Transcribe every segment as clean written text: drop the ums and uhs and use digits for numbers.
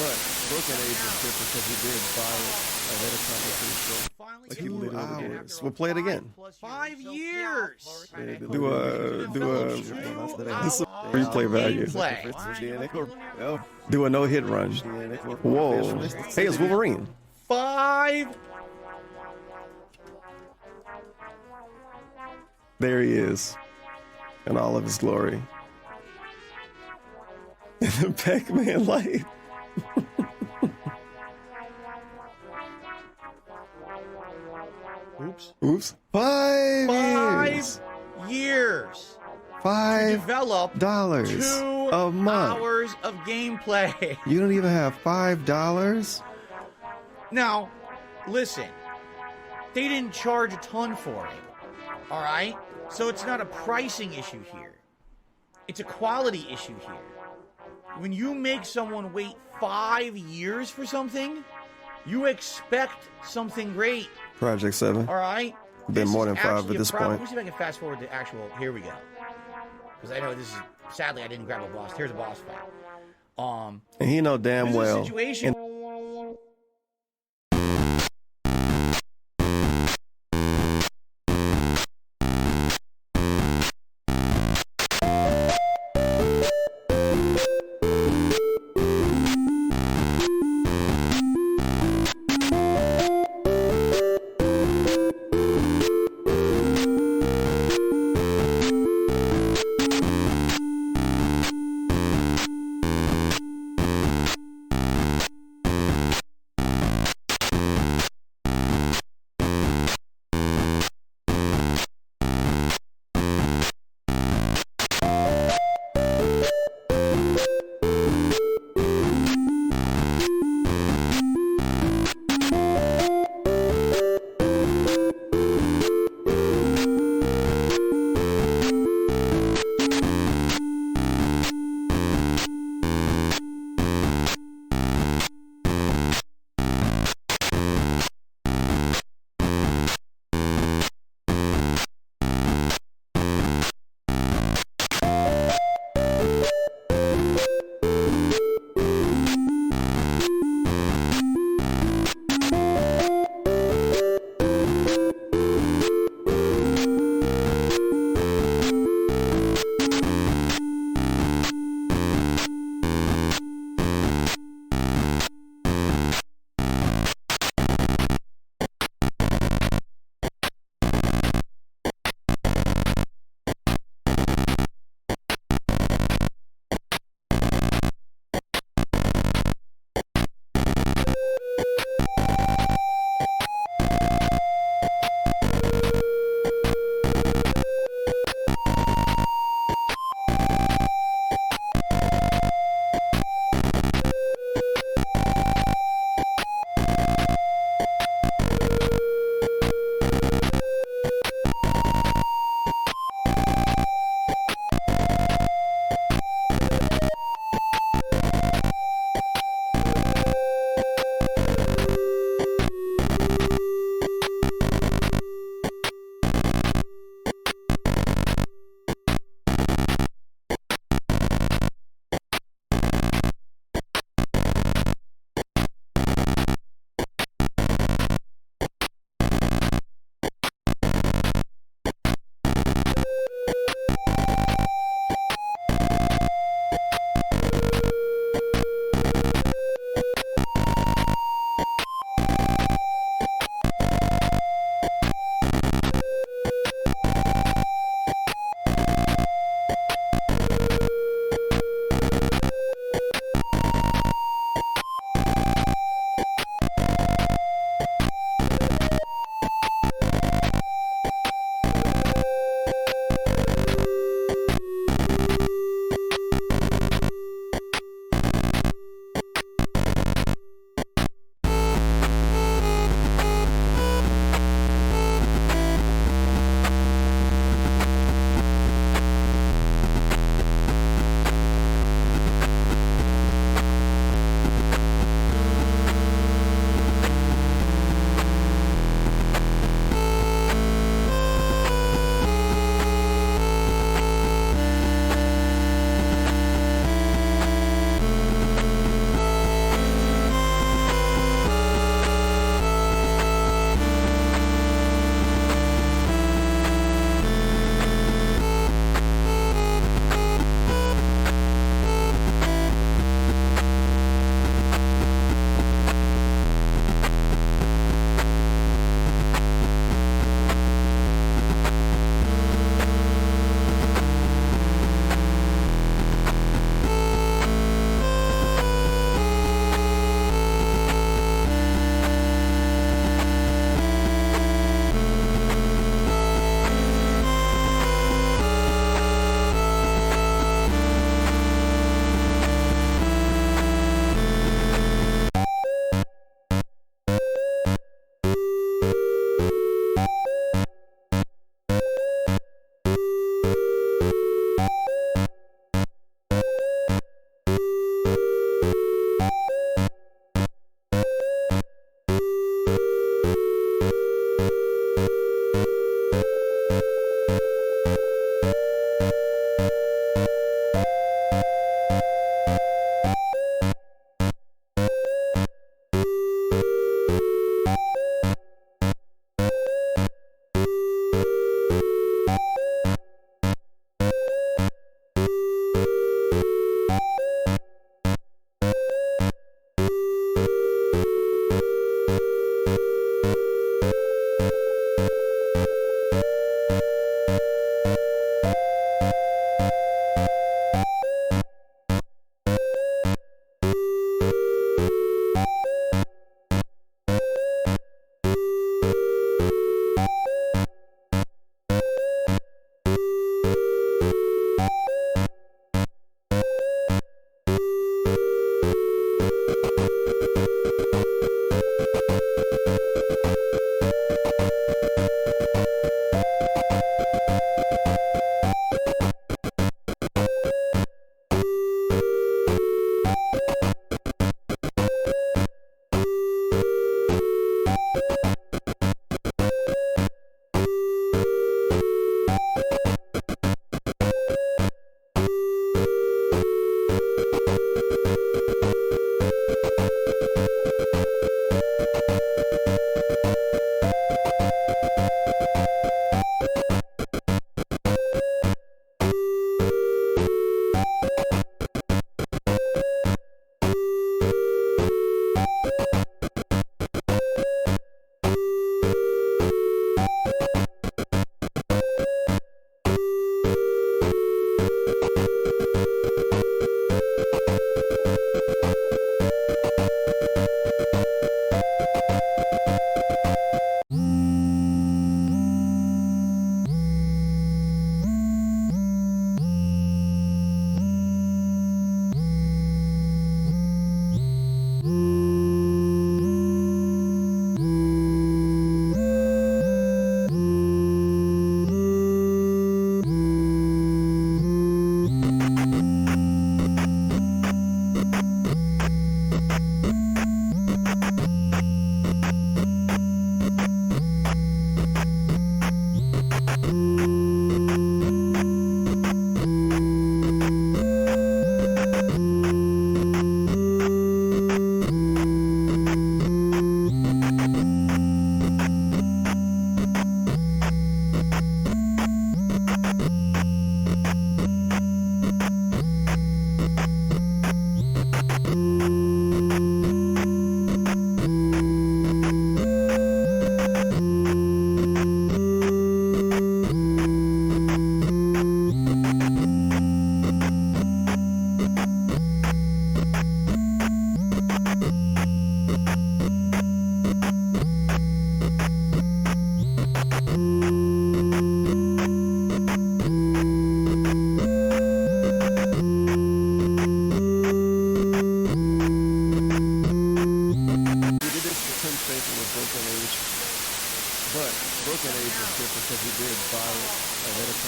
But Broken Age was good because he did buy it ahead of time. I'm pretty sure. Like 2 hours. We'll play it again. 5 years. Do a replay value. Do a no-hit run. Whoa. Hey, it's Wolverine. 5. There he is. In all of his glory. In the Pac-Man light. Oops. 5 years. $5 Develop $2 a month. hours of gameplay. You don't even have $5? Now, listen. They didn't charge a ton for it. All right? So it's not a pricing issue here. It's a quality issue here. When you make someone wait 5 years for something, you expect something great. Project 7. All right? Been more than 5 at this point. Let me see if I can fast forward to actual. Here we go. Because I know this is. Sadly, I didn't grab a boss. Here's a boss fight. And he know damn well. Situation.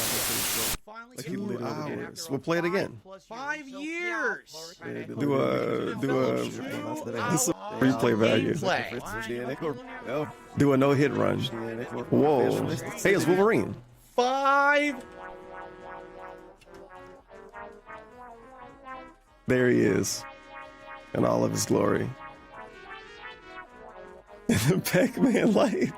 time, I'm pretty sure. 2 hours. We'll play it again. 5 years. Do a replay value. Do a no-hit run. Whoa. Hey, it's Wolverine. 5. There he is. In all of his glory. The Pac-Man light.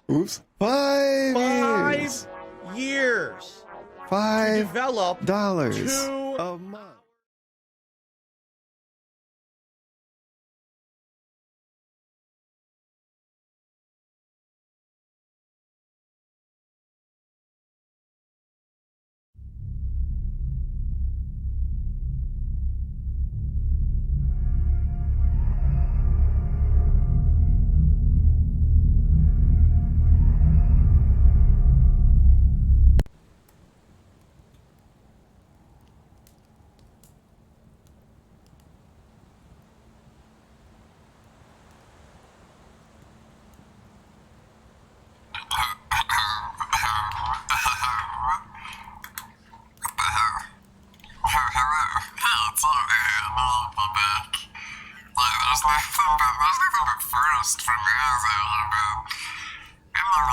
Oops. 5 years. 5 years. $5 to a month.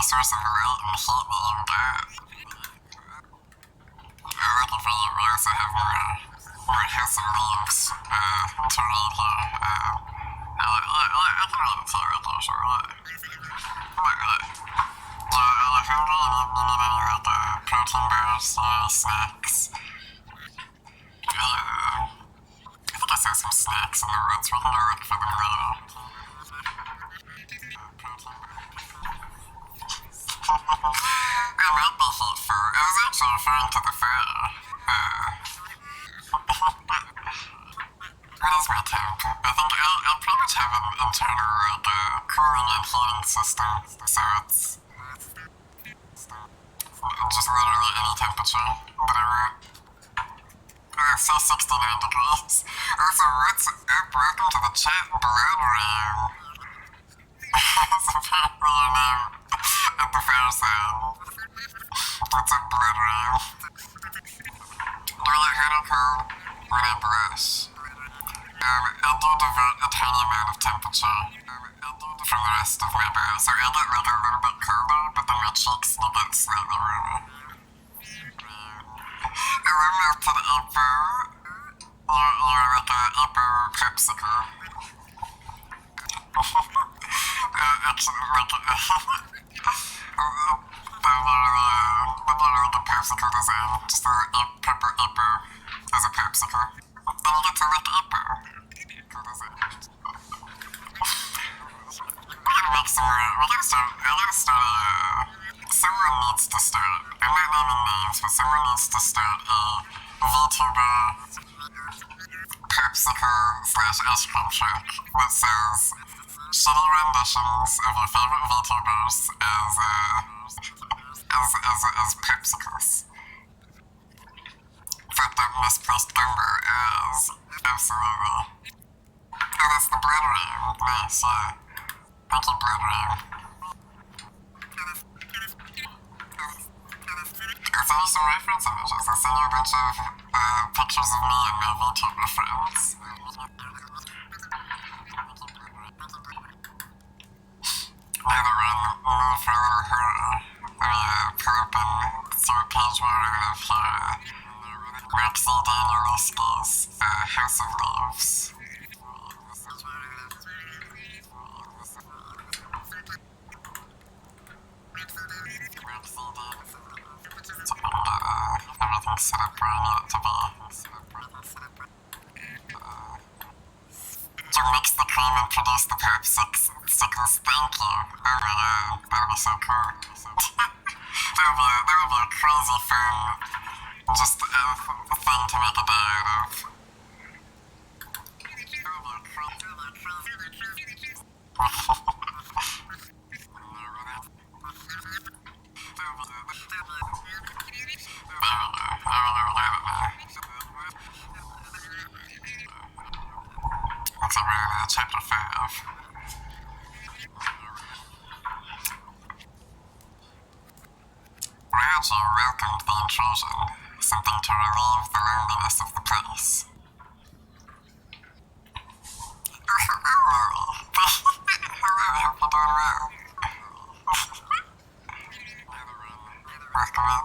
Source of light and heat that you get. Like if we also have more house of leaves to read here. I can read it to you right now, sure. You need any like protein bars, snacks? I think I saw some snacks in the woods. We can go look for them later. It might be heat food. I was actually referring to the fire. What is my temp? I think I'll pretty much have an internal cooling and heating system. So it's just literally any temperature that I want. I say 69 degrees. Also, what's up? Welcome to the chat blood room. That's apparently your name at the fair sale. What's up, blood room? Do you like how to code when I blush? I do divert a tiny amount of temperature from the rest of my body, so I get like a little bit colder, but then my cheeks will get slightly warmer. I love melted apple. You're like an apple popsicle. Actually, like, literally the popsicle design, just a pepper apple as a popsicle. Then you get to lick apple. Cool design. We gotta make some more, I gotta start someone needs to start, I'm not naming names, but someone needs to start a VTuber popsicle / ice cream truck that sells shitty renditions of your favorite VTubers as popsicles. Fucked up misplaced gumbo is absolutely. Oh, that's the blood room. Nice, yeah. Thank you, blood room. I'll send you some reference images. I'll send you a bunch of pictures of me and my VTuber friends. Now that we're in the mood for a little horror, let me pull up and see what page where we have here. Roxy Danieliski's House of Leaves. Everything's set up where I need it to be. You mix the cream and produce the popsicles. Thank you. Oh my god, that would be so cool. that would be a crazy fun, just a thing to make a day out of. Chapter 5. clergy welcomed the intrusion, something to relieve the loneliness of the place. Hello, I hope you're doing well. Welcome in.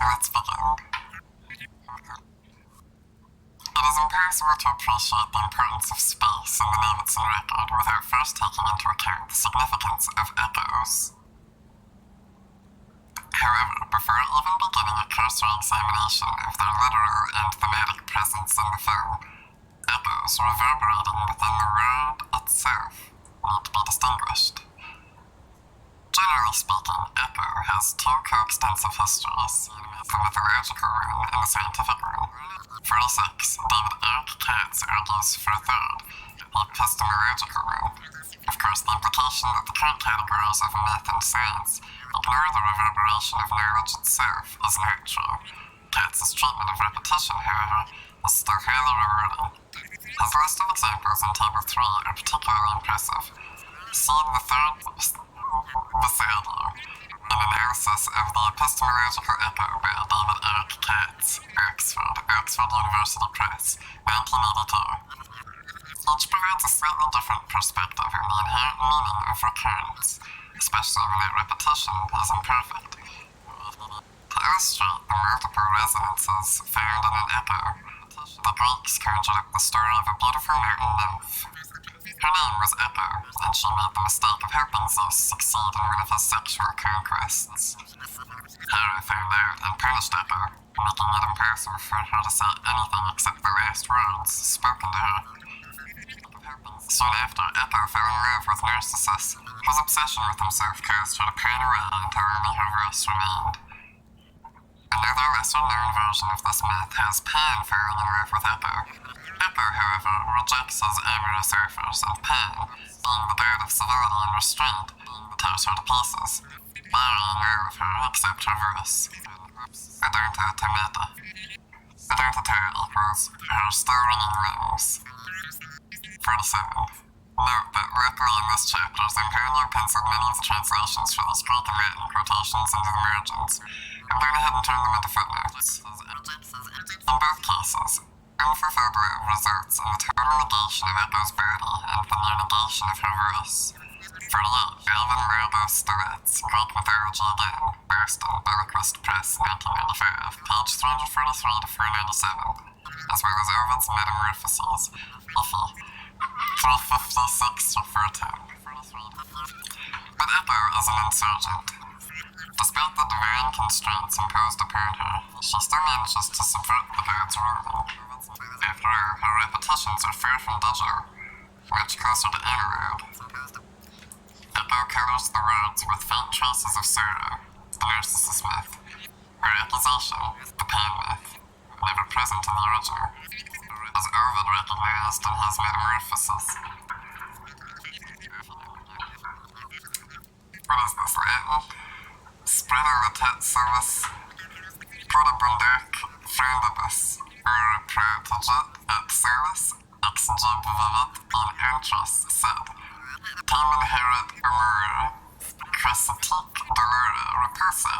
Let's begin. It is impossible to appreciate the importance of space in the Davidson record without first taking into account the significance of echoes. However, before even beginning a cursory examination of their literal and thematic presence in the film, echoes reverberating within the word itself need to be distinguished. Generally speaking, echo has two coextensive histories, the mythological one and the scientific one. 46, David Eric Katz argues for a third, the epistemological one. Of course, the implication that the current categories of myth and science ignore the reverberation of knowledge itself is not true. Katz's treatment of repetition, however, is still highly rewarding. His list of examples in Table 3 are particularly impressive. See the third beside you, an analysis of the epistemological echo by David Eric Katz, Oxford University Press, 1982. Each provides a slightly different perspective on the inherent meaning of recurrence, especially when that repetition is imperfect. To illustrate the multiple resonances found in an echo, the Greeks conjured up the story of a beautiful mountain nymph. Her name was Echo, and she made the mistake of helping Zeus succeed in one of his sexual conquests. Hera found out and punished Echo, making it impossible for her to say anything except the last words spoken to her. Soon after, Echo fell in love with Narcissus. His obsession with himself caused her to pine away until only her voice remained. Another lesser-known version of this myth has Pan falling in love with Echo. Echo, however, rejects his amorous offers, and Pan, being the god of civility and restraint, tears her to pieces, burying all of her except her voice. Adonta Tomata. Adonta equals her still ringing limbs. 47. Note that luckily in this chapter, Zampanio penciled many of the translations for these Greek and Latin quotations into the margins, and went ahead and turned them into footnotes. In both cases, unfulfilled love results in the total negation of Echo's body and the near negation of her voice. 48. Alvin Lobos Stilets, Greek Mythology Again, Boston, Bellicist Press, 1995, page 343 to 497, as well as Ovid's Metamorphoses, Iffy, 356 to 410. But Echo is an insurgent. Despite the divine constraints imposed upon her, she still manages to subvert the god's ruling. After all, her repetitions are far from digital, much closer to analog. Echo colors the words with faint traces of sorrow, the Narcissus myth. Her accusation, the Pan myth, never present in the original, is Ovid recognized in his Metamorphoses. What is this, Latin? Spreada latet solus, Podabundac, Frandibus, Ora protegit et solus, exigib vivit in entris, sed, tamen herit amore, crescitique dolore repulsa,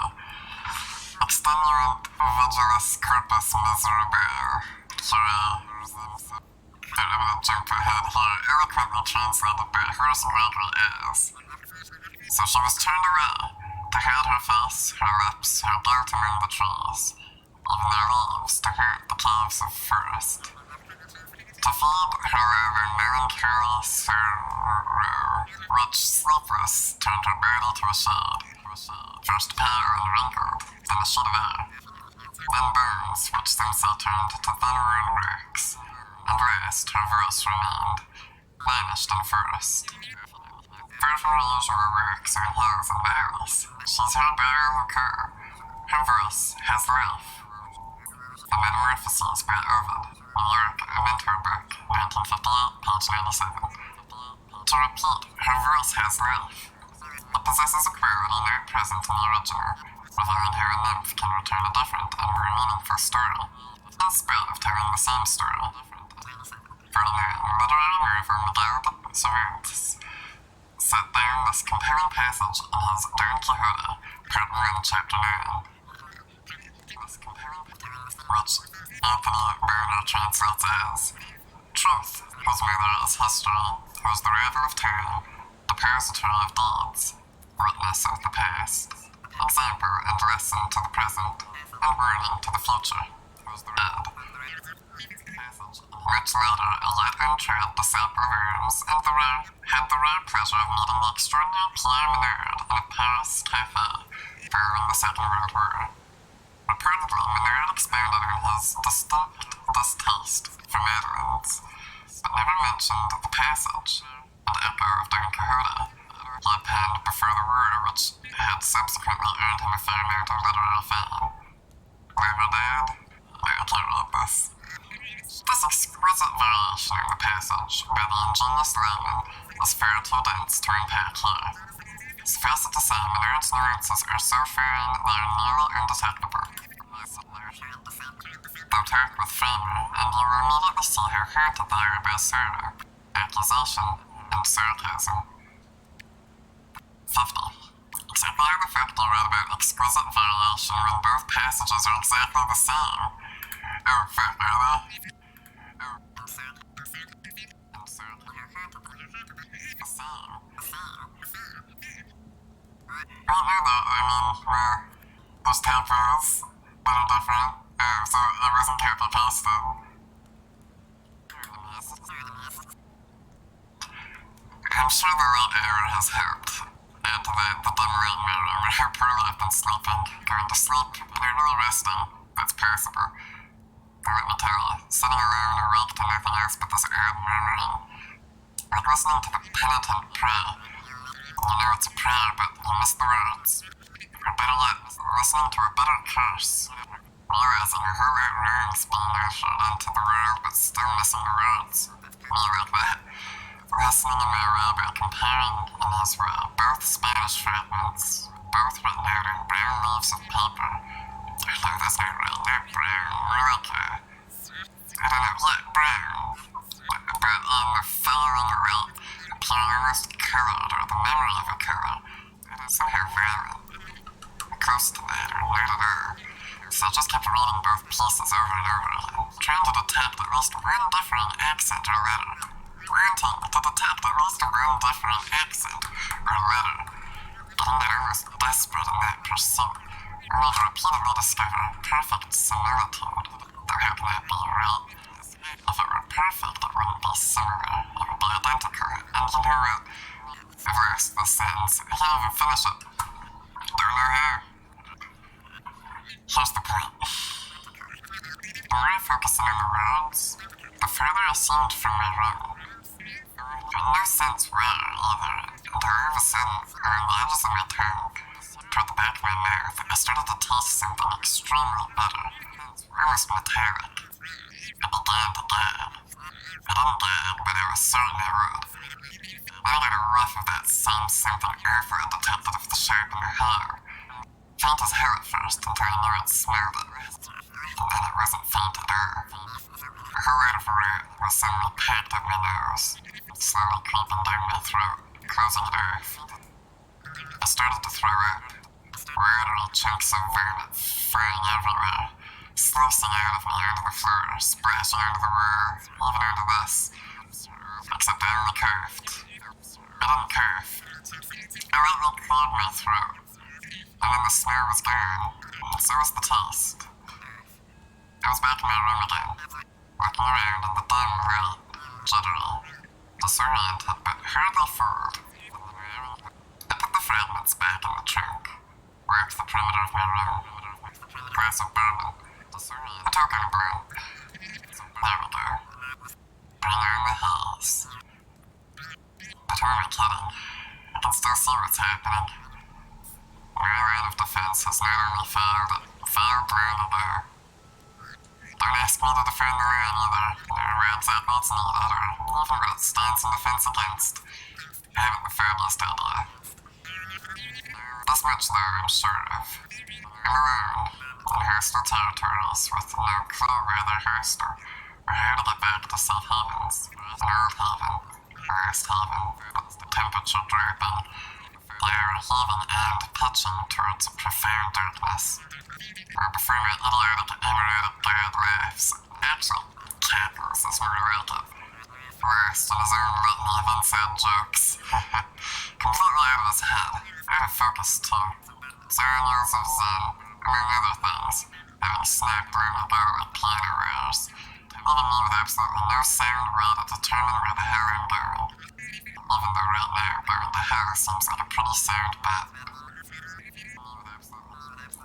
extenuant vigilis corpus miserabile, cura. I'm gonna jump ahead here, eloquently translated by Horace Gregory as, so she was turned away, to hide her face, her lips, her guilt among the trees, even their leaves to haunt the caves of forest. To feed her over melancholy sorrow, which sleepless turned her body to a shade, first pale and wrinkled, then a sheet of air, then bones which some say turned to thin worn rocks, and last her voice remained, vanished in forest. Far from her usual rocks and hills and valleys, she's heard by all who call. Her voice has life. The Metamorphoses by Ovid, New York, A Mentor Book, 1958, page 97. To repeat, her voice has life. It possesses a quality not present in the original, revealing how a nymph can return a different and more meaningful story, in spite of telling the same story. 49. Literary novel Miguel de Cervantes. set down this compelling passage in his Don Quixote, Part 1, Chapter 9. Which Anthony Mariner translates as, truth, whose mother is history, who is the river of time, depository of deeds, witness of the past, example and lesson to the present, and warning to the future, and much later a light entered the Sapper rooms and had the rare pleasure of meeting the extraordinary Pierre Menard in a Paris cafe during the Second World War. Reportedly, Menard expounded on his distinct distaste for Madeleines, but never mentioned the passage and echo of Don Quixote he had penned before the war, which had subsequently earned him a fair amount of literary fame. Never did. I can't read this. This exquisite variation in the passage by the ingenious layman is far too dense to unpack here. Suffice it to say, Menard's nuances are so fine they are nearly undetectable. Though talk with Framer, and you will immediately see how haunted they are by sorrow, accusation, and sarcasm. 50. Exactly the fact you read about exquisite variation when both passages are exactly the same. Oh, fuck, are they? Right now, though, I mean, there's typos that are different, so it wasn't copy-pasted. I'm sure the late hour has helped. Add to that, the dim light mirror and how poorly I've been sleeping. Going to sleep and I'm really resting. That's possible. But let me tell you, sitting alone awake to nothing else but this odd murmuring. Like listening to the penitent pray. You know it's a prayer, but you miss the words. Or better yet, listening to a bitter curse. Realizing your whole room is being ushered into the world, but still missing the words. Me like that. Wrestling in my way by comparing, in his way, both Spanish fragments, both written out on brown leaves of paper. Although that's not really not brown, more like I don't know, light brown. But in the following rate, appearing almost colored, or the memory of a color, it is somehow violent. Close to that, or not at all. So I just kept reading both pieces over and over again, trying to detect at least one different accent or letter. Granting to detect at least one different accent or letter. Getting almost desperate in that pursuit, only to repeatedly discover perfect similitude. Though how can that be, right? If it were perfect, it wouldn't be similar, it would be identical. And you know what? I've lost this sentence. I can't even finish it. Don't know how. Here's the point. The more I focus on the words, the further I seemed from my room. In no sense where, either, and all of a sudden, on the edges of my tongue, toward the back of my mouth, I started to taste something extremely bitter, almost metallic. I began to gag. I didn't gag, but I was certain I would. I got a whiff of that same something awful I detected of the sharp in her hair. Faint as hell at first, until I knew I'd smelled it. And then it wasn't faint at all. A whole lot of red was suddenly packed up my nose, slowly creeping down my throat, closing it off. I started to throw up, watery chunks of vomit flying everywhere, sluicing out of me onto the floor, splashing onto the wall, even onto this. Except I only coughed. I didn't cough. I lightly cleared my throat, and then the smell was gone, and so was the taste. I was back in my room again, walking around in the dim light, jittery, disoriented but hardly fooled. I put the fragments back in the trunk, walked the perimeter of my room, glass of bourbon, a token of blue. There we go. Bring on the haze. But who am I kidding? I can still see what's happening. My line of defense has not only failed brutally though. Don't ask me to defend the line either, or where exactly it's needed, or even what it stands in defense against. I haven't the faintest idea. This much though I'm sure of. I'm alone, in hostile territories, with no clue where they're hostile, or how to get back to safe havens, an old haven. Last haven, temperature dropping, the air heaving and pitching towards profound darkness. Or before my idiotic, amoratic god laughs, actually, cackles is more like it. Lost in his own litany of inside jokes. Completely out of his head, out of focus too. Zero years of zen, among other things, having snapped through my bow like piano wires, leaving me with absolutely no sound way to determine where the hell I'm going. Even though right now, going to hell seems like a pretty sound bet.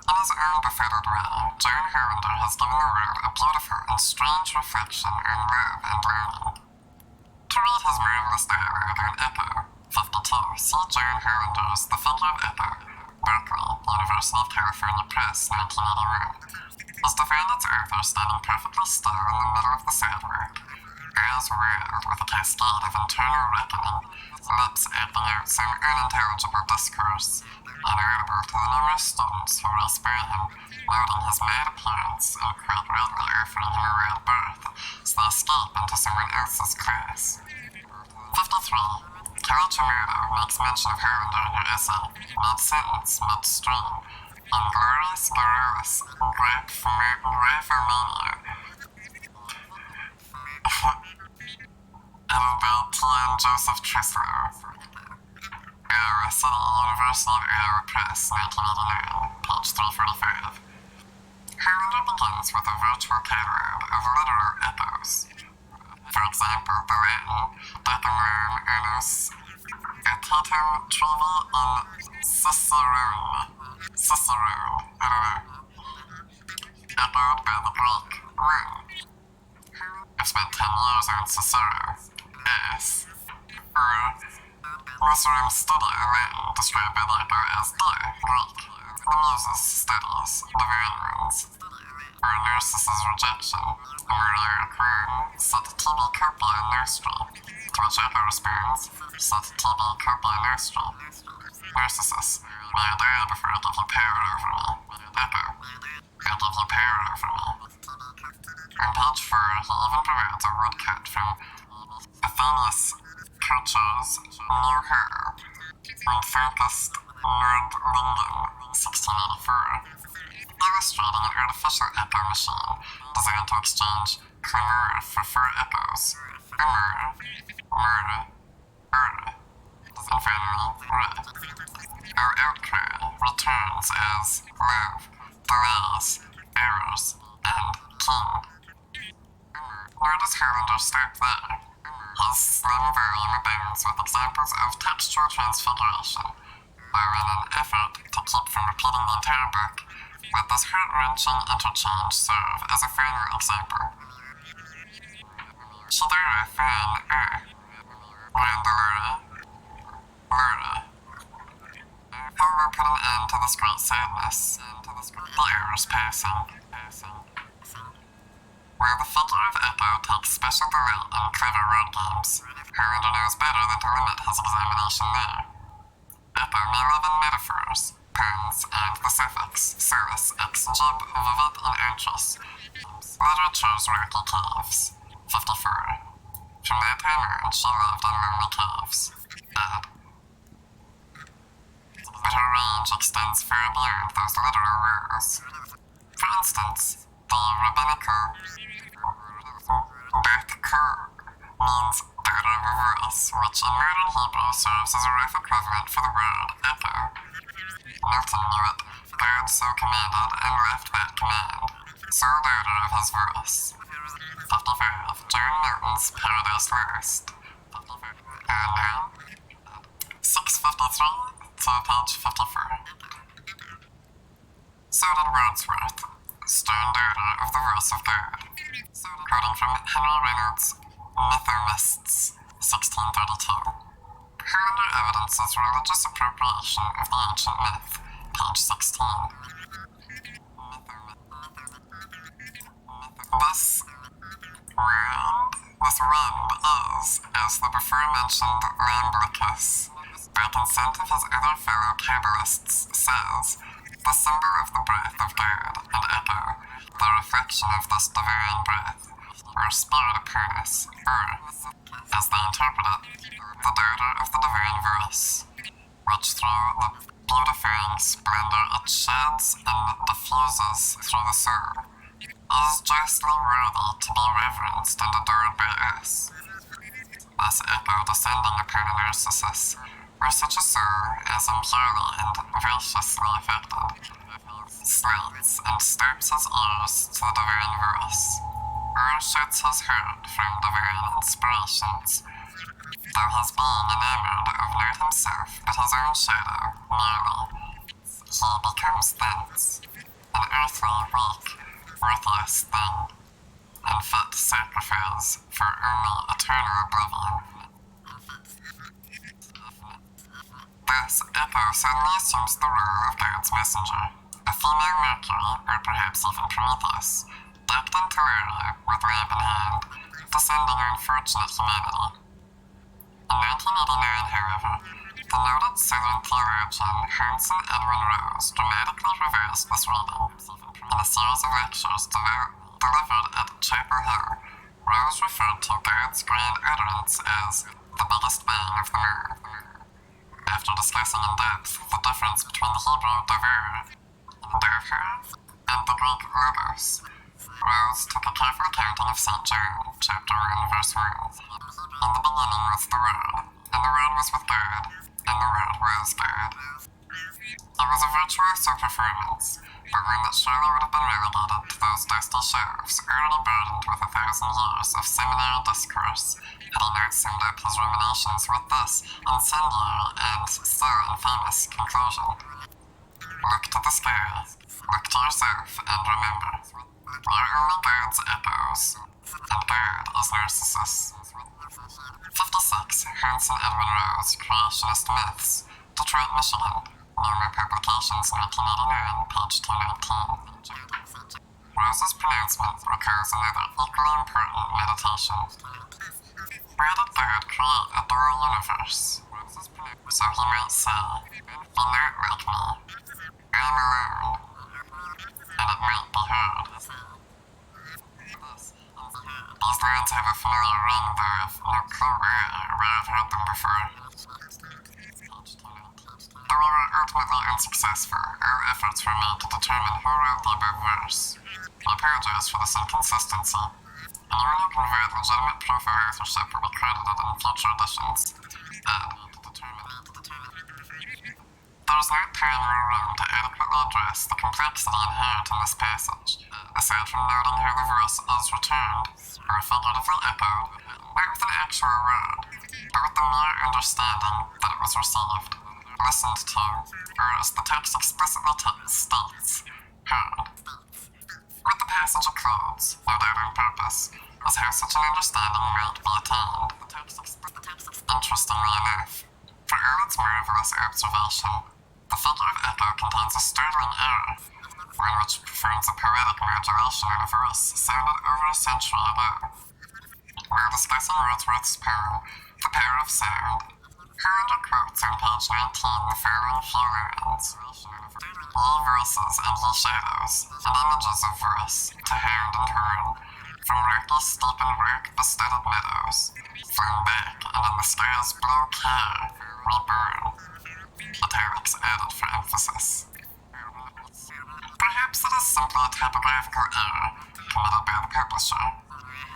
In his own befettered way, John Harlander has given the world a beautiful and strange reflection on love and learning. To read his marvelous dialogue on Echo, 52, see John Harlander's The Figure of Echo, Berkeley, University of California Press, 1981. Is to find its author standing perfectly still in the middle of the sidewalk, eyes wild with a cascade of internal reckoning, lips acting out some unintelligible discourse, inaudible to the numerous students who race by him, noting his mad appearance and quite readily offering him a wide berth, so they escape into someone else's class. 53. Kelly Tomato makes mention of Harlander in her essay, mid-sentence, mid-stream, Inglorious Glorious Graphomania. Edited by T.N. Joseph Tressler. Iowa City, University of Iowa Press, 1989, page 345. Harlander begins with a virtual catalog of literal echoes. For example, the Latin Decalorum Unus Etatum Trivi in Cicerone. I don't know. Echoed by the Greek room. I've spent 10 years on Cicero. S. Mushroom study in Latin, described by Laco as the Greek. The Muses studies, divine ones. Or Narcissus' rejection, a murder occurring, sat tibi copia nostri. To which Echo responds, sat tibi copia nostri. Narcissus, may I die before I give you power over me. Echo, I give you power over me. On page 4, he even provides a woodcut from Athenaeus Kircher's New Her, when focused Nordlingen, 1684, illustrating an artificial echo machine designed to exchange clamor for 4 echoes, and finally, Our outcry returns as love, delays, errors, and king. Where does Harlander start there? His slim volume abounds with examples of textual transfiguration, though in an effort to keep from repeating the entire book, let this heart-wrenching interchange serve as a final example. Shidera fan Randalura, Lura. Who will put an end to this great sadness? The hours passing. While the figure of Echo takes special delight in clever word games, Harlander knows better than to limit his examination there. Echo may live in metaphors, puns, and the suffix solus ex jib vivit in antris. Literature's rocky caves. 54. From that time on, she lived in lonely caves. Dead. But her range extends far beyond those literal rules. For instance, the rabbinical Beth Kur means daughter of a voice, which in modern Hebrew serves as a rough equivalent for the word echo. Milton knew it. God so commanded and left that command. So daughter of his voice. 55. John Milton's Paradise Lost. And now, 653 to page 54. So did Wordsworth, stern daughter of the voice of God. Quoting from Henry Reynolds' Mythomists, 1632. Harlander evidences religious appropriation of the ancient myth, page 16. This wind is, as the before-mentioned Iamblichus, by consent of his other fellow Kabbalists, says, the symbol of the breath of God and echo, the reflection of this divine breath, or spirit appearance, Earth, as they interpret it, the daughter of the divine verse, which through the beautifying splendor it sheds and diffuses through the soul, is justly worthy to be reverenced and adored by us. This echo descending upon a narcissus, or such a soul as impurely and viciously affected, slates and stoops his ears to the divine verse, or shoots his heart from divine inspirations, though his being enamored of not himself but his own shadow merely, he becomes thence an earthly, weak, worthless thing, and fit sacrifice for only eternal oblivion. Thus, Echo suddenly assumes the role of God's messenger, a female Mercury, or perhaps even Prometheus, decked in Tellurium with lamp in hand, descending on unfortunate humanity. In 1989, however, the noted Southern theologian Hanson Edwin Rose dramatically reversed this reading. In a series of lectures delivered at Chapel Hill, Rose referred to God's grand utterance as the biggest bang of them all. After discussing in depth the difference between the Hebrew davar, and the Greek logos, Rose took a careful counting of St. John, chapter 1, verse 1. In the beginning was the Word, and the Word was with God, and the Word was God. It was a virtuoso performance, but one that surely would have been relegated to those dusty shelves already burdened with 1,000 years of seminary discourse, had he not summed up his ruminations with this incendiary and so infamous conclusion. Look to the sky, look to yourself, and remember, we are only God's echoes, and God is Narcissus. 56. Hanson Edwin Rose, Creationist Myths, Detroit, Michigan, Newman Publications, 1989, page 219. Rose's pronouncement recalls another equally important meditation. Why did God create a dual universe? So he might say, be not like me, I'm alone, and it might be heard. These lines have a familiar ring, though I've no clue where I've heard them before. Though we were ultimately unsuccessful, all efforts were made to determine who wrote the above verse. I apologize for this inconsistency. Anyone who can provide legitimate proof of authorship will be credited in future editions. There is not time or room to adequately address the complexity inherent in this passage, aside from noting how the verse is returned, or figuratively echoed, not with an actual word, but with the mere understanding that it was received, listened to, or as the text explicitly states, heard. What the passage includes, no doubt on purpose, is how such an understanding might be attained. Interestingly enough, for all its marvelous observation, the figure of echo contains a startling error, one which performs a poetic modulation on a verse sounded over a century ago. While discussing Wordsworth's poem, The Power of Sound, Hollander quotes on page 19 the following few lines. Ye verses and ye shadows, and images of verse, to hound and horn, from rocky steep and rock-bestudded meadows, flown back and in the sky's blue care, reborn. Italics added for emphasis. Perhaps it is simply a typographical error committed by the publisher,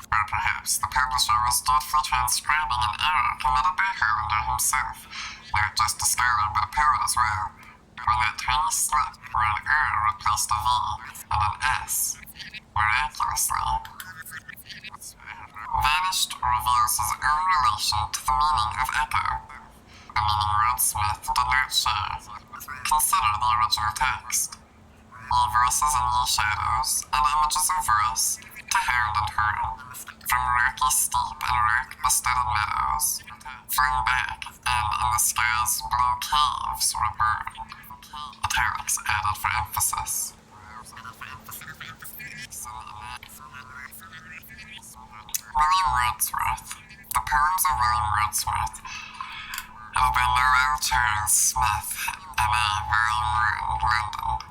or perhaps the publisher was dutifully transcribing an error committed by Hollander himself, not just a scholar but a poet as well, when that tiny slip where an R replaced a V and an S, miraculously, vanished reveals his own relation to the meaning of echo, a meaning Wordsmith did not share. Consider the original text. Ye verses and ye shadows, and images of verse, to hound and horn, from rocky steep and rock-bestudded meadows, flung back, and in the sky's blue caves reborn. Italics added for emphasis. William Wordsworth. The poems of William Wordsworth have been Noel Charles Smith, M.A. Volume 1, London.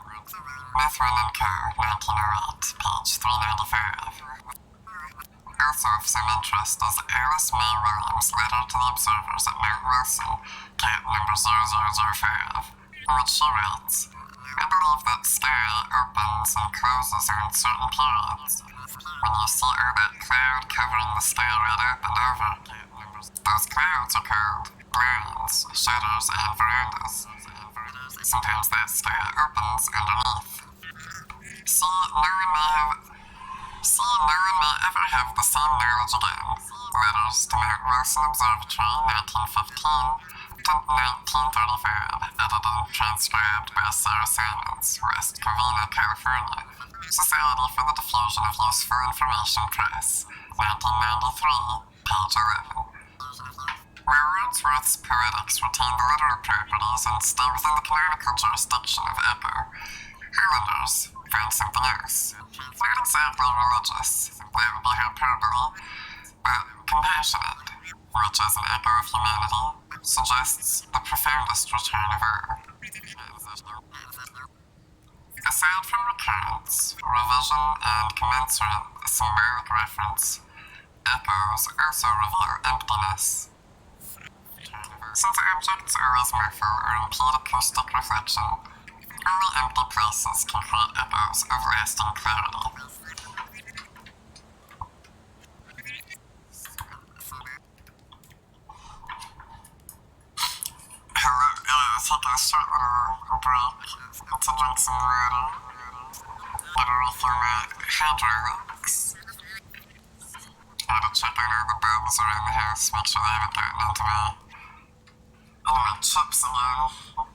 Methuen & Co., 1908, page 395. Also of some interest is Alice May Williams' letter to the observers at Mount Wilson, cat number 0005, in which she writes, I believe that sky opens and closes on certain periods. When you see all that cloud covering the sky right up and over, those clouds are called blinds, shutters, and verandas. Sometimes that sky opens underneath. See, no one may ever have the same knowledge again. Letters to Mount Wilson Observatory, 1915 to 1935, edited and transcribed by Sarah Simons, West Covina, California. Society for the Diffusion of Useful Information Press, 1993, page 11. Where Wordsworth's poetics retain the literal properties and stay within the canonical jurisdiction of echo, Highlanders found something else. Not exactly religious, that would be hyperbole, but compassionate, which as an echo of humanity, suggests the profoundest return of all. Aside from recurrence, revision, and commensurate symbolic reference, echoes also reveal emptiness. Since objects always muffle or impede acoustic reflection, only empty places can create echoes of lasting clarity. Hello, taking a short little break to drink some water. Gotta refill my hydraulics. Gotta check on all the bulbs around the house, make sure they haven't gotten into my chips again.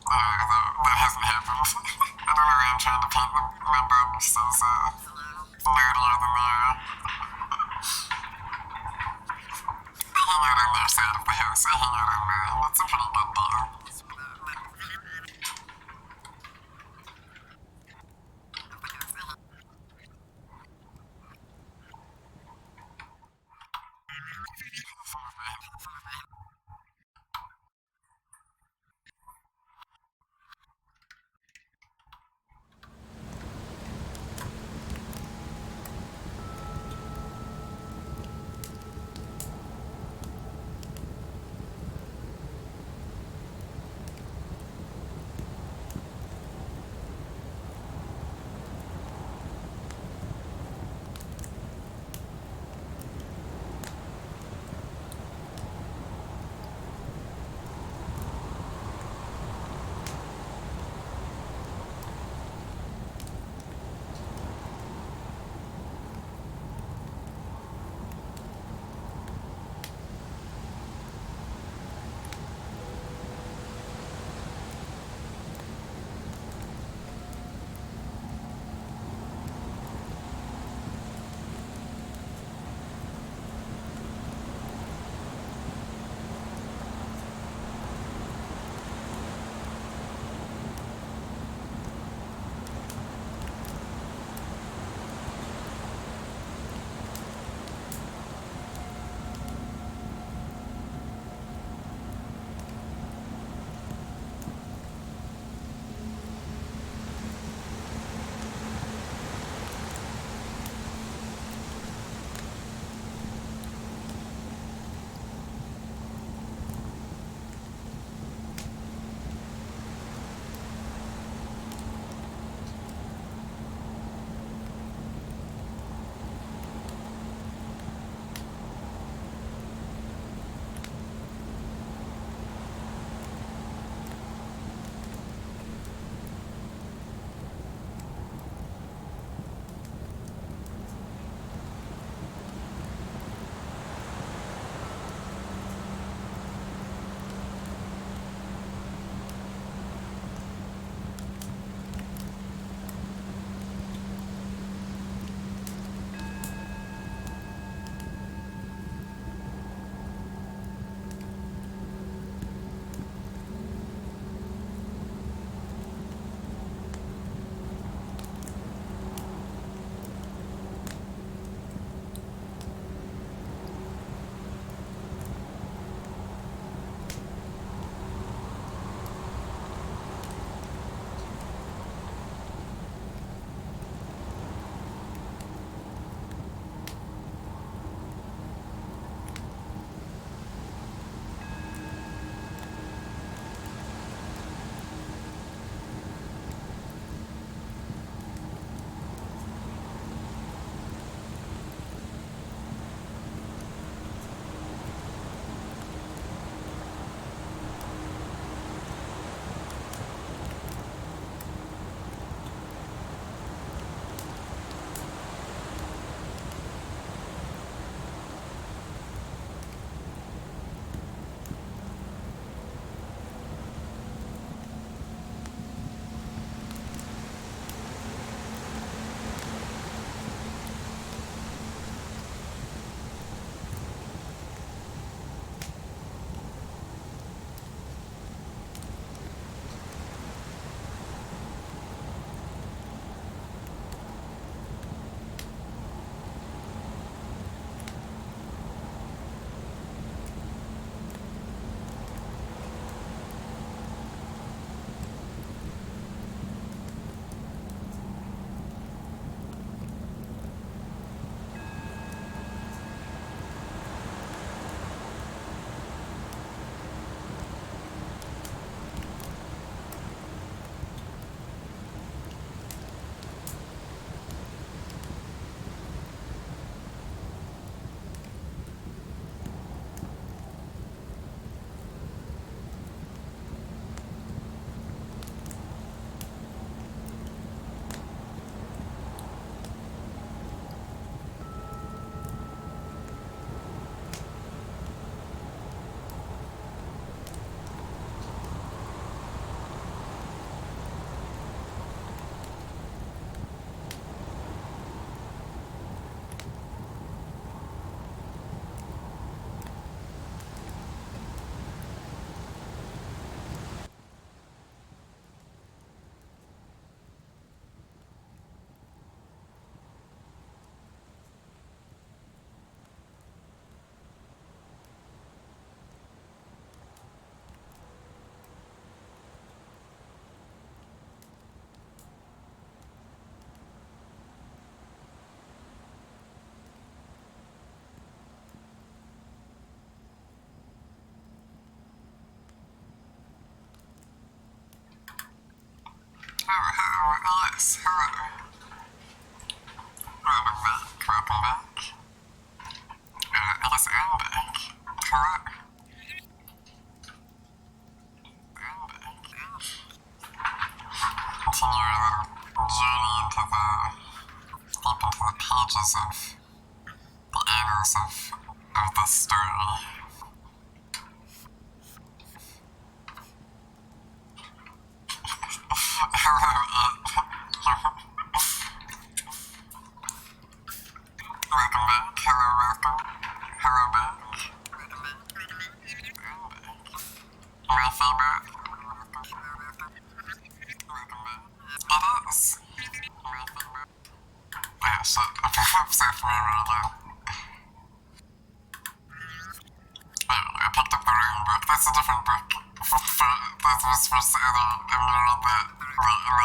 That hasn't happened. I don't know why I'm trying to paint my bulbs as nerdier than they are. I hang out on their side of the house, I hang out on mine. It's a pretty good deal. Yes, hello. Welcome back. I guess I'm back. Hello. I'm back. Continue our little journey deep into the pages of the annals of this story. Welcome back. Hello back. My favorite. It is. Yeah, shit. I'm so right now. I picked up the wrong book. That's a different book. That was for sale. I'm gonna read that later.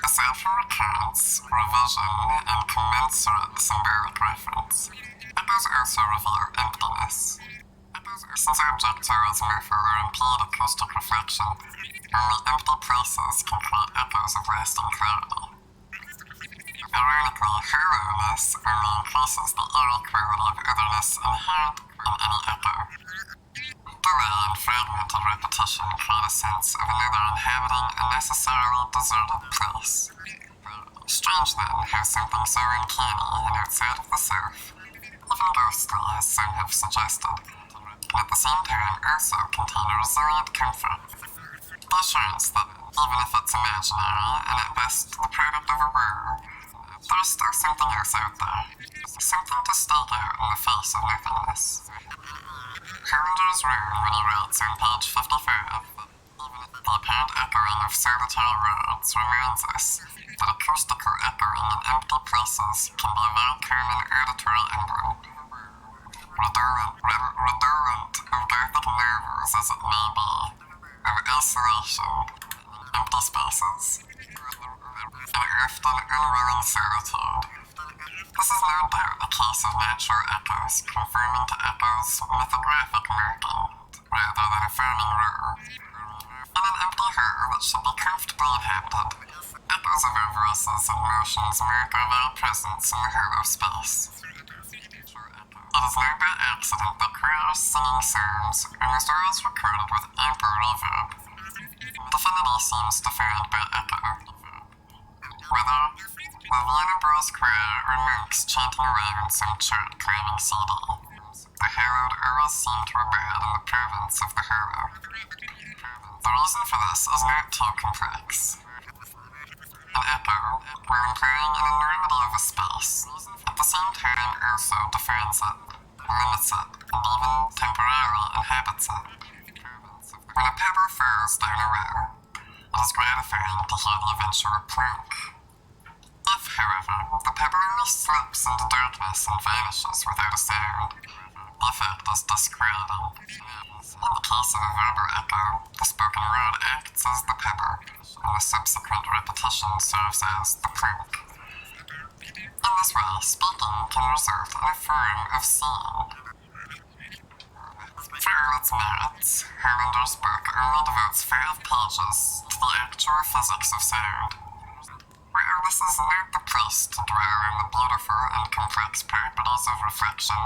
A cipher recounts, revision, and commensurate symbolic reference. Echoes also reveal emptiness. Since objectors muffle or impede acoustic reflection, only empty places can create echoes of lasting clarity. Ironically, hollowness only increases the eerie quality of otherness inherent in any echo. Delay and fragmented repetition create a sense of another inhabiting a necessarily deserted place. Strange then how something so uncanny and outside of the self, even ghostly as some have suggested, can at the same time also contain a resilient comfort. The assurance that even if it's imaginary and at best the product of a whirl, there's still something else out there. Something to stake out in the face of nothingness. Hollander's wrong when he writes on page 55. The apparent echoing of solitary words reminds us that acoustical echoing in empty places can be a very common auditory emblem. Redolent of gothic novels as it may be, of isolation, empty spaces, and often unwilling solitude. This is no doubt a case of natural echoes conforming to echoes' mythographic marking, rather than affirming rule. In an empty hole that should be comfortably inhabited, echoes of our voices and motions mark our very presence in the hollow space. It is not by accident that choirs singing psalms almost always recorded with ample reverb. Divinity seems defined by echo. Whether Vienna Bros choir or monks chanting around some chart-climbing CD, the hallowed always seem to abide in the province of the hollow. The reason for this is not too complex. An echo, while implying an enormity of a space, at the same time also defines it, limits it, and even temporarily inhabits it. When a pebble falls down a well, it is gratifying to hear the eventual plunk. If, however, the pebble only slips into darkness and vanishes without a sound, the effect is disquieting. In the case of a verbal echo, the spoken word acts as the pebble, and the subsequent repetition serves as the plunk. In this way, speaking can result in a form of seeing. For all its merits, Hollander's book only devotes 5 pages to the actual physics of sound. While this is not the place to dwell on the beautiful and complex properties of reflection,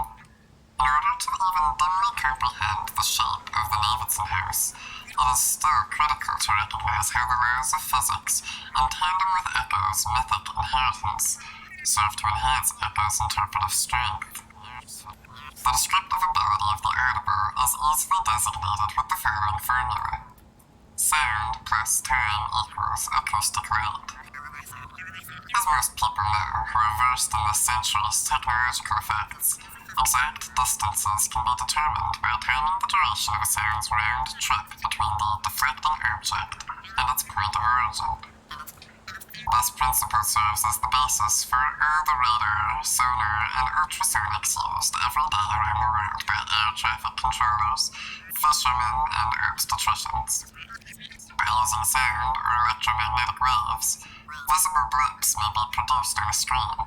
in order to even dimly comprehend the shape of the Davidson house, it is still critical to recognize how the laws of physics, in tandem with echo's mythic inheritance, serve to enhance echo's interpretive strength. The descriptive ability of the audible is easily designated with the following formula. Sound plus time equals acoustic rate. As most people know who are versed in this century's technological facts, exact distances can be determined by attaining the duration of a sound's round trip between the deflecting object and its point of origin. This principle serves as the basis for all the radar, sonar, and ultrasonics used every day around the world by air traffic controllers, fishermen, and obstetricians. By using sound or electromagnetic waves, visible blips may be produced on a screen,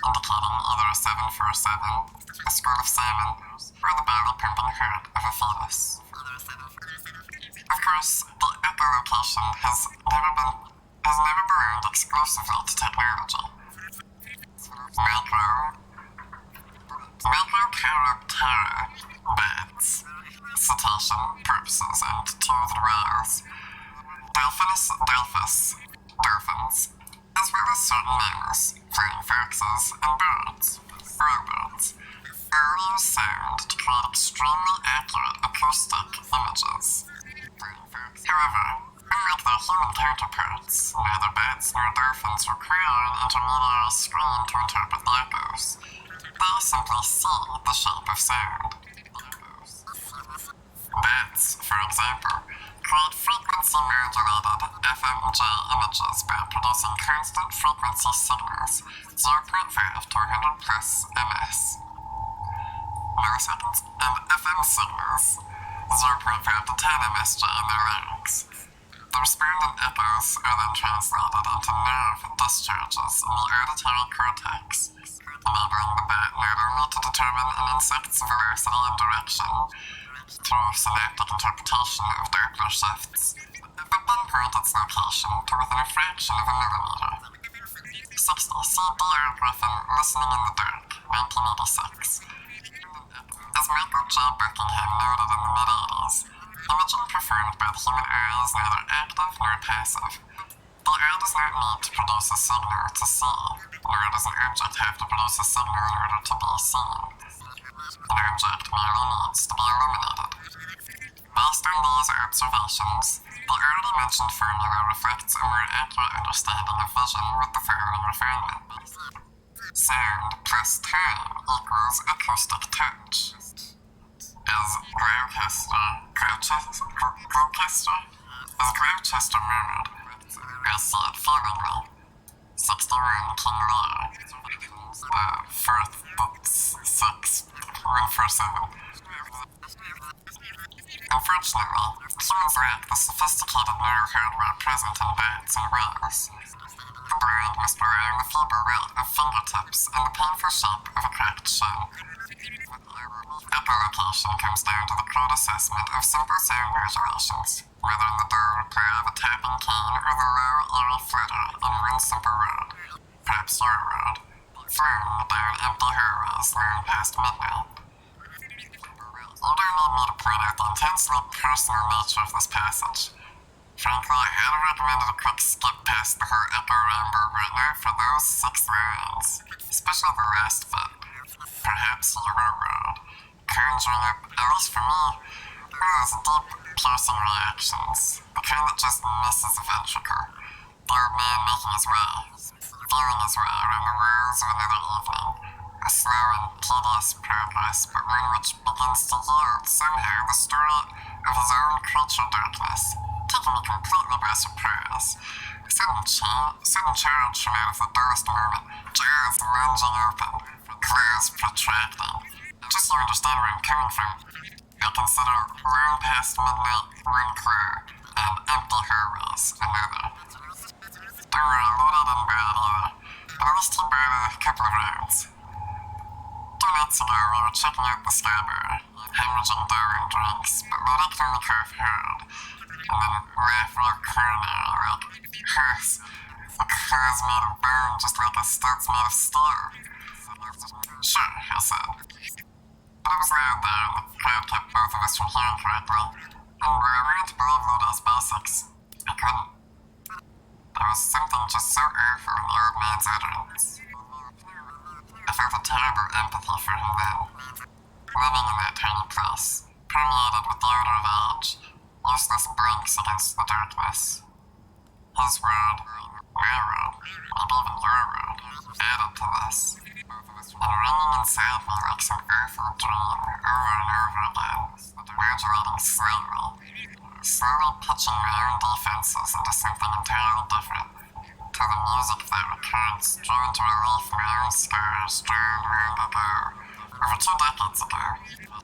indicating either a 7 for a 7, a school of salmon, or the belly pumping heart of a fetus. Of course, the echolocation has never belonged exclusively to technology. Microcharactera bats, cetacean purposes and toothed whales, delphins, as well as certain mammals, flying foxes, and birds, all use sound to create extremely accurate acoustic images. However, unlike their human counterparts, neither bats nor dolphins require an intermediary screen to interpret the echoes. They simply see the shape of sound. Bats, for example, create frequency-modulated FMJ images by producing constant frequency signals 0.5 to 100 plus ms. Milliseconds, and FM signals 0.5 to 10 msj in their larynx. The respondent echoes are then translated into nerve discharges in the auditory cortex, enabling the bat not only to determine an insect's velocity and direction through synaptic interpretation of Doppler shifts, but pinpoint its location to within a fraction of a millimeter. 60 C.D.R. Griffin, Listening in the Dark, 1986. As Michael J. Buckingham noted in the mid-80s, imaging performed by the human eye is neither active nor passive. The eye does not need to produce a signal to see, nor does an object have to produce a signal in order to be seen. An object merely needs to be illuminated. Based on these observations, the already mentioned formula reflects a more accurate understanding of vision with the following refinement. Sound plus time equals acoustic touch. As Gloucester murmured, I see it feelingly. 61 King Lear. The 4th book 6, 147. Unfortunately, humans lack the sophisticated neural hardware present in bats and whales. The blind must rely on the feeble weight of fingertips and the painful shape of a cracked shell. Echolocation comes down to the crude assessment of simple sound modulations, whether in the dull play of a tapping cane or the low, eerie flutter in one simple word, perhaps your word, flown down empty hallways long past midnight. You don't need me to point out the intensely personal nature of this passage. Frankly, I'd have recommended a quick skip past the whole echo rainbow right now for those 6 lines, especially the last bit. Perhaps your word, conjuring up, at least for me, one of those deep, piercing reactions, the kind that just misses a ventricle. The old man making his way, feeling his way around the walls of another evening. A slow and tedious progress, but one which begins to yield somehow the story of his own creature darkness, taking me completely by surprise. A sudden charge from out of the dullest moment, jaws lunging open, claws protracting. Just so you understand where I'm coming from, I consider long past midnight one claw and empty hallways another. Don't worry, Ludi didn't buy it either, but at least he bought a couple of rounds. 2 nights ago, we were checking out the sky bar, hemorrhaging dough and drinks, but Ludi could only cough hard, and then laugh real corny, like, "Huss, the claw's made of bone just like a stilt's made of steel." "Sure," I said. But it was loud there, and the crowd kept both of us from hearing correctly, and while I wanted to believe Ludi's basics, I couldn't. There was something just so awful in the old man's utterance. I felt a terrible empathy for him then. Living in that tiny place, permeated with the odor of age, useless blinks against the darkness. His word, my word, and even your word, added to this, and ringing inside me like some awful dream over and over again, modulating slowly pitching my own defenses into something entirely different, till the music of that recurrence drew into relief my own scars drawn long ago, over 2 decades ago,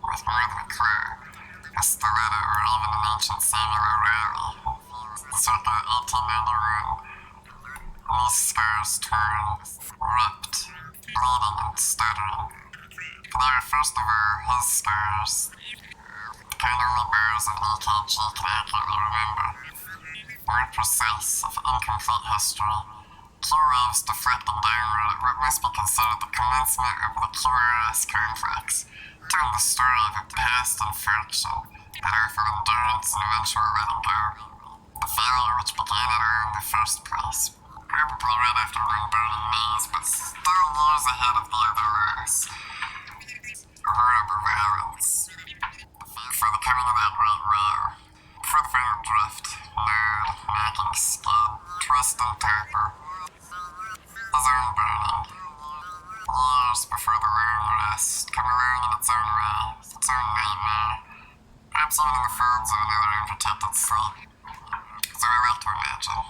with more than a clue, a stiletto or even an ancient Samuel O'Reilly, circa 1891. These scars torn, ripped, bleeding and stuttering. They were first of all his scars, the kind only bearers of an EKG can accurately remember. More precise, if incomplete history, Q waves deflecting downward at what must be considered the commencement of the QRS complex, telling the story of a past infraction, an awful endurance and eventual letting go. The failure which began it all in the first place, probably right after one burning knees, but still years ahead of the other loss. Horrible violence. For the coming of that great row, for the final drift, nerd, knocking skid, twist and taper, his own burning. Years before the long rest, come along in its own way, its own nightmare, perhaps even in the folds of another unprotected sleep. So I like to imagine.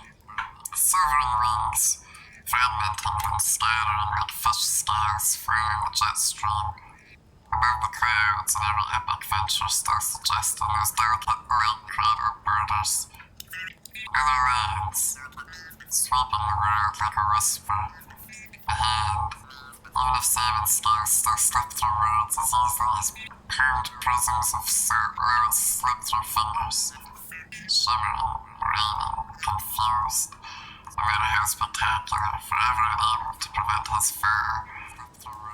Silvering wings, fragmenting and scattering like fish scales following the jet stream. Above the clouds and every epic venture still suggesting those delicate light crater borders. Other lands, sweeping the world like a whisper. A hand, even if salmon scales still slip through words as easily as pound prisms of salt rolls slip through fingers. Shimmering, raining, confused, no matter how spectacular, forever unable to prevent his fall.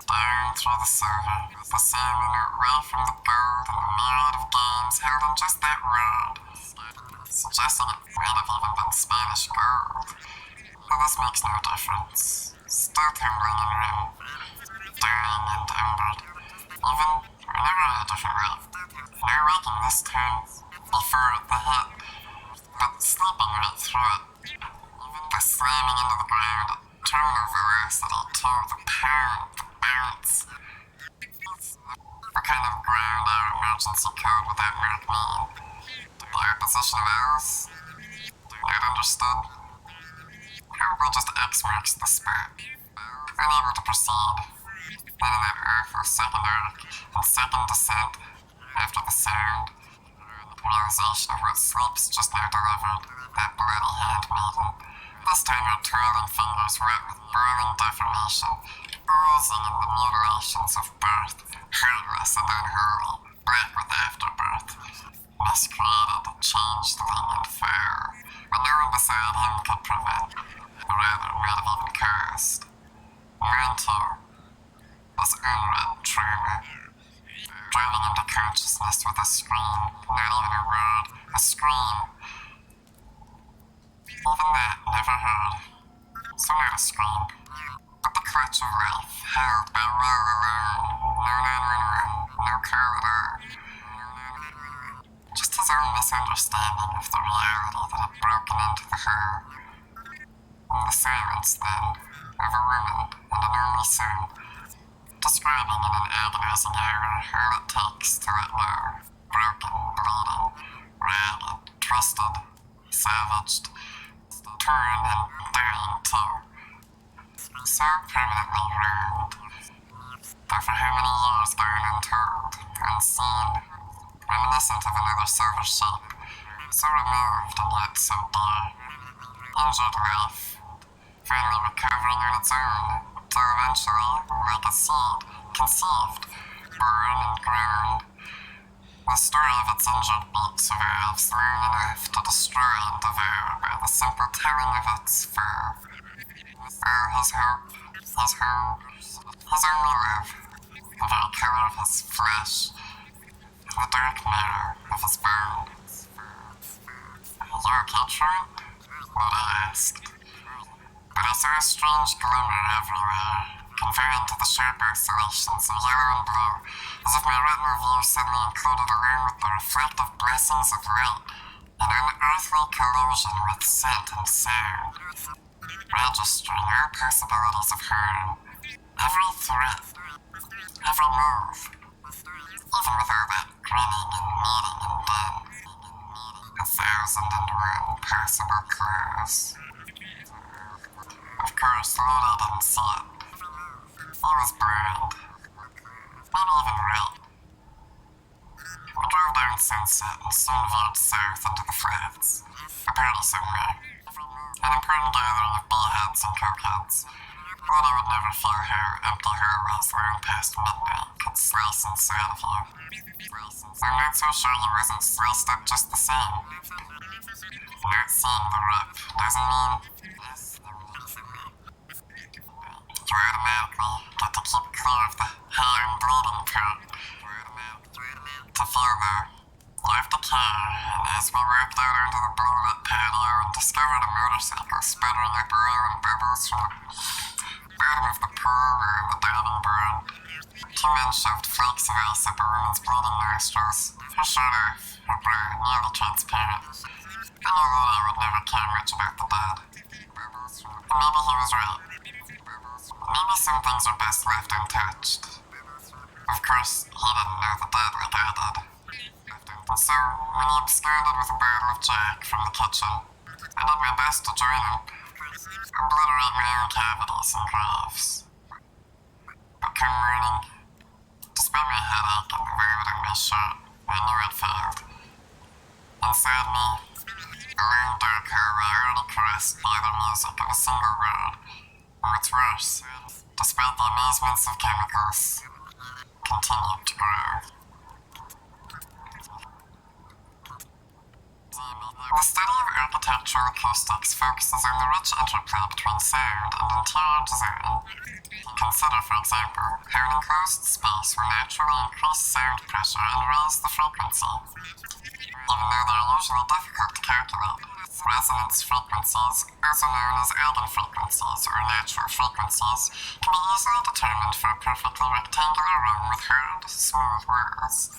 Down through the silver, the salmon away from the gold and the myriad of games held in just that road, suggesting it might have even been Spanish gold. But this makes no difference. Still tumbling in room, dying and embered, even whenever in a different way. No waking this time, before the hit, but sleeping right through it. The slamming into the ground at terminal velocity, too, the pound, the bounce. What kind of ground our emergency code would that mark mean? The opposition of L's? Not understood? Probably just X marks the spot. Unable to proceed. Then in that awful second arc and second descent, after the sound, realization of what sleep's just now delivered, that bloody handmaiden. This time her twirling fingers wet with boiling deformation, oozing in the mutilations of birth, heartless and unholy, black with afterbirth. Miscreated, changeling and foul, but no one beside him could prevent, or rather might have even caused. Mine too, this unread trauma. Driving into consciousness with a scream, not even a word, a scream. Even that never heard. So not a scream, but the clutch of life, held by will alone, no 911, no call at all. Just his own misunderstanding of the reality that had broken into the hole. And the silence then, of a woman and an only son, describing in an agonizing hour all it takes to let go, broken, bleeding, ragged, twisted, savaged, torn and dying too. So permanently ruined. But for how many years gone untold, unseen, reminiscent of another silver shape, so removed and yet so dear. Injured life, finally recovering on its own, till eventually, like a seed, conceived, born and grown. The story of its injured beak survives long enough to destroy and devour by the simple telling of its fall. All his hope, his home, his only love, the very color of his flesh, the dark marrow of his bone. You okay, Trent? Lily asked. But I saw a strange glimmer everywhere, converging to the sharp oscillations of yellow and blue, as if my retinal view suddenly included along with the reflective blessings of light, an unearthly collusion with scent and sound, registering all possibilities of harm, every threat, every move, even with all that grinning and meeting and done. 1,001 possible clues. Of course, Lily didn't see it. He was blind. Maybe even right. We drove down Sunset and soon veered south into the flats. A party somewhere. an important gathering of beeheads and cokeheads. Lady would never feel her empty her race long past midnight could slice and out of you. I'm not so sure he wasn't sliced up just the same. Not seeing the rip doesn't mean you automatically get to keep clear of the hair and bleeding part. To feel though, you have to care, and as we walked out onto the blue-lit patio and discovered a motorcycle sputtering up oil and bubbles from the bottom of the pool or the diving board, two men shoved flakes of ice up a woman's bleeding nostrils, her shirt off, her bra nearly transparent. I knew that I would never care much about the dead. And maybe he was right. Maybe some things are best left untouched. Of course, he didn't know the dead like I did. And so, when he absconded with a bottle of Jack from the kitchen, I did my best to join him, obliterate my own cavities and graves. But come morning, despite my headache and the vomit in my shirt, I knew I'd failed. Inside me, a long dark hallway already caressed by the music of a single word. Or what's worse, despite the amusements of chemicals, continued to grow. The study of architectural acoustics focuses on the rich interplay between sound and interior design. Consider, for example, how an enclosed space will naturally increase sound pressure and raise the frequency. Even though they are usually difficult to calculate, resonance frequencies, also known as eigenfrequencies or natural frequencies, can be easily determined for a perfectly rectangular room with hard, smooth walls.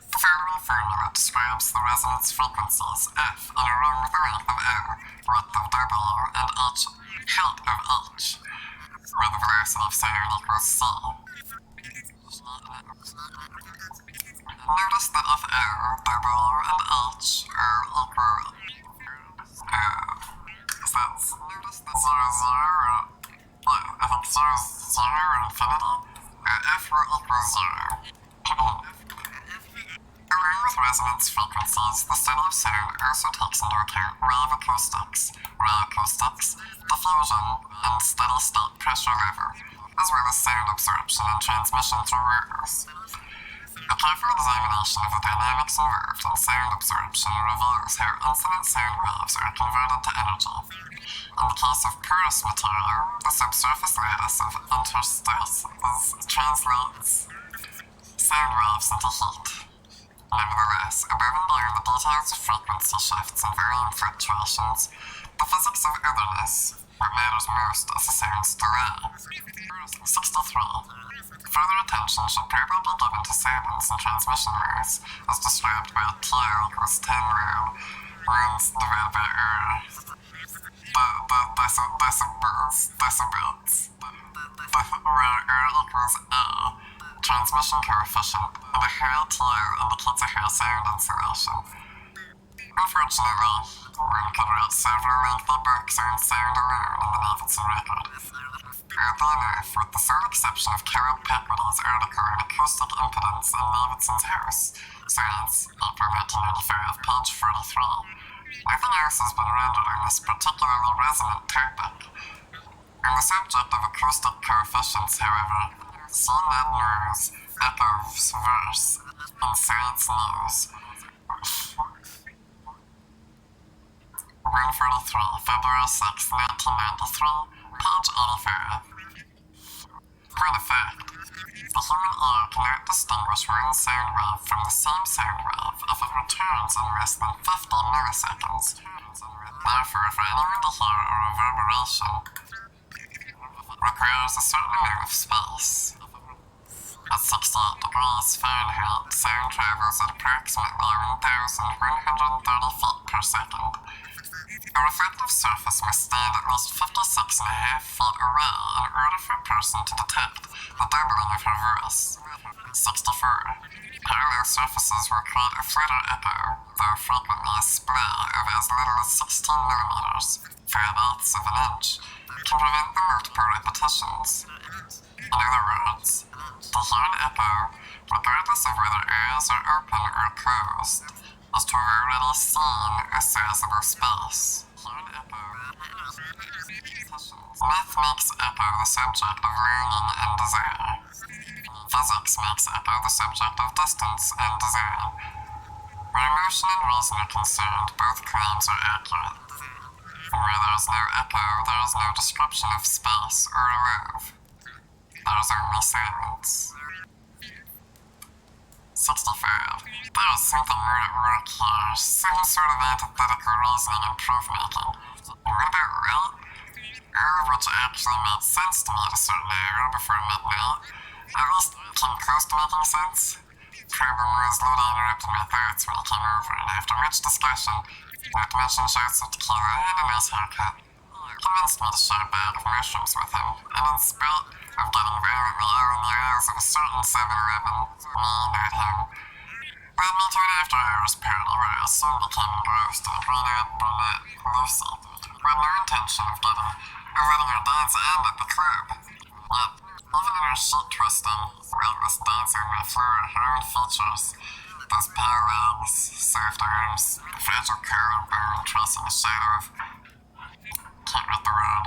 The following formula describes the resonance frequencies F in a room with a length of L, width of W, and H, height of H, where the velocity of sound equals C. Notice that if L, W, and H are equal, notice that 0, 0, I think 0, 0 or infinity, F will equal 0. Along with resonance frequencies, the study of sound also takes into account wave acoustics, diffusion, and steady-state pressure level, as well as sound absorption and transmission through waves. A careful examination of the dynamics involved in sound absorption reveals how incident sound waves are converted to energy. In the case of porous material, the subsurface lattice of interstices translates sound waves into heat. Nevertheless, above and beyond the details of frequency shifts and volume fluctuations, the physics of otherness, what matters most is the sound's delay. 63. Further attention should probably be given to silence and transmission rates, as described by TL equals 10 rho, ones divided by R. Decibels. Where R equals A, transmission coefficient, and a high TL indicates a high sound insulation. Unfortunately, one could write several lengthy books on sound alone in the Davidson record. Oddly enough, with the sole exception of Carol Packady's article on acoustic impedance in Davidson's house, Science, April 1995, page 43, nothing else has been rendered on this particularly resonant topic. On the subject of acoustic coefficients, however, see Ned News, Echo's verse, in Science News. 143, February 6, 1993, page 85. Point of fact, the human ear cannot distinguish one sound wave from the same sound wave if it returns in less than 50 milliseconds. Therefore, for anyone to hear a reverberation, requires a certain amount of space. At 68 degrees Fahrenheit, sound travels at approximately 1,130 feet per second. A reflective surface must stand at least 56.5 feet away in order for a person to detect the doubling of her voice. 64. Parallel surfaces will create a flatter echo, though frequently a splay of as little as 16 millimeters, 5/8 of an inch, can prevent the multiple repetitions. In other words, to hear an echo, regardless of whether eyes are open or closed, is to have already seen a sizable space. Hear an echo Myth makes echo the subject of longing and desire. Physics makes echo the subject of distance and design. Where emotion and reason are concerned, both claims are accurate. Where there is no echo, there is no description of space or love. There is only silence. 65. There is something more at work here, some sort of antithetical reasoning and proof-making. What about right? All of which actually made sense to me at a certain hour before midnight. At least came close to making sense. Problem was, Lodi interrupted my thoughts when he came over, and after much discussion, not to mention shots of tequila and a nice haircut, convinced me to share a bag of mushrooms with him, and in spite of getting violently ill in the eyes of a certain 7-Eleven, me, not him, led me to an after-hours party where I soon became engrossed in a green-eyed brunette, Lucy, who had no intention of letting her dance end at the club. Yet, even in her sheet-twisting, weightless dance on my floor, her own features, those pale legs, soft arms, fragile collarbone tracing a shadow of... can't read the word.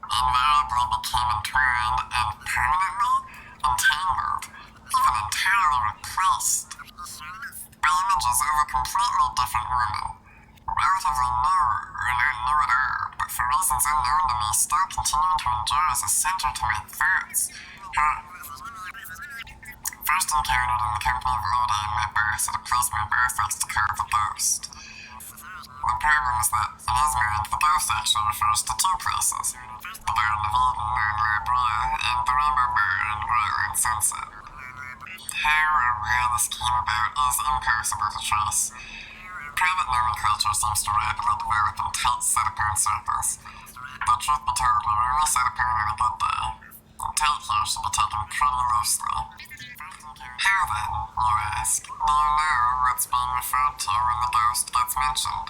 Invariably became entwined and permanently entangled, even entirely replaced, by images of a completely different woman, relatively new or not new at all, but for reasons unknown to me still continuing to endure as a center to my thoughts. Her first encountered in the company of Lodi and my boss at a place my boss likes to call the Ghost. The problem is that, in his mind, the Ghost actually refers to two places, the Garden of Eden and La Brea, and the Rainbow Bar and Royal Sunset. How or where this came about is impossible to trace. Private nomenclature seems to rapidly develop in tight set-upon circles. Though truth be told, we rarely set upon on a good day. Tight here should be taken pretty loosely. How then, you ask, do you know what's being referred to when the Ghost gets mentioned?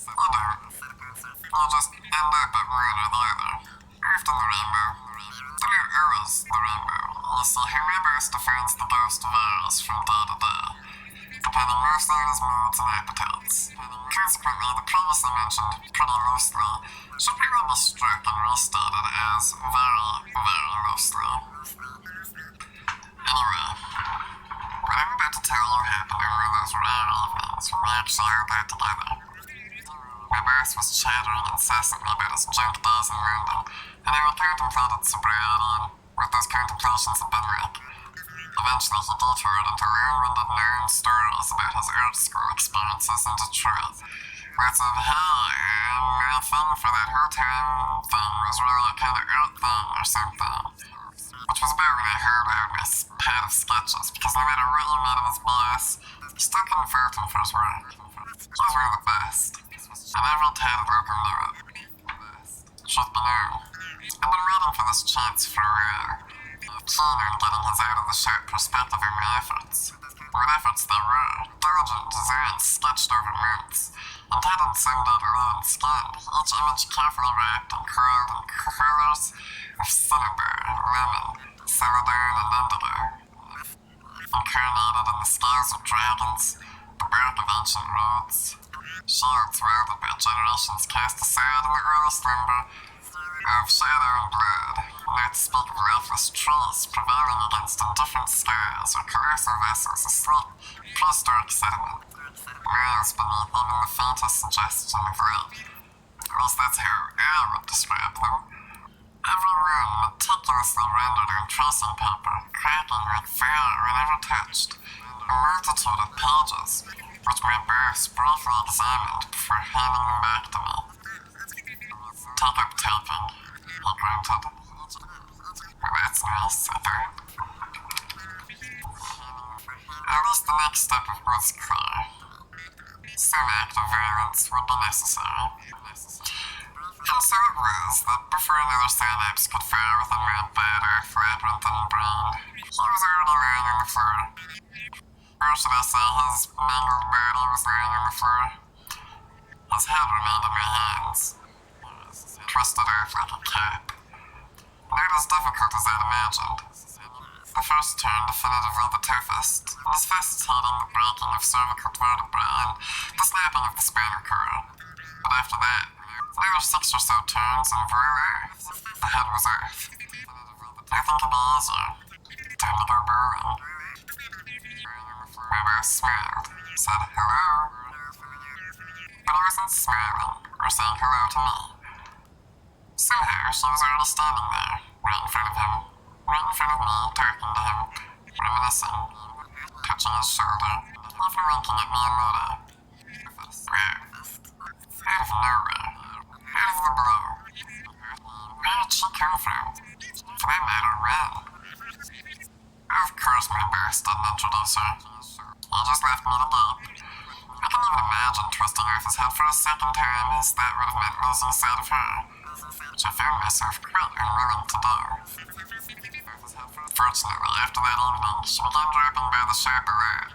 You don't. You just end up at one or the other. Often the rainbow. But not always the rainbow. You see, how my boss defines the Ghost varies from day to day, depending mostly on his moods and appetites. Consequently, the previously mentioned pretty loosely should probably be struck and restated as very, very loosely. Anyway, what I'm about to tell you happened on one of those rare evenings when we actually all got together. My boss was chattering incessantly about his junk days in London, and I contemplated sobriety and what those contemplations had been like. Eventually, he detoured into long-winded known stories about his art school experiences in Detroit. Lots of, hey, my thing for that whole time thing was really a kind of art thing or something. Which was about when I heard out my pad of sketches, because no matter what you made of his boss, you still couldn't fault him for his work. He was one of the best, and every tatted local knew it. Truth be known, I've been waiting for this chance for a while, keen on getting his out-of-the-shot perspective on my efforts. What efforts they were, diligent designs sketched over months, intended someday to leave skinned, each image carefully wrapped and curled in colors of cinnabar, lemon, celadon, and indigo. Incarnated in the scales of dragons, the bark of ancient roads, shields wielded by generations cast aside in the early slumber of shadow and blood, not to speak of lifeless trees prevailing against indifferent skies or colossal vessels asleep, prehistoric sediment, miles beneath even the faintest suggestion of life. At least that's how I would describe them. Every room meticulously rendered on tracing paper, cracking like fire whenever touched. A multitude of pages, which my boss briefly examined before handing them back to me. Take up typing, he grunted. Well, that's nice, I thought. At least the next step was clear. Some act of violence would be necessary. And so it was that before another synapse could fire within my battered, labyrinthine brain, he was already lying on the floor. Or should I say his mangled body was lying on the floor? His head remained in my hands, twisted off like a cap. Not as difficult as I'd imagined. The first turn definitively the toughest, necessitating the breaking of cervical vertebrae and the snapping of the spinal cord. But after that, Another 6 or so turns and voila, the head was Earth. Nothing could be easier. Time to go bowling. My boss smiled, said hello. But he wasn't smiling or saying hello to me. Somehow she was already standing there, right in front of him, right in front of me, talking to him, reminiscing, touching his shoulder, even winking at me and Lita. Wow. Out of nowhere. Out of the blue. Where did she come from? For that matter, when? Of course my boss didn't introduce her. He just left me to gape. I couldn't even imagine twisting Arthur's head for a second time, as that would have meant losing sight of her, which I found myself quite unwilling to do. Fortunately, after that evening, she began dropping by the shop a lot.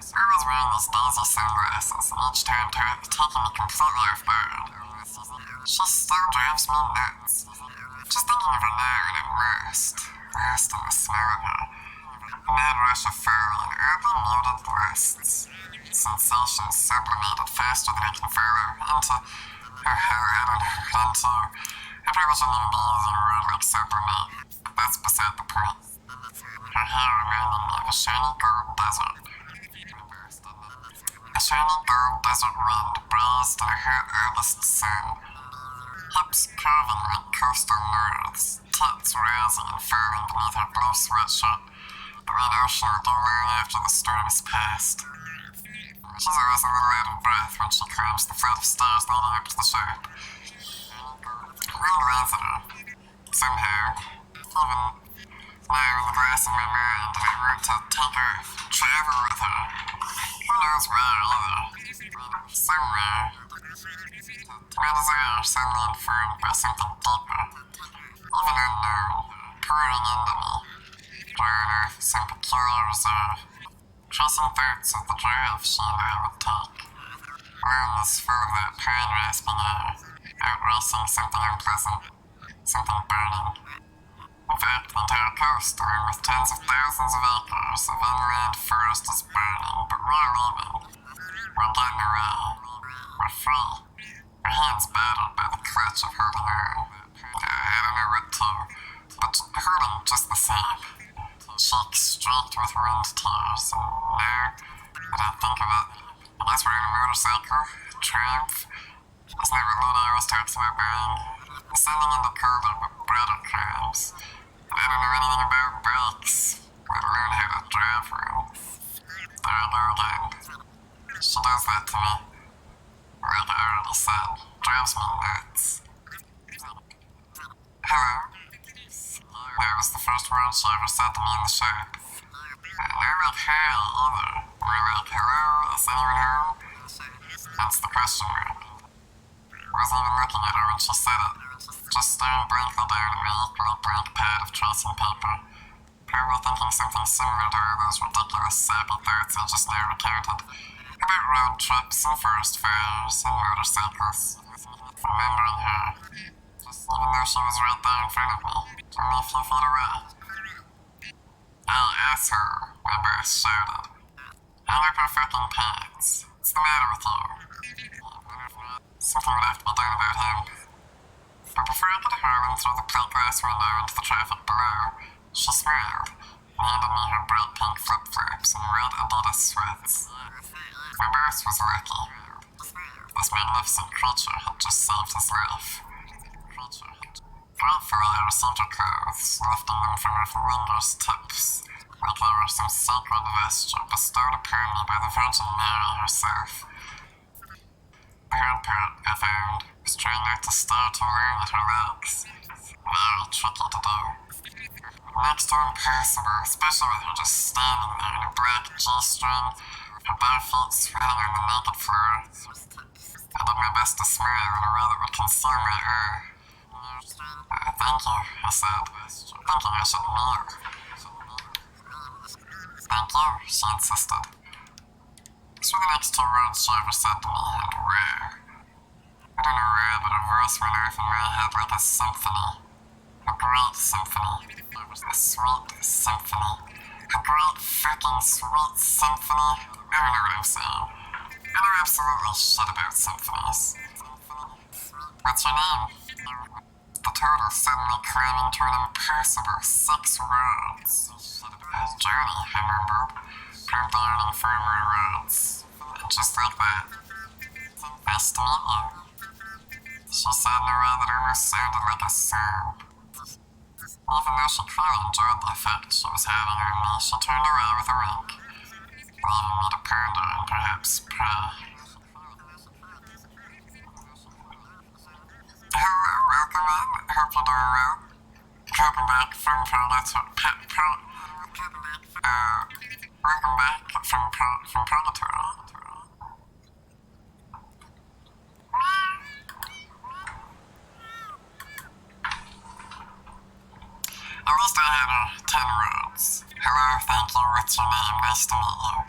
I was wearing these daisy sunglasses, each time taking me completely off guard. She still drives me nuts. Just thinking of her now and at lost in the smell of her. A mad rush of folly and oddly muted lusts. Sensations sublimated faster than I can follow into, oh hell, I don't know, into, I probably shouldn't even be using a word like sublimate, but that's beside the point. Her hair reminding me of a shiny gold desert. A shiny gold desert wind breezed in a hot August sun. Hips curving like coastal norths, tits rising and falling beneath her blue sweatshirt. The green ocean will do long after the storm is past. She's always a little out of breath when she climbs the flight of stairs leading up to the shop. Wind rains at her. Somehow, even now with the glass in my mind, I want to take off, travel with her. Who knows where either? Somewhere. My desire suddenly informed by something deeper, even unknown, pouring into me. Where on earth some peculiar reserve, tracing thoughts of the drive she and I would take. Land is full of that pine-rasping air, outracing something unpleasant, something burning. In fact, the entire coast, along with tens of thousands of acres of inland forest is burning, but we're leaving. We're getting away. We're free. Our hands battered by the clutch of holding on. I don't know what to, but holding just the same. Cheeks streaked with wind tears, and now that I think of it, I guess we're on a motorcycle, Triumph. Isn't that what Lady always talks about buying? Ascending into colder but brighter crimes. I don't know anything about brakes, let alone how to drive one. There I go again. She does that to me. Like I already said, drives me nuts. Hello? That was the first word she ever said to me in the shop. Not like hi either. More like, hello, is anyone home? That's the question mark. I wasn't even looking at her when she said it. Just staring blankly down at my equally blank pad of tracing paper. Probably thinking something similar to all those ridiculous sappy thoughts I just now recounted. About road trips and forest fires and motorcycles. Remembering her. Even though she was right there in front of me, only a few feet away. Hey, asshole, my boss shouted. Hang up your fucking pants. What's the matter with you? Something would have to be done about him. But before I could hurl him through the plate glass window into the traffic below, she smiled, handed me her bright pink flip-flops and red Adidas sweats. My boss was lucky. This magnificent creature had just saved his life. Gratefully, I received her clothes, lifting them from her fingers' tips, like they were some sacred vesture bestowed upon me by the Virgin Mary herself. The hard part, I found, was trying not to stare too long at her legs. Very tricky to do. Next to impossible, especially with her just standing there in a black G-string, her bare feet sweating on the naked floor. I did my best to smile in a way that would conceal my eye. Thank you, I said, thinking I should kneel. Thank you, she insisted. These were the next 2 words she ever said to me, and wow. I don't know why, but her voice went off in my head like a symphony. A great symphony. A sweet symphony. A great fucking sweet symphony. I don't know what I'm saying. I know absolutely shit about symphonies. What's your name? The turtle suddenly climbing to an impossible 6 rods. His journey, I mumbled, promptly earning 4 more rods. And just like that, nice to meet you. She said in a way that almost sounded like a sob. Even though she clearly enjoyed the effect she was having on me, she turned away with a wink, leaving me to ponder and perhaps pray. Hello, welcome in. Hope you're doing well. Welcome back from welcome back from Purgatory. At least I had 10 roads. Hello, thank you, what's your name? Nice to meet you.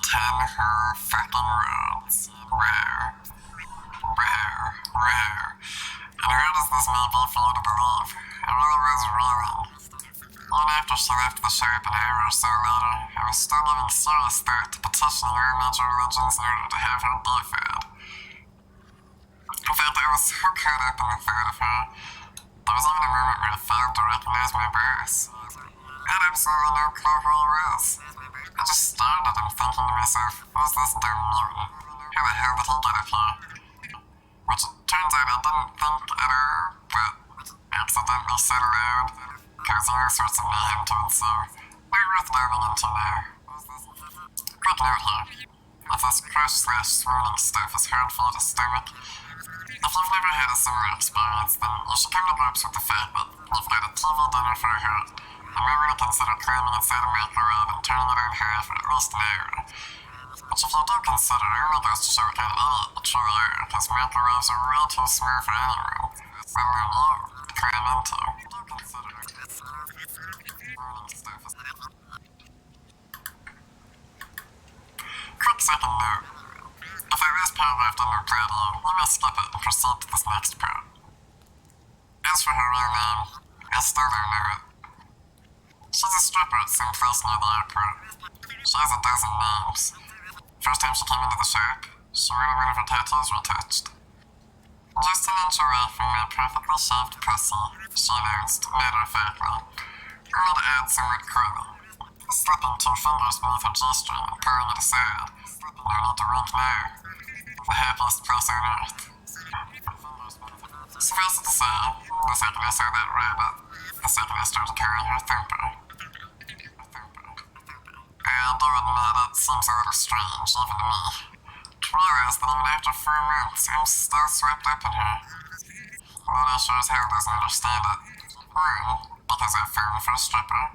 10 whole fucking roads. Rare. And hard as this may be for you to believe, I really was reeling. Even after she left the shop an hour or so later, I was still giving serious thought to petitioning all major religions in order to have her deified. In fact, I was so caught up in the thought of her, there was even a moment where I failed to recognize my boss. I had absolutely no clue who he was. I just stared at him thinking to myself, who's this dumb mutant? How the hell did he get up here? Which it turns out I didn't think at all, but accidentally said aloud, causing all sorts of mayhem to ensue. Not worth delving into now. Quick note here. If this crush/swooning stuff is hard for you to stomach, if you've never had a similar experience, then you should come to grips with the fact that you've got a TV dinner for a hurt, and may want to consider climbing inside a microwave and turning it on high for at least an hour. Which if you do consider, it only goes to show what kind of idiot you truly are, because microwaves are way too small for any room, let alone you, to climb into. Quick second note. If our last paragraph didn't reply to you, we may skip it and proceed to this next part. As for her real name, I still don't know it. She's a stripper at some place near the airport. She has a dozen names. First time she came into the shop, she wanted one of her tattoos retouched. Just an inch away from my perfectly shaved pussy, she announced, matter-of-factly, only to add somewhat coyly, slipping 2 fingers beneath her G-string and pulling it aside. No need to wink now. The happiest place on earth. Suffice it to say, the second I saw that rabbit, the second I started carrying her thumper. I do admit it seems a little strange, even to me, to realize that even after 4 months, I'm still swept up in her. Luna sure as hell doesn't understand it. One, because I've fallen for a stripper.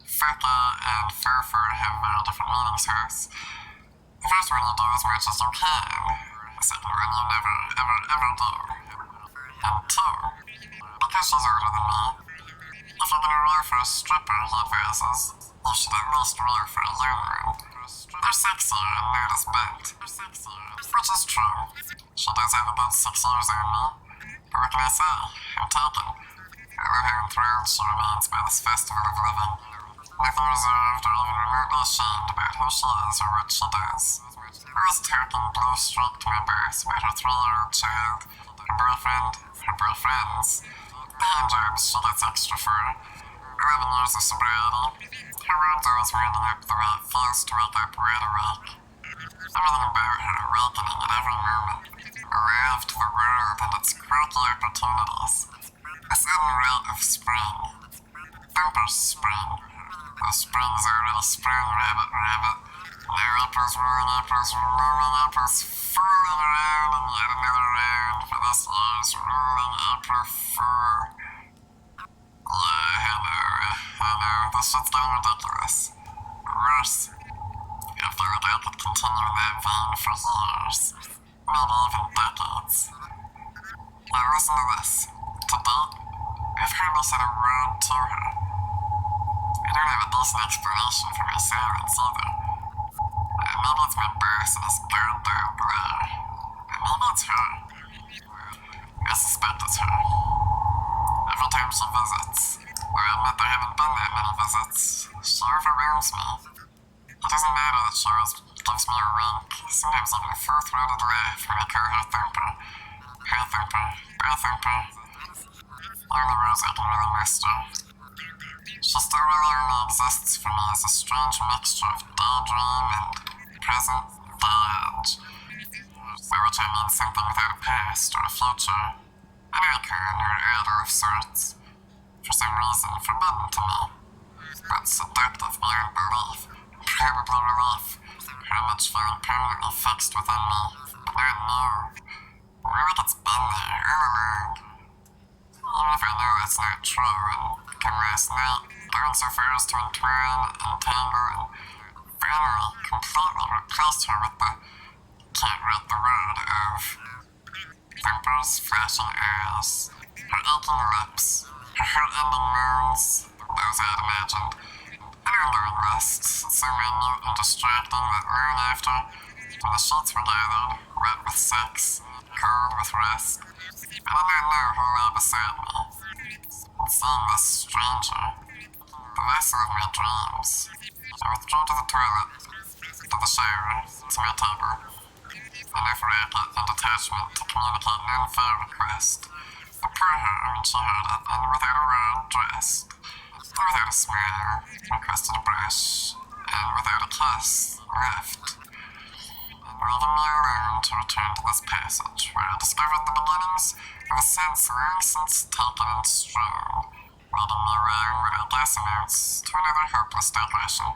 Fucky and fur have very different meanings to us. The first one you do as much as you can. The second one you never, ever do. And 2, because she's older than me, if you're gonna reel for a stripper, he advises, you should at least reel for a young one. They're sexier and not as bent. Which is true. She does have about 6 years on me. But what can I say? I'm taken. I love how enthralled she remains by this festival of living. Nothing reserved or even remotely ashamed about who she is or what she does. Always talking blue streak to my boss about her 3-year-old child, her boyfriend, her boyfriends, the hand jobs she gets extra for, 11 years of sobriety. Her words always rounding up the way it feels to wake up wide awake. Everything about her awakening at every moment, alive to the world and its quirky opportunities. A sudden rate of spring. Bumper spring. The spring's already sprung, rabbit. Now April's rolling April's fooling around, and yet another round for this year's rolling April Fool. Yeah, I know, this shit's getting ridiculous. Worse, I feel like I could continue in that vein for years, maybe even decades. Now listen to this. To date, I've hardly said a word to her. I don't have a decent explanation for my silence either. Maybe it's my boss and his goddamn glare. Maybe it's her. I suspect it's her. Every time she visits, though I admit there haven't been that many visits, she overwhelms me. It doesn't matter that she always gives me a wink, sometimes even a full-throated laugh when I call her thumper. I think only Rose I can really master. She still really only exists for me as a strange mixture of daydream and present voyage. By which I mean something without a past or a future. An icon or adder of sorts. For some reason forbidden to me. But seductive beyond belief. Probably relief. How much feeling permanently fixed within me. But not new. More like it's been there all along. Even if I know it's not true, and come last night, going so far as to entwine, entangle, and finally completely replace her with the can't read the word of dimples, flashing eyes, her aching lips, her heart-ending moans, those I had imagined, and her lone lusts, so minute and distracting that long after, when the sheets were gathered, wet with sex, cold with rest, I did not know who lay beside me. And seeing this stranger, the vessel of my dreams, I withdrew to the toilet, to the shower, to my table. Enough racket and attachment to communicate an unfair request. But poor her when she heard it, and without a word, dressed. Without a smile, requested a brush, and without a kiss, left. Leaving me alone to return to this passage, where I discovered the beginnings of a sense long since taken and strong, leading me around what I guess amounts to another hopeless digression.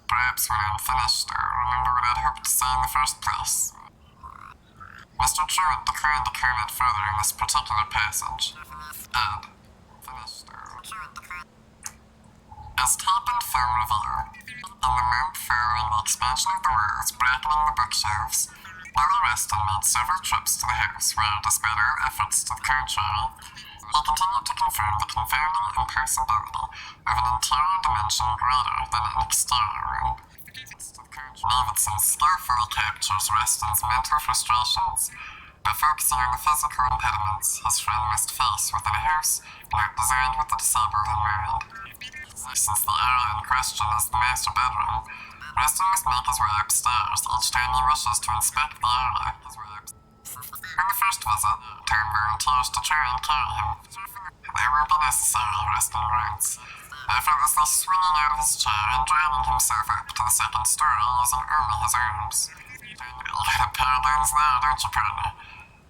Perhaps when I'm finished, I'll remember what I'd hoped to say in the first place. Mr. Truitt declined to comment further on this particular passage. Ed. Finished. As tape and film reveal, in the month following the expansion of the walls bracketing the bookshelves, Billy Reston made several trips to the house where, despite all efforts to the contrary, he continued to confirm the confounding impossibility of an interior dimension greater than an exterior one. Davidson skillfully captures Reston's mental frustrations by focusing on the physical impediments his friend must face within a house not designed with the disabled in mind. Since the area in question is the master bedroom, Reston must make his way upstairs each time he wishes to inspect the area. On the first visit, Tom volunteers to try and carry him. That won't be necessary, Reston writes, effortlessly swinging out of his chair and dragging himself up to the second story using only his arms. You got a pair of guns there, don't you, partner?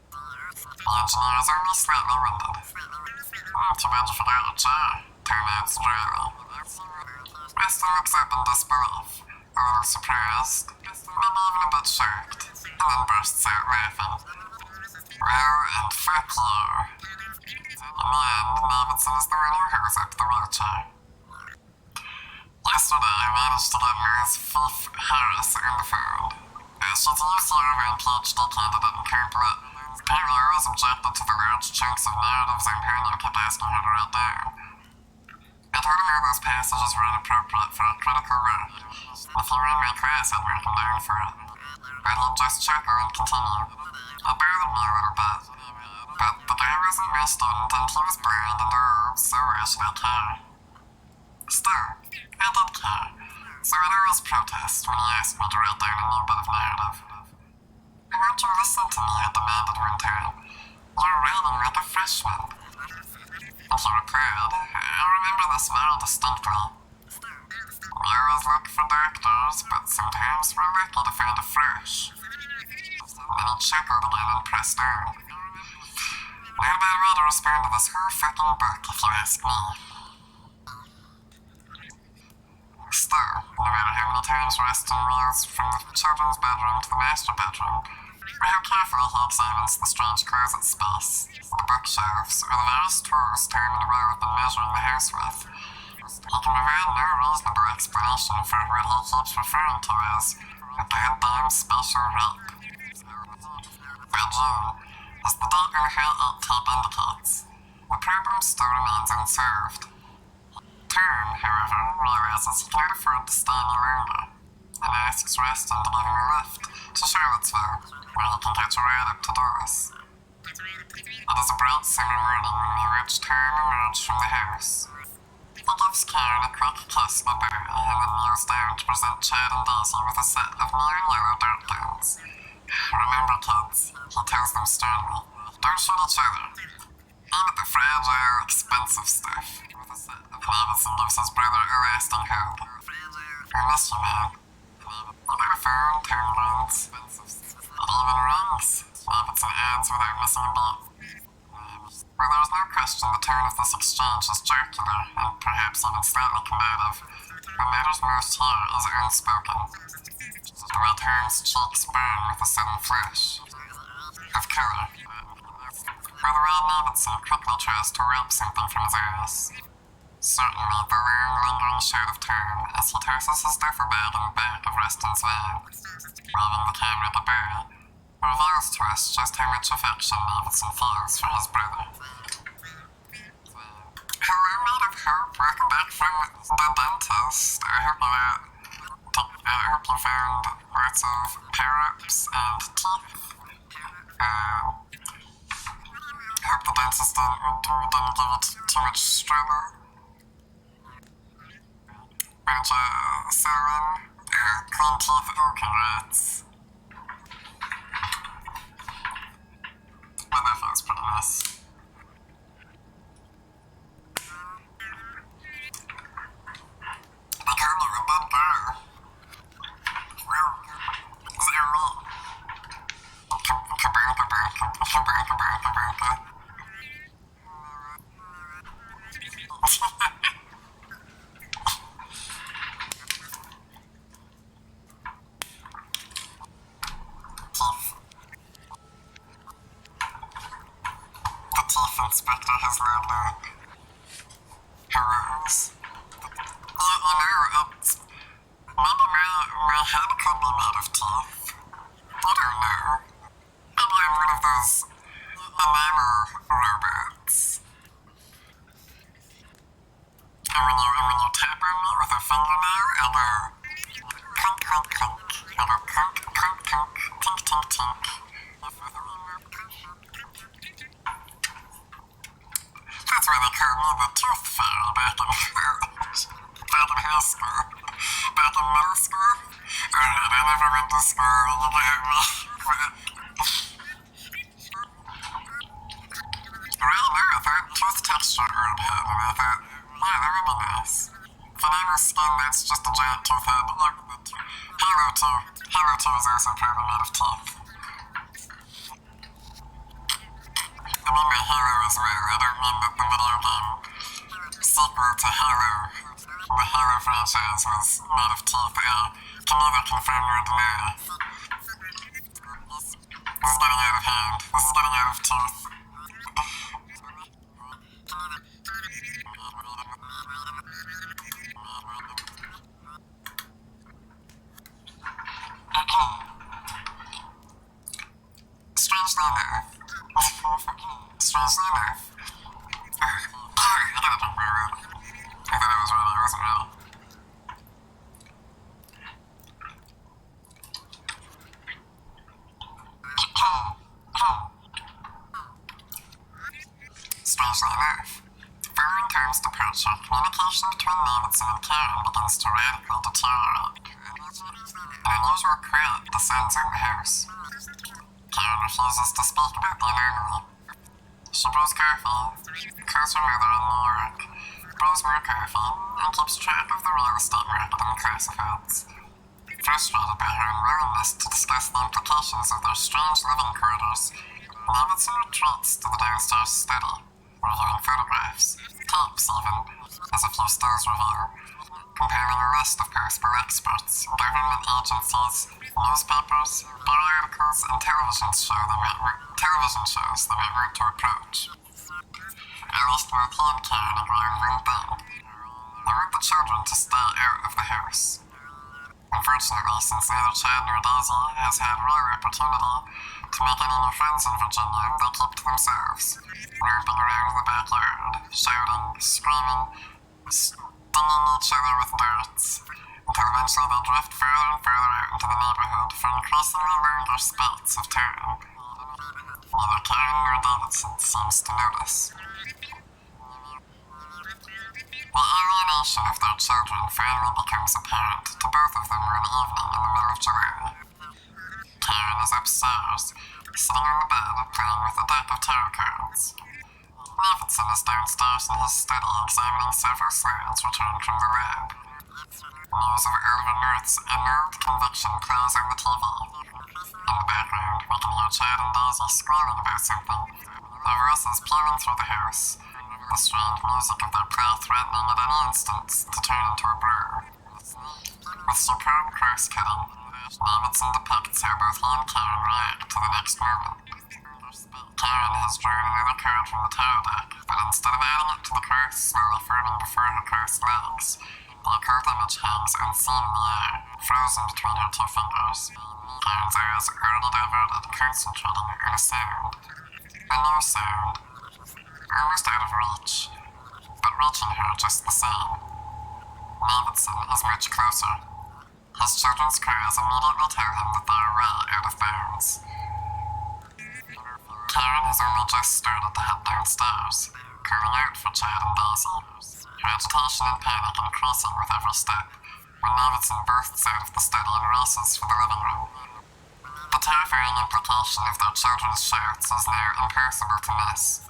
The engineer is only slightly winded. Too bad you forgot your chair, Tom adds dryly. Reston looks up in disbelief, a little surprised, maybe even a bit shocked, and then bursts out laughing. Well, and fuck you. In the end, Davidson is the one who hooks up the wheelchair. Yesterday, I managed to get Ms. Fief Harris on the phone. She's a UCRV PhD candidate in complete. Apparently, I always objected to the large chunks of narratives I'm hearing you keep asking her to write down. I told him all those passages were inappropriate for a critical work. If he were in my class, I'd mark him down for it. But he'd just chuckle and continue. It bothered me a little bit. But the guy wasn't my student, and he was blind, and oh, so why should I care? Still, I did care. So I'd always protest when he asked me to write down a new bit of narrative. Won't you listen to me, I demanded one time. You're writing like a freshman. And he replied, I remember this very distinctly. We always look for doctors, but sometimes we're lucky to find a fresh. Then he chuckled again and pressed on. Not a bad way to respond to this whole fucking book, if you ask me. Still, no matter how many times Reston reels from the children's bedroom to the master bedroom, or how carefully he examines the strange closet space, the bookshelves, or the various tools Tom and Will have been measuring the house with, he can provide no reasonable explanation for what he keeps referring to as a goddamn special rape. By June, as the date on her 8 tape indicates, the problem still remains unsolved. Tom, however, realizes he cannot afford to stay any longer, and asks Reston to give him a lift to Charlottesville, where he can catch a ride up to Doris. It is a bright summer morning when we reach Tom emerge from the house. He gives Karen a quick kiss goodbye, and then kneels down to present Chad and Daisy with a set of neon yellow dart guns. Remember, kids, he tells them sternly, don't shoot each other. Aim at the fragile, expensive stuff. Davidson gives his brother a lasting hug. I miss you, man. You got a phone, tone guns. It even rings, Davidson adds without missing a beat. Well, there's no question the tone of this exchange is jocular and perhaps even slightly combative. What matters most here is unspoken. The way Tom's cheeks burn with a sudden flash of color. Or the way Davidson quickly tries to wipe something from his eyes. Certainly, the long, lingering shot of Tom as he tosses his duffel bag in the back of Rustin's van, waving the camera goodbye, reveals to us just how much affection Davidson feels for his brother. Hello, mate of hope. Welcome back from the dentist. I hope you found lots of power-ups and teeth. Hope the dentist didn't give you too much struggle. Why don't you settle in? Clean teeth. Oh, congrats. Well, that feels pretty nice. They call you a dead girl. Well, is that right? Kabaka. The teeth inspector has logged on. Hellos. You know, it's... Maybe my head could be made of teeth. I don't know. Maybe I'm one of those enamel robots. And when you tap on me with a fingernail, I go clink, clink, clink. I go clink, clink, clink, tink, tink, tink. That's why they called me the Tooth Fairy back in high school. Back in middle school. Alright, I never went to school, you got me. Right now, I thought tooth texture would hit, and I thought, yeah, that would be nice. Vanilla skin, that's just a giant tooth head. Halo 2 is also probably made of teeth. I mean by Halo as well, I don't mean that the video game sequel to Halo, the Halo franchise, was made of teeth. I can neither confirm nor deny. This is getting out of hand. This is getting out of tooth. Strangely enough. I gotta drink my water. I thought I was ready, I wasn't ready. Strangely enough, following Tom's departure, communication between Davidson and Karen begins to radically deteriorate. An unusual quiet descends on the house. Karen refuses to speak about the anomaly. She brews coffee, calls her mother in New York, brews more coffee, and keeps track of the real estate market and classifieds. Frustrated by her unwillingness to discuss the implications of their strange living quarters, Davidson retreats to the downstairs study, reviewing photographs, tapes even, as a few stills reveal, compiling a list of possible experts, government agencies, newspapers, periodicals, and television shows they might want to approach. At least both he and Karen agree on one thing. They want the children to stay out of the house. Unfortunately, since neither Chad nor Daisy has had real opportunity to make any new friends in Virginia, they keep to themselves, romping around the backyard, shouting, screaming, stinging each other with darts, until eventually they drift further and further out into the neighborhood for increasingly longer spats of time. Neither Karen nor Davidson seems to notice. The alienation of their children finally becomes apparent to both of them one evening in the middle of July. Karen is upstairs, sitting on the bed playing with a deck of tarot cards. Davidson is downstairs in his study examining several slides returned from the lab. News of Irving Earth's emerald conviction plays on the TV. In the background, we can hear Chad and Daisy screaming about something. The Russes peering through the house, the strained music of their play threatening at any instant to turn into a blur. With superb cross-cutting, Davidson depicts how both he and Karen react to the next moment. Karen has drawn another card from the tarot deck, but instead of adding it to the cross slowly forming before her crossed legs, the occult image hangs unseen in the air, frozen between her two fingers. Karen's eyes are already diverted, concentrating on a sound. A new sound. Almost out of reach, but reaching her just the same. Davidson is much closer. His children's cries immediately tell him that they are way out of bounds. Karen has only just started to head downstairs, calling out for Chad and Daisy, her agitation and panic increasing with every step, when Davidson bursts out of the study and races for the living room. The terrifying implication of their children's shouts is now impossible to miss.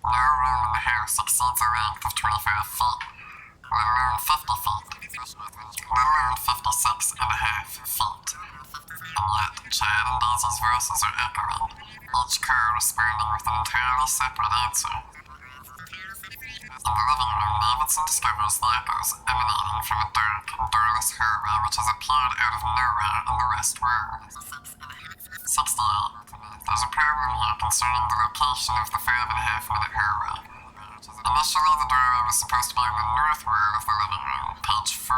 No room in the house exceeds a length of 25 feet, let alone 50 feet, let alone 56 and a half feet. And yet, Chad and Daisy's voices are echoing, each car responding with an entirely separate answer. In the living room, Davidson discovers the echoes emanating from a dark, doorless hallway which has appeared out of nowhere in the west wall. 68. There's a problem here concerning the location of the 5.5-minute hallway. Initially, the doorway was supposed to be in the north wall of the living room, page 4.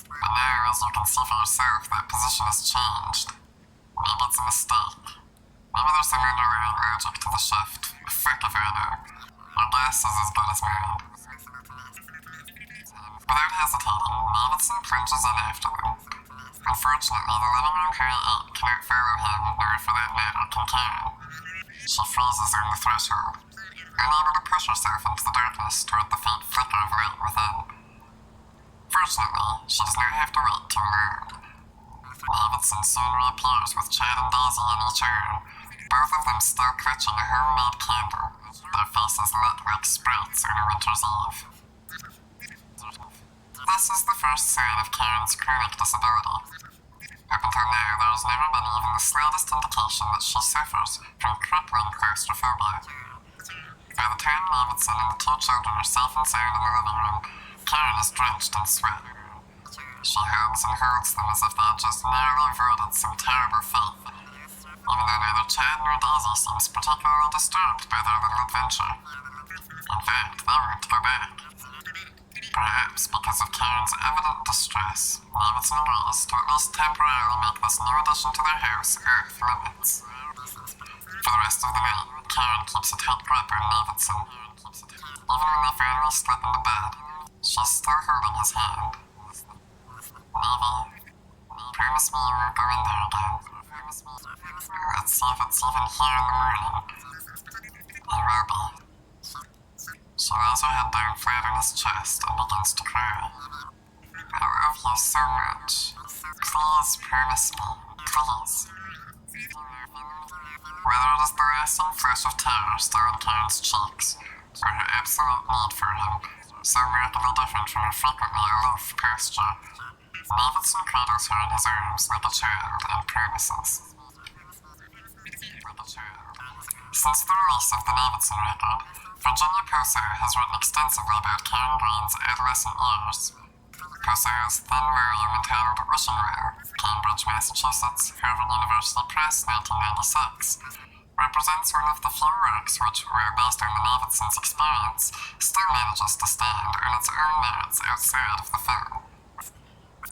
But now, as you can see for yourself, that position has changed. Maybe it's a mistake. Maybe there's some underlying logic to the shift. Fuck if I know. Your guess is as good as mine. Without hesitating, Davidson plunges in after them. Unfortunately, the living room Harry 8 cannot follow him, nor for that matter can Karen. She freezes on the threshold, unable to push herself into the darkness toward the faint flicker of light within. Fortunately, she does not have to wait too long. Davidson soon reappears with Chad and Daisy in each arm, both of them still clutching a homemade candle, their faces lit like sprites on a winter's eve. This is the first sign of Karen's chronic disability. Up until now, there has never been even the slightest indication that she suffers from crippling claustrophobia. By the time Davidson and the two children are safe and sound in the living room, Karen is drenched in sweat. She hugs and holds them as if they had just narrowly avoided some terrible fate, even though neither Chad nor Daisy seems particularly disturbed by their little adventure. In fact, they want to go back. Perhaps because of Karen's evident distress, Davidson agrees to at least temporarily make this new addition to their house off limits. For the rest of the night, Karen keeps a tight grip on Davidson. Even when they finally slip into bed, she's still holding his hand. Davy, promise me you won't go in there again. Let's see if it's even here in the morning. He will be. She lays her head down flat on his chest and begins to cry. I love you so much. Please promise me. Please. Whether it is the lasting flush of terror still in Karen's cheeks, or her absolute need for him, so markedly different from her frequently aloof posture, Davidson cradles her in his arms like a child and promises. Since the release of the Davidson record, Virginia Poser has written extensively about Karen Green's adolescent years. Poser's thin volume entitled Wishing Well, Cambridge, Massachusetts, Harvard University Press, 1996, represents one of the few works which, while based on the Davidson's experience, still manages to stand on its own merits outside of the film.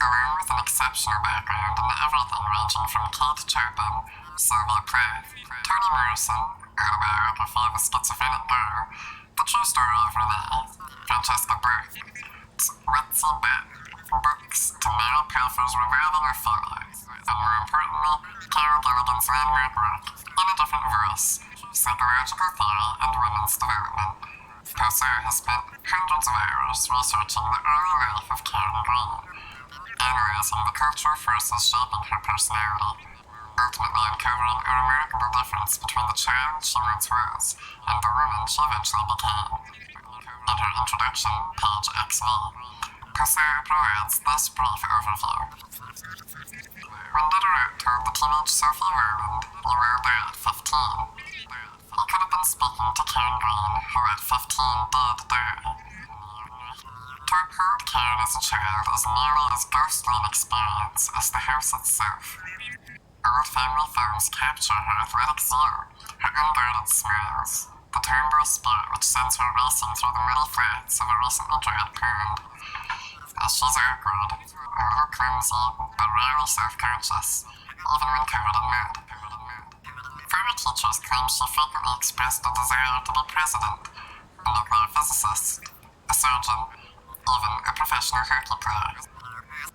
Along with an exceptional background in everything ranging from Kate Chopin, Sylvia Plath, Toni Morrison, autobiography of a schizophrenic girl, the true story of Renee, Francesca Burke, Ritzy books to Mary Pilfer's revealing of photos, and more importantly, Carol Gilligan's landmark work, in a different voice, Psychological Theory and Women's Development. Poser has spent hundreds of hours researching the early life of Karen Green, analyzing the cultural forces shaping her personality, ultimately uncovering a remarkable difference between the child she once was and the woman she eventually became. In her introduction, page XV, Posey provides this brief overview. When Diderot told the teenage Sophie Rowland, "You will die at 15," he could have been speaking to Karen Green, who at 15 did die. To uphold Karen as a child is nearly as ghostly an experience as the house itself. Old family photos capture her athletic zeal, her unguarded smiles, the tomboy spirit which sends her racing through the muddy flats of a recently dried pond. As she's awkward, a little clumsy, but rarely self-conscious, even when covered in mud. Former teachers claim she frequently expressed a desire to be president, a nuclear physicist, a surgeon, even a professional hockey player.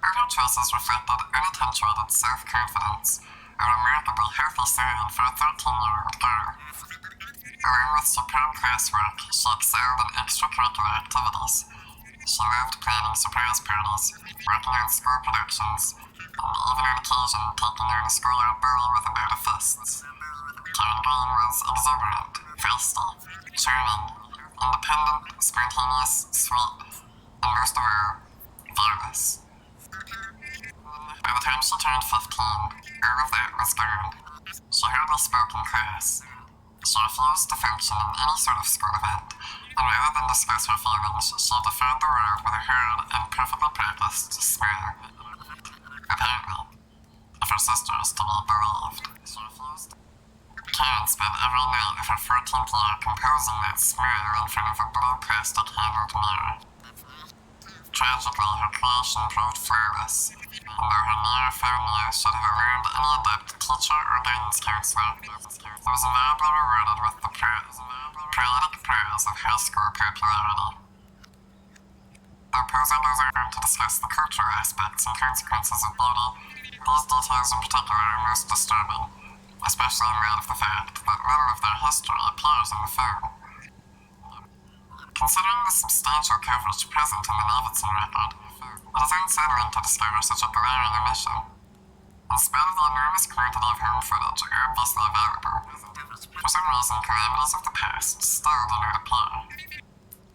Other choices reflected unattenuated self-confidence, a remarkably healthy sign for a 13-year-old girl. Along with superb classwork, she excelled in extracurricular activities. She loved planning surprise parties, working on school productions, and even on occasion taking on a schoolyard bully with a load of fists. Karen Green was exuberant, feisty, charming, independent, spontaneous, sweet, and most of all, fearless. By the time she turned 15, all of that was gone. She hardly spoke in class. She refused to function in any sort of school event, and rather than discuss her feelings, she defied the world with a hard and perfectly practiced smile. Apparently, if her sister is to be believed, she refused. Karen spent every night of her 14th year composing that smile in front of a blue plastic-handled mirror. Tragically, her creation proved flawless, and though her near phone use should have alarmed any adept teacher or guidance counselor, it was invariably rewarded with the prolific praise of high school popularity. Though Posey goes on to discuss the cultural aspects and consequences of beauty, these details in particular are most disturbing, especially in light of the fact that little of their history appears in the film. Considering the substantial coverage present in the Davidson record, it is unsettling to discover such a glaring omission. In spite of the enormous quantity of home footage obviously available, for some reason calamities of the past still do not appear.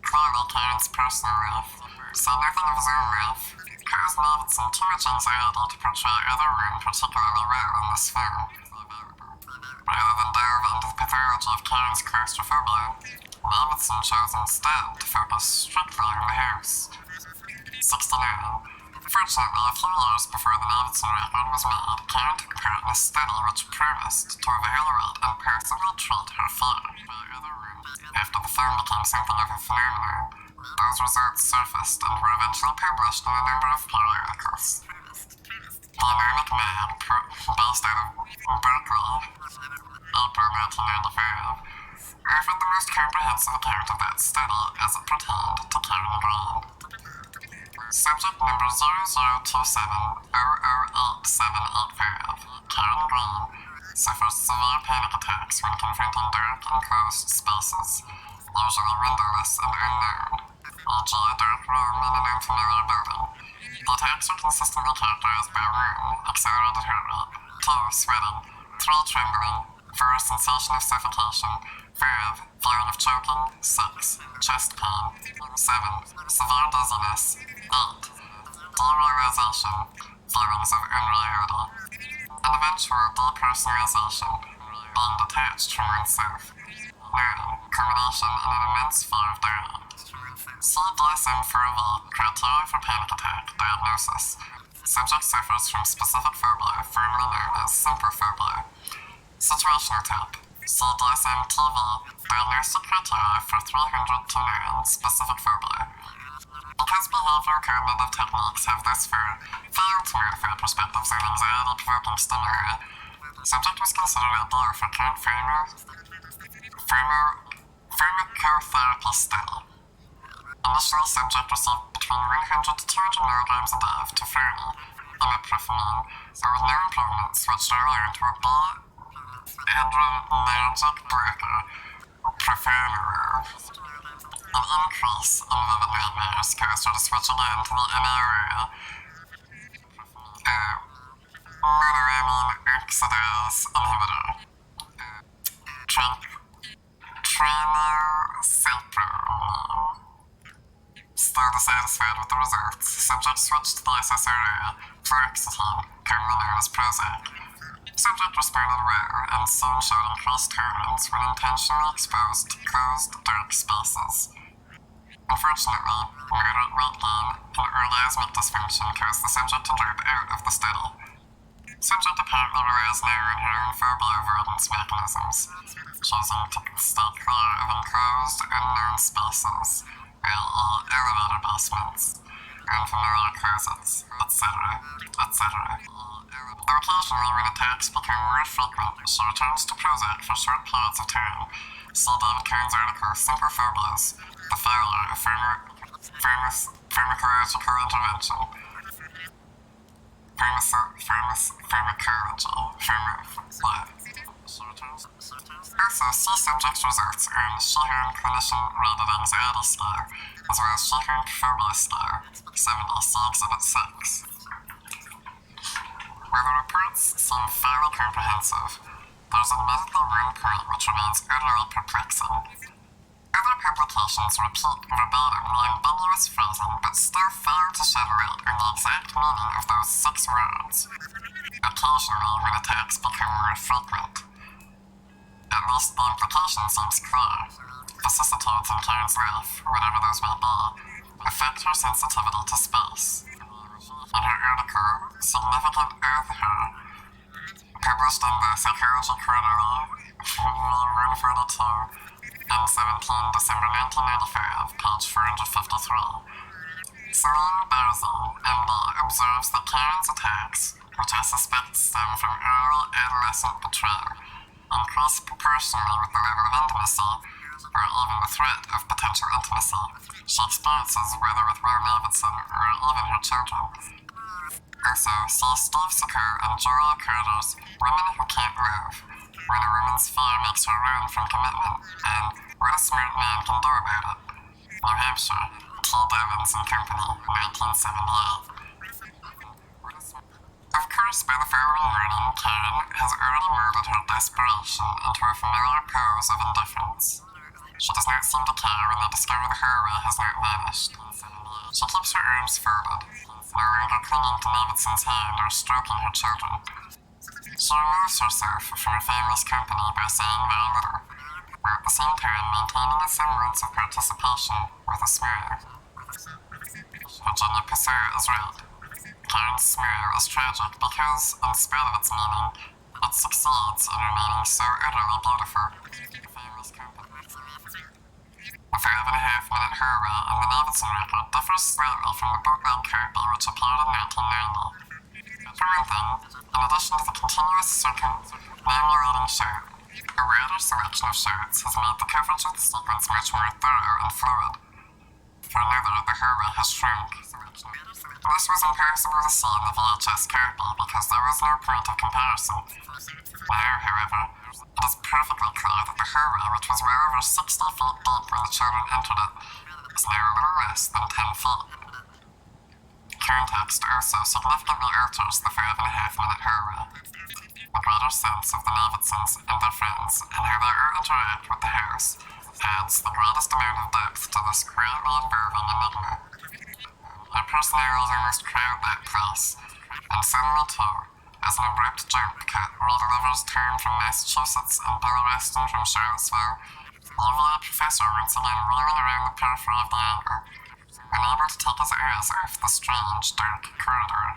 Clearly, Karen's personal life, say nothing of his own life, caused Davidson too much anxiety to portray other women particularly well in this film. Rather than delve into the pathology of Karen's claustrophobia, Davidson chose instead to focus strictly on the house. 69. Fortunately, a few years before the Davidson record was made, Karen took part in a study which promised to evaluate and possibly treat her fear. After the film became something of a phenomenon, those results surfaced and were eventually published in a number of periodicals. The Anomic Man, based out of Berkeley, April 1995, offered the most comprehensive account of that study as it pertained to Karen Green. Subject number 0027008785, Karen Green, suffers severe panic attacks when confronting dark, enclosed spaces, usually windowless and unknown, e.g. a dark room in an unfamiliar building. The attacks are consistently characterized by 1. Accelerated heart rate, 2. Sweating, 3. Trembling, 4. Sensation of suffocation, 5. Feeling of choking, 6. Chest pain, 7. Severe dizziness, 8. Derealization, feelings of unreality, and eventual depersonalization, being detached from oneself. 9. Culmination in an immense fear of dying. See DSM-4V, criteria for panic attack, diagnosis. Subject suffers from specific phobia, formerly known as simple phobia. Situational type. See DSM-TV, diagnostic criteria for 300-9 specific phobia. Because behavioral cognitive techniques have thus far failed to modify perspectives on anxiety-provoking stimuli, subject was considered ideal for current pharmacotherapy study. Initially, subject received between 100 to 200 milligrams a day of tofurny, ibuprofen, but with no improvements, switched early into a adrenergic blocker, propranolol. An increase in vivid nightmares caused her to switch again to the NRO. monoamine oxidase inhibitor. Tranocytopenia. Still dissatisfied with the results, subject switched to the SSRI, fluoxetine, commonly known as Prozac. Subject responded well and soon showed increased tolerance when intentionally exposed to closed, dark spaces. Unfortunately, moderate weight gain and orgasmic dysfunction caused the subject to drop out of the study. Subject apparently relies now on her own phobia avoidance mechanisms, choosing to stay clear of enclosed, unknown spaces, i.e. elevator basements, unfamiliar closets, etc., etc. Though occasionally when attacks become more frequent, she returns to Prozac for short periods of time. See David Cohn's article, Simple Phobias, The Failure of Pharmacological Intervention. Also, see subject's results on Sheehan Clinician-Rated Anxiety Scale, as well as Sheehan Phobia Scale, 70, see Exhibit 6. While the reports seem fairly comprehensive, there's admittedly one point which remains utterly perplexing. Other publications repeat verbatim the ambiguous phrasing but still fail to shed light on the exact meaning of those 6 words. Occasionally, when attacks become more frequent. At least the implication seems clear. Vicissitudes in Karen's life, whatever those may be, affect her sensitivity to space. In her article, Significant of Her, published in the Psychology Quarterly, V142, M17, December 1995, page 453. Celine Barzi, MD, observes that Karen's attacks, which I suspect stem from early adolescent betrayal, increase proportionally with the level of intimacy, or even the threat of potential intimacy, she experiences whether with Will Davidson or even her children. Also, see Steve Secoe and Julia Carter's Women Who Can't Love, When a Woman's Fear Makes Her Run from Commitment, and What a Smart Man Can Do About It. New Hampshire, T. Devins and Company, 1978. Of course, by the following morning, Karen has already molded her desperation into a familiar pose of indifference. She does not seem to care when they discover the hallway has not vanished. She keeps her arms folded, no longer clinging to Davidson's hand or stroking her children. She removes herself from her family's company by saying very little, while at the same time maintaining a semblance of participation with a smile. Virginia Pessoa is right. Karen's smile is tragic because, in spite of its meaning, it succeeds in remaining so utterly beautiful. The 5.5-minute hallway in the Davidson record differs slightly from the bootleg copy which appeared in 1990. For one thing, in addition to the continuous circumambulating shot, a wider selection of shots has made the coverage of the sequence much more thorough and fluid. For another, the hallway has shrunk. This was impossible to see in the VHS copy because there was no point of comparison. Now, however, it is perfectly clear that the hallway, which was well over 60 feet deep when the children entered it, is now a little less than 10 feet. Context also significantly alters the 5.5-minute hallway. A greater sense of the Davidsons and their friends and how they all interact with the house adds the greatest amount of depth to this greatly involving enigma. I personally almost crowd that place, and suddenly too, as an abrupt jump cut redelivers Tom from Massachusetts and Billy Weston from Charlottesville, UVA professor once again reeling around the periphery of the angle, unable to take his eyes off the strange, dark corridor.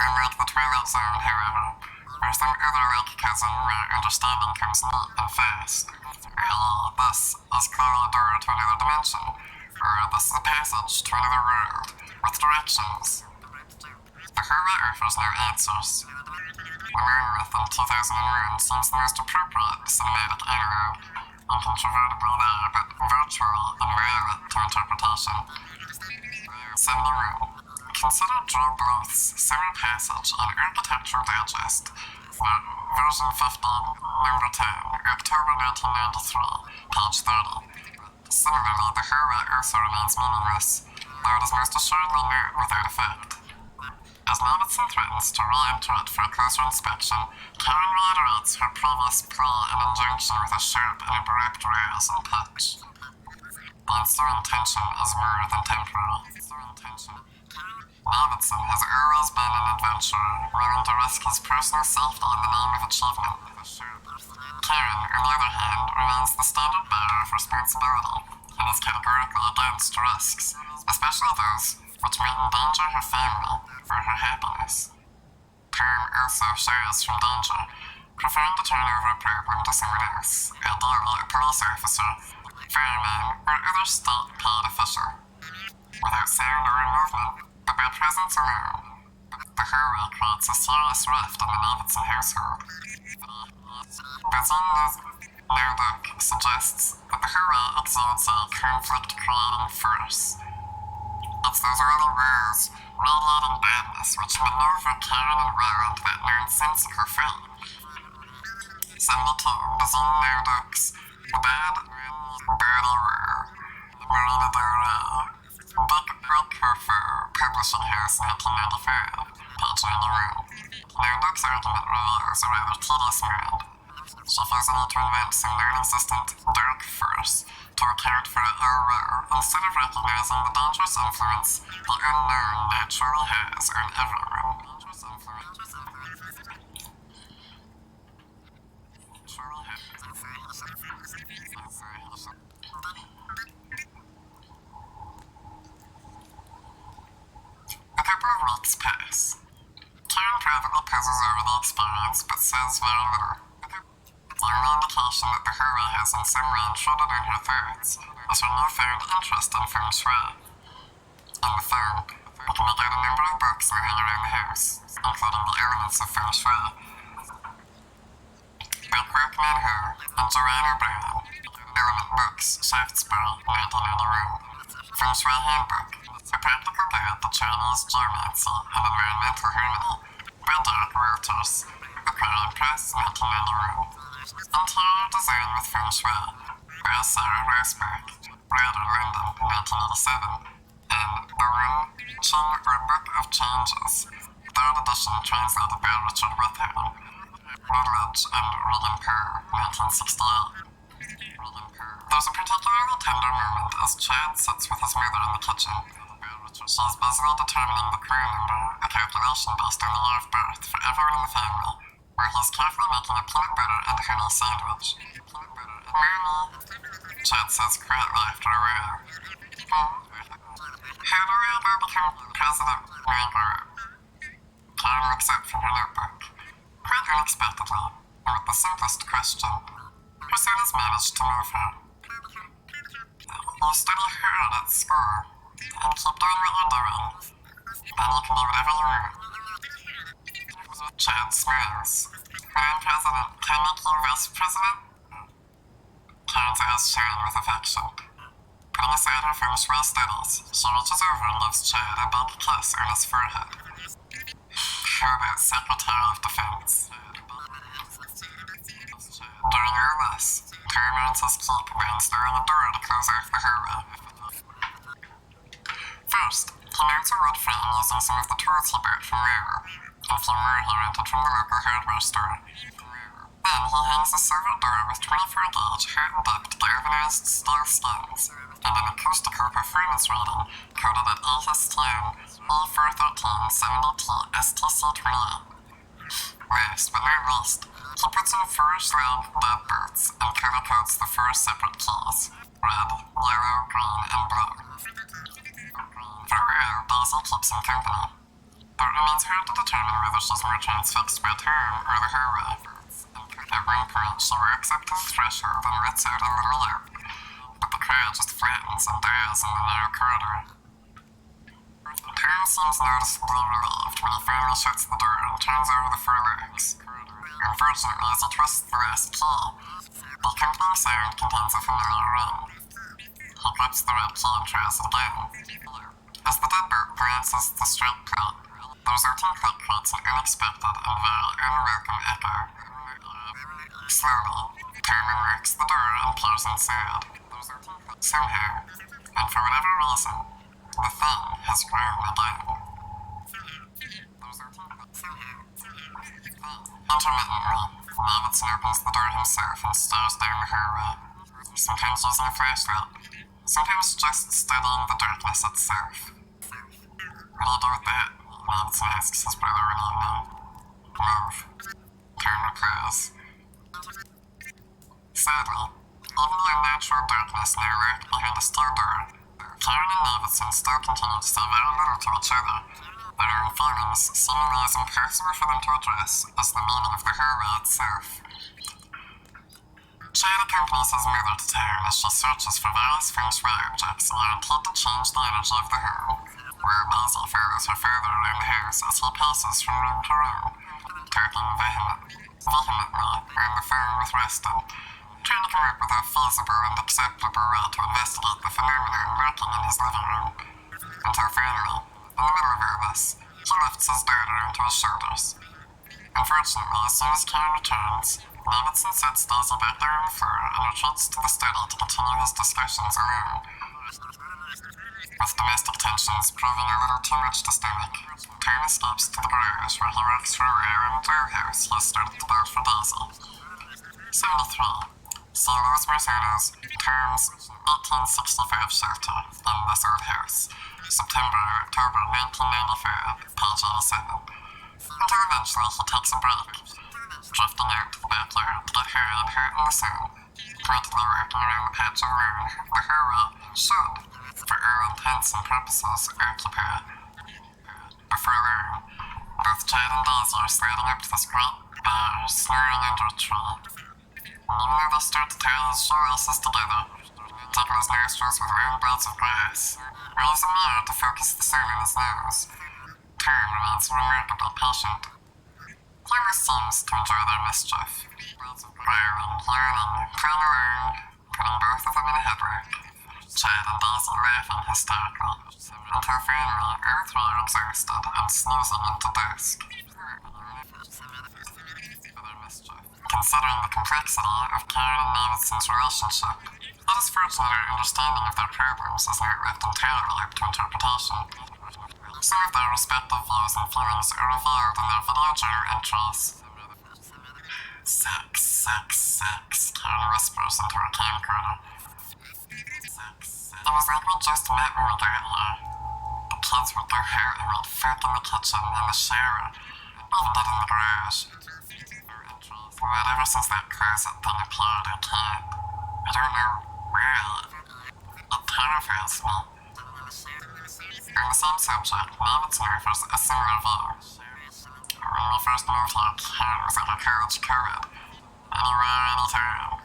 Unlike the Twilight Zone, however, or some other like cousin where understanding comes neat and fast, i.e., this is clearly a door to another dimension, or this is a passage to another world, with directions. The hallway offers no answers. Monolith in 2001 seems the most appropriate cinematic analog, incontrovertibly there, but virtually inviolate to interpretation. 71. Consider Drew Bluth's Summer Passage in Architectural Digest, version 15, number 10, October 1993, page 30. Similarly, the hallway also remains meaningless, though it is most assuredly not without effect. As Davidson threatens to re-enter it for a closer inspection, Karen reiterates her previous plea and injunction with a sharp and abrupt raise and pitch. The ensuing tension is more than temporary. Davidson has always been an adventurer, willing to risk his personal safety in the name of achievement. Karen, on the other hand, remains the standard bearer of responsibility and is categorically against risks, especially those which might endanger her family or her happiness. Karen also shares from danger, preferring to turn over a problem to someone else, ideally a police officer, fireman, or other state-paid official. Without sound or movement, but by presence alone, the hurry creates a serious rift in the Davidson household. Brazilian's Murdoch suggests that the hurry exudes a conflict-creating force. It's those early woes, radiating badness, which maneuver Karen and Roland that nonsensical fate. 72 Bazine Murdoch's The Bad Birdie Row, Marina Del Rey, Dick Rickofer, Publishing House, 1995, page 91. Murdoch's argument reveals a rather tedious mind. She feels the need to invent some non-existent dark force to account for the ill will instead of recognizing the dangerous influence the unknown naturally has on everyone. A couple of weeks pass. Karen privately puzzles over the experience but says very little. The only indication that the hurry has in some way intruded on her thoughts is her newfound interest in feng shui. On the phone, we can make out a number of books lying around the house, including the elements of feng shui. By Quirk Manho and Joanna Brown, Element Books, Shaftesbury, 1991. Feng Shui Handbook, a practical guide to Chinese geomancy and environmental harmony, by Derek Walters, Aquarium Press, 1991. Interior Design with Feng Shui, by Sarah Rosbach, Ryder, London, 1987. And The Ring, Qing or Book of Changes, 3rd edition translated by Richard Witham, Woodledge and Regan Poe, 1968. There's a particularly tender moment as Chad sits with his mother in the kitchen. She's busily determining the crew number, a calculation based on the year of birth for everyone in the family, while he's carefully making a peanut butter and honey sandwich. Mommy, Chad says quietly after a while. How do I ever become president, Margaret? Karen looks up from her notebook. Quite unexpectedly, and with the simplest question, her son has managed to move her. You study hard at school, and keep doing what you're doing, and you can do whatever you want. Chad smiles. I'm president. Can I make you vice president? Karen's eyes shine with affection. Putting aside her feng shui studies, she reaches over and gives Chad a big kiss on his forehead. How about Secretary of Defense? During all this, Tom earns his keep by installing a door to close off the hallway. First, he mounts a wood frame using some of the tools he bought from Raoul, a few more he rented from the local hardware store. Then he hangs a silver door with 24-gauge hot-dipped galvanized steel skins and an acoustical performance rating coded at ASTM E41370T STC28. Last but not least, he puts in 4 slag deadbolts and color codes the 4 separate keys: red, yellow, green, and blue. For a while, Daisy keeps him company. But it remains hard to determine whether she's more transfixed by Tom or the hallway. At one point, she walks up to the threshold and lets out a little yelp, but the crowd just flattens and dies in the narrow corridor. Tom seems noticeably relieved when he finally shuts the door and turns over the 4 legs. Unfortunately, as he twists the last key, the accompanying sound contains a familiar ring. He grips the red key and tries it again. As the deadbolt glances the strike plate, the resulting click creates an unexpected and very unwelcome echo. Slowly, Tom unlocks the door and peers inside. Somehow, and for whatever reason, the thing has grown again. Intermittently, Davidson opens the door himself and stares down the hallway, sometimes using a flashlight, sometimes just studying the darkness itself. What do you do with that? Davidson asks his brother one evening. Move. Karen replies. Sadly, even the unnatural darkness now lurked behind a steel door. Karen and Davidson still continue to say very little to each other, their own feelings seemingly as impossible for them to address as the meaning of the hallway itself. Chad accompanies his mother to town as she searches for various feng shui objects guaranteed to change the energy of the home, where Maisie follows her father around the house as he passes from room to room, talking vehemently on the phone with Reston, trying to come up with a feasible and acceptable way to investigate the phenomenon lurking in his living room. Until finally, in the middle of all this, he lifts his daughter onto his shoulders. Unfortunately, as soon as Karen returns, Davidson sets Daisy back there on the floor and retreats to the study to continue his discussions alone. With domestic tensions proving a little too much to stomach, Tom escapes to the garage where he works for a rare dollhouse he has started to build for Daisy. 73. See Louis Marciano's Tom's 1865 shelter in this old house, September-October 1995, page 87. Until eventually he takes a break, drifting out to the backyard to get high and hot in the sun, pointedly walking around the patch of lawn the hallway should, for all intents and purposes, occupy. Before long, both Chad and Daisy are sliding up to this great bear snoring under a tree. Even though they start to tie his shoelaces together, tickle his nostrils with round blades of grass, or use a mirror to focus the sun on his nose, Tom remains remarkably patient. He almost seems to enjoy their mischief, growling, yawning, playing along, putting both of them in a headlock, Chad and Daisy laughing hysterically, until finally all three are exhausted and snoozing into dusk. Considering the complexity of Karen and Davidson's relationship, it is fortunate our understanding of their problems is not left entirely up to interpretation. Some of their respective views and feelings are revealed in their video journal entries. Sex, sex, sex, Karen whispers into her camcorder. It was like we just met when we got here. The kids would go out and we'd fuck in the kitchen, in the shower, even did in the garage. But ever since that closet thing appeared, I can't. I don't know why. It terrifies me. On the same subject, Davidson offers a similar view. When we first moved here, Karen was like a college co-ed. Anywhere, anytime.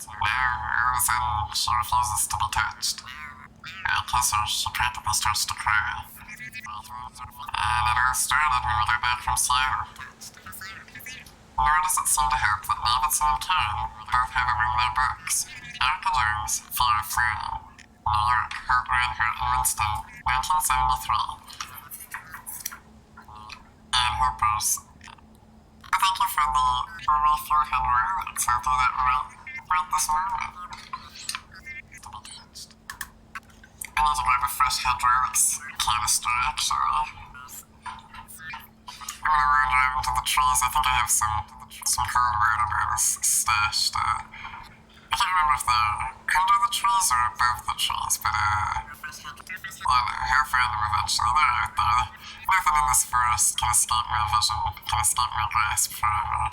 Now, all of a sudden, she refuses to be touched. I kiss her, she practically starts to cry. And it all started when we got back from Seattle. Nor does it seem to help that Davidson and Karen both have among their books Erica Jones' Fear of Flying, New York, Heart, Reinhardt, and Winston, 1973. Ann Harper's. Thank you for the refuel relics. I'll do that right this moment. I need to grab a fresh hydraulics canister, actually. When I run out into the trees, I think I have some hardware to notice stashed. I can't remember if they're under the trees or above the trees, but I'll find them eventually. They're out there. Nothing in this forest can escape my vision, can escape my grasp forever.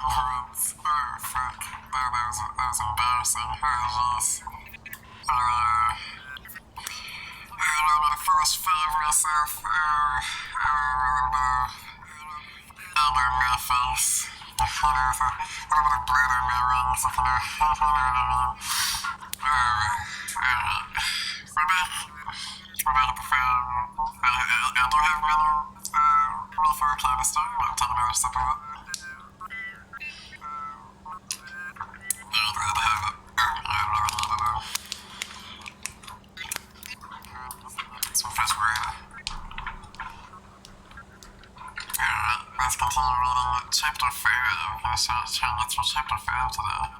Once. Oh, fuck. Oh, that was embarrassing. Oh, jeez. You want me to flash feed myself? Egg on my face. You know, a little bit of blood on my wings, if you know what I mean. Alright. We're back. We're back at the farm. I do have many refill canister. I'll take another sip of it. I'd have it. I really need it though. Some fresh water. Alright, let's continue reading chapter 5. I'm gonna try and get through chapter 5 today.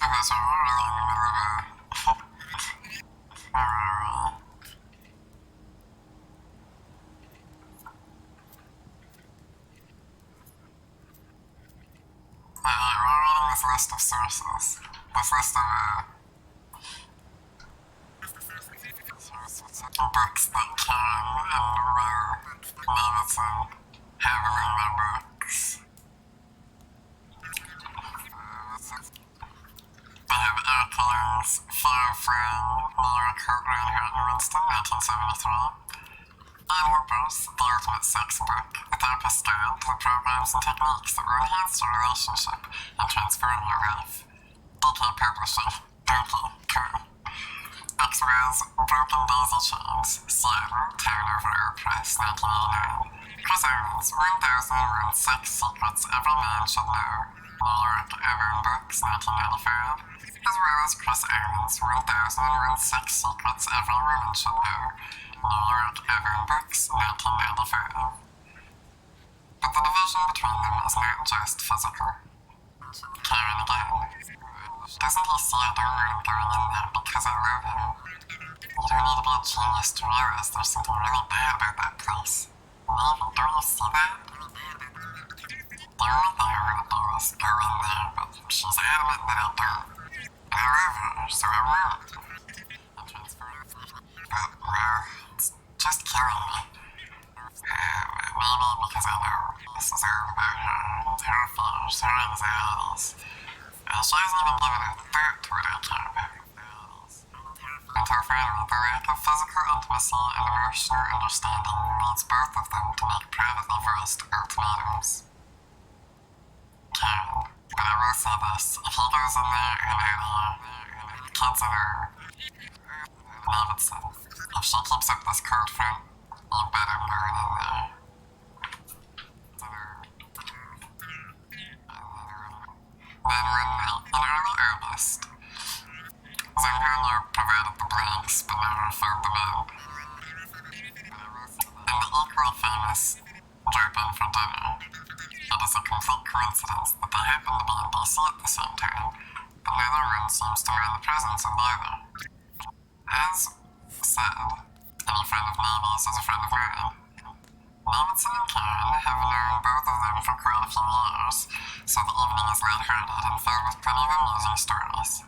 Okay, so we're really in the middle of a... we're reading this list of sources. This list of, books that can and will Davidson have among their books. They have Erkler's Fear Frame, New York Courtroom here in Winston, 1973. Ian Hooper's The Ultimate Sex Book, a therapist's guide to the programs and techniques that will enhance your relationship and transform your life. DK Publishing, Donkey, Co. X-Rays, Broken Daisy Chains, Seattle, Turnover Air Press, 1989. Chris Owens, 1001 Sex Secrets Every Man Should Know, New York, Avon Books, 1995. As well as Chris Owens, 1001 Sex Secrets Every Woman Should Know, New York, Avon Books, 1995. But the division between them is not just physical. Karen again. Doesn't he see a door I'm going in there because I love him? You don't need to be a genius to realize there's something really bad about that place. Maybe, don't you see that? The only thing I want to do is go in there, but she's adamant that I don't. I love her, so I won't. But, well, it's just killing me. Maybe because I know this is all about her and her fears, her anxieties. She hasn't even given a thought to what I care about. Until finally, the lack of physical intimacy and emotional understanding leads both of them to make privately voiced ultimatums. Karen, but I will say this, if he goes in there and out of here, kids in her, Davidson, if she keeps up this cold front, you better burn in there. Then one night, in early August, Zanghano provided the blanks but never filled them in. And the equally famous drop in for dinner. It is a complete coincidence that they happen to be in DC at the same time, but neither one seems to mind the presence of either. As said, any friend of Navy's is a friend of mine. Davidson and Karen have known both of them for quite a few years, so the evening is lighthearted and filled with plenty of amusing stories.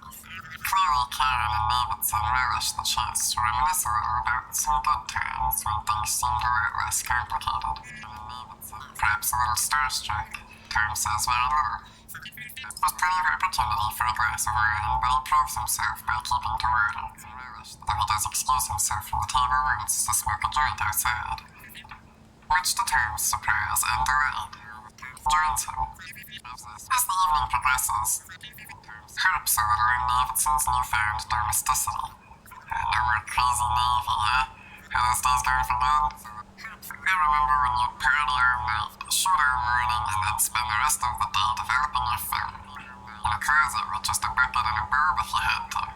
Clearly, Karen and Davidson relish the chance to reminisce a little about some good times when things seemed a lot less complicated. Perhaps a little starstruck, Tom says very little. There's plenty of opportunity for a glass of wine, but he proves himself by keeping to order, though he does excuse himself from the table once to smoke a joint outside. Much to Tom's surprise and delight, joins him. As the evening progresses, harps a little on Davidson's newfound domesticity. No more crazy Navy, eh? How those days going for good? I remember when you'd party all night, shoot all morning, and then spend the rest of the day developing your film. In a closet with just a bucket and a bulb if you had to.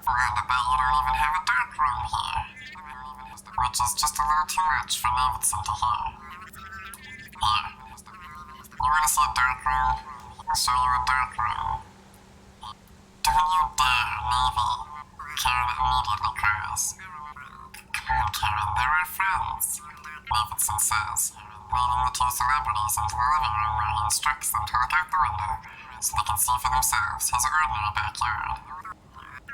Round about you don't even have a dark room here. Which is just a little too much for Davidson to hear. Here. You wanna see a dark room? I'll show you a dark room. Don't you dare, Navy. Karen immediately cries. Come on, Karen, they're our friends, Davidson says, leading the two celebrities into the living room where he instructs them to look out the window so they can see for themselves his ordinary backyard.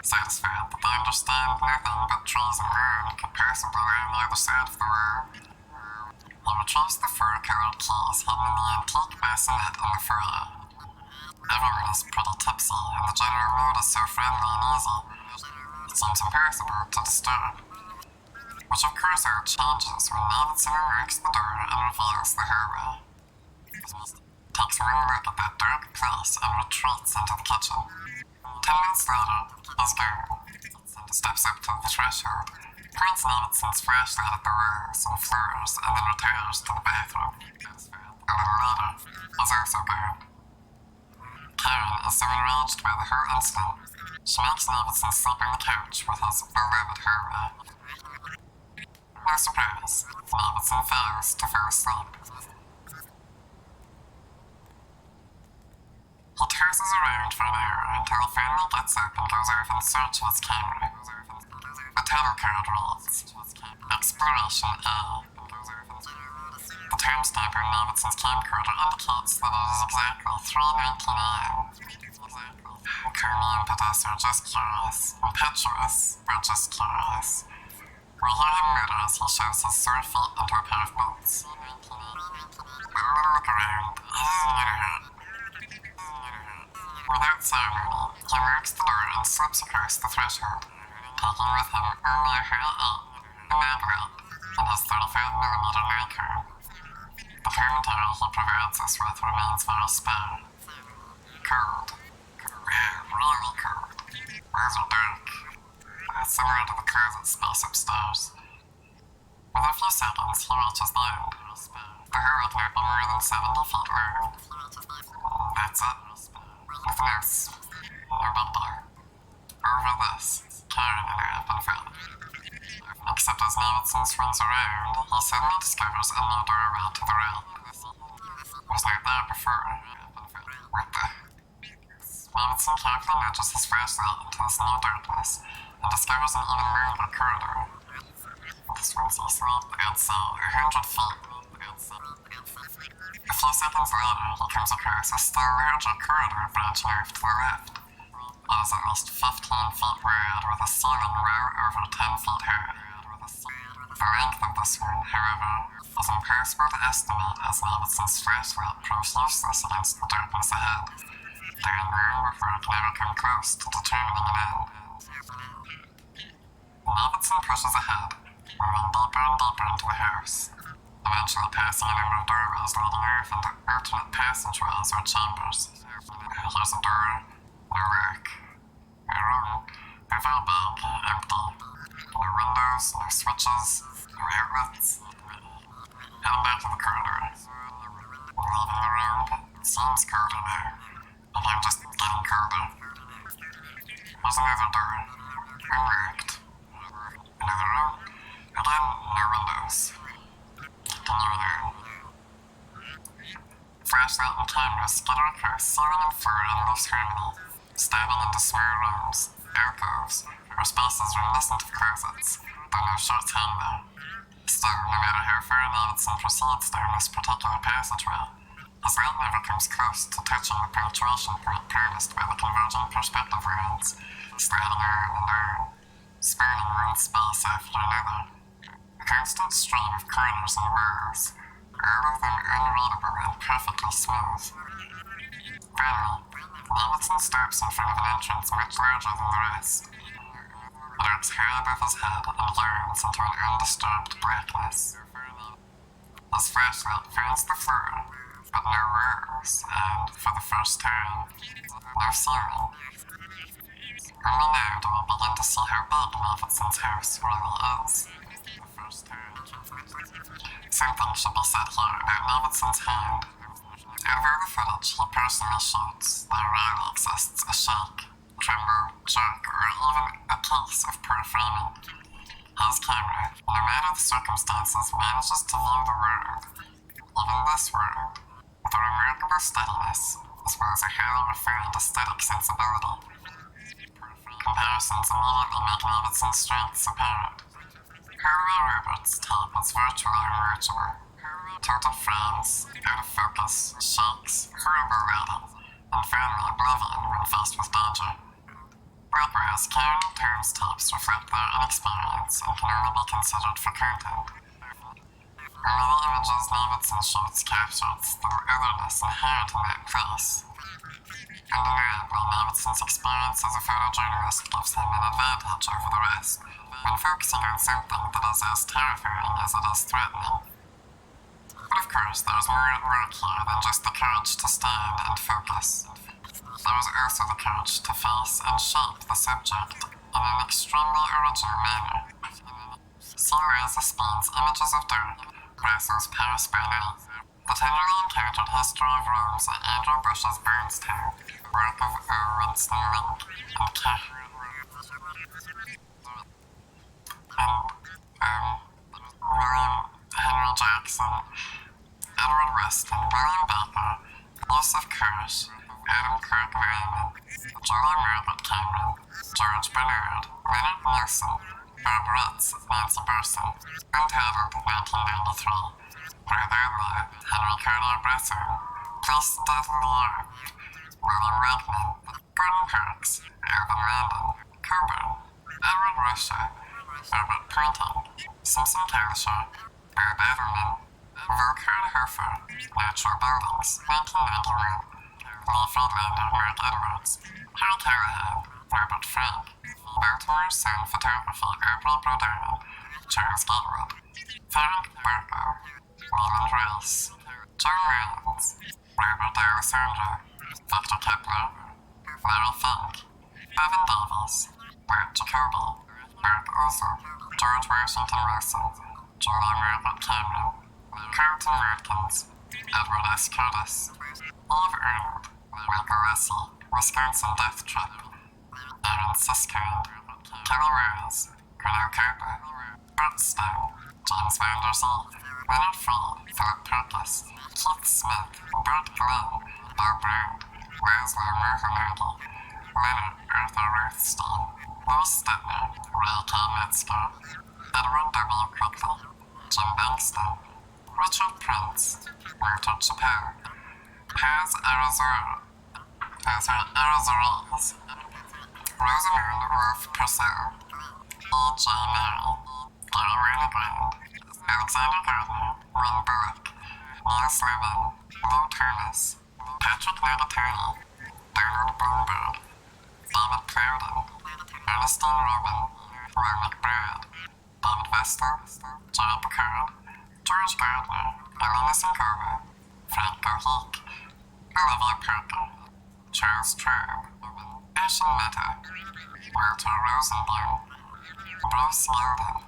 Satisfied that they understand nothing but trees and land could possibly lie on the other side of the wall, he retrieves the fur-colored keys hidden in the antique bassinet in the foyer. Everyone is pretty tipsy, and the general mood is so friendly and easy, it seems impossible to disturb. Which of course all changes when Davidson unlocks the door and reveals the hallway. Takes one look at that dark place and retreats into the kitchen. 10 minutes later, he's gone. Steps up to the threshold, points Davidson's flashlight at the walls and floors, and then retires to the bathroom. A little later, he's also gone. Karen is so enraged by the whole incident, she makes Davidson sleep on the couch with his beloved hallway. No surprise, Davidson fails to fall asleep. He tosses around for an hour until he finally gets up and goes off in search of his camera. The title card reads, Exploration A. The timestamp on Davidson's camcorder indicates that it is exactly 3:19 a.m. Carney and Pedessa are just curious, impetuous, but just curious. We hear him mutter as he shoves his sore feet into a pair of boots. We look around. Without ceremony, he marks the door and slips across the threshold, taking with him only a high 8, a mag light, and his 35mm Nikon. The commentary he provides us with remains very spare. Cold. Yeah, really cold. Eyes are dark. Similar to the closet space upstairs. Within a few seconds, he reaches the end. The hole cannot be more than 70 feet long. That's it. Nothing else. No big deal. Over this, Karen and I have been fed. Except as Davidson swings around, he suddenly discovers a new doorway to the right. Was not there before. What the? Davidson carefully nudges his flashlight into this new darkness and discovers an even longer corridor. This one's easily, I'd say, 100 feet. A few seconds later, he comes across a still larger corridor branching off to the left. It is at least 15 feet wide with a ceiling well over 10 feet high. The length of this one, however, is impossible to estimate as Davidson's flashlight proves useless against the darkness ahead, dying long before it can ever come close to determining an end. Davidson pushes ahead, moving deeper and deeper into the house, eventually passing a number of doorways leading off into alternate passageways or chambers. Here's a door, no lock. A room, a very big, empty. No windows, no switches, no outlets. Heading back to the corridor. Leaving the room, it seems colder now, and I'm just getting colder. There's another door, unlocked. Another room, again, no windows. Continuing on. Flashlight and camera skitter across ceiling and floor in loose harmony, stabbing into small rooms, alcoves, or spaces reminiscent of closets, though no shirts hang there. Still, no matter how far Davidson proceeds down this particular passageway, his light never comes close to touching the punctuation point promised by the converging perspective lines, sliding on and on, spanning one space after another. A constant stream of corners and walls, all of them unreadable and perfectly smooth. Finally, Davidson stops in front of an entrance much larger than the rest. It arcs high above his head and yawns into an undisturbed blackness. His flashlight finds the floor, but no walls, and, for the first time, no ceiling. Only now do we begin to see how big Davidson's house really is. Something should be said here about Davidson's hand. Although the footage he personally shoots, there rarely exists a shake, tremble, jerk, or even a case of poor framing. His camera, no matter the circumstances, manages to view the world, even this world, with a remarkable steadiness, as well as a highly refined aesthetic sensibility. comparisons immediately make Davidson's strengths apparent. Harry Roberts' tape is virtually unreachable. Tilted frames, out of focus, shakes, horrible lighting, and finally oblivion when faced with danger. Likewise, Karen and Tom's tapes reflect their inexperience and can only be considered for content. Only the images Davidson shoots captures the otherness inherent in that place. Undeniably, Davidson's experience as a photojournalist gives him an advantage over the rest when focusing on something that is as terrifying as it is threatening. But of course, there is more at work here than just the courage to stand and focus. There is also the courage to face and shape the subject in an extremely original manner. See Rosa Speed's Images of Dirt versus Paris by Night, the tenderly encountered history of rooms at Andrew Bush's Burnstown, work of O. Winston Link and K. William Henry Jackson, Edward Weston, William Baker, Yusuf Kirsch, Adam Kirk Merriman, Julia Margaret Cameron, George Bernard, Leonard Nielsen, Bob Ritz, Nancy Burson, Untitled 1993, Brother Law, Henry Carter Bresson, Police Death in the Year, William Wegman, Gordon Parks, Alvin Randall, Coburn, Edward Russia, Robert Pointing, Simpson Kalisher, Bob Everman, Volkert Hofer, Natural Buildings, 1991, Lee Friedlander, Mark Edwards, Harry Callahan, Robert Frank, Baltimore Sun Photography, Aubrey Brodero, Charles Gatewood, Frank Barker, Leland Rice, John Reynolds, Robert D'Alessandro, Victor Kepler, Larry Fink, Evan Davies, Bert Jacoby, Mark Ozil, George Washington Russell, Julia Margaret Cameron, Carlton Watkins, Edward S. Curtis, Eve Arnold, Michael Lessie, Wisconsin Death Trip, Aaron Siskine, Kelly Rose, Cornell Cooper, Bert Stone, James Van Der Zee, Leonard Freed, Philip Purkis, Keith Smith, Bert Glenn, Bob Brown, Laszlo Mohammadi, Leonard Arthur Rothstein, Louis Stepner, Ray K. Metzger, Edward W. Quigley, Jim Bankston, Richard Prince, Walter Chappelle, Paz Arizona, Rosamund Wolfe Purcell, E.J. Mary, Gary Renegade, Alexander Gardner, Wayne Bullock, Neil Slevin, Lou Thomas, Patrick Nagatoni, Donald Bloomberg, David Plowden, Ernestine Rubin, Will McBride, David Vestal, Jerry Picard, George Gardner, Elena Sincova, Frank Goheek, Olivia Parker, Charles Traub, Ashen Mehta, Walter Rosenbaum, Bruce Gilden,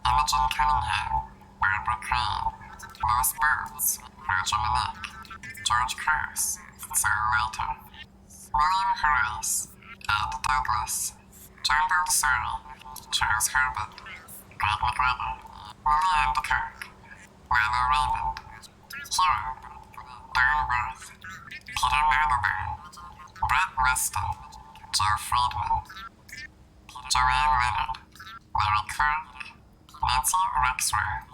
Imogen Cunningham, Barbara Crane, Louis Burns, Roger Manick, George Krause, Sarah Walter, William Horace, Ed Douglas, John Baldessari, Charles Herbert, Greg McGregor, William DeKirk, Lila Raymond, Hero, Darren Worth, Peter Mandelbaum, Brett Weston, Joe Friedman, Joanne Leonard, Larry Kirk, Nancy Rexroth,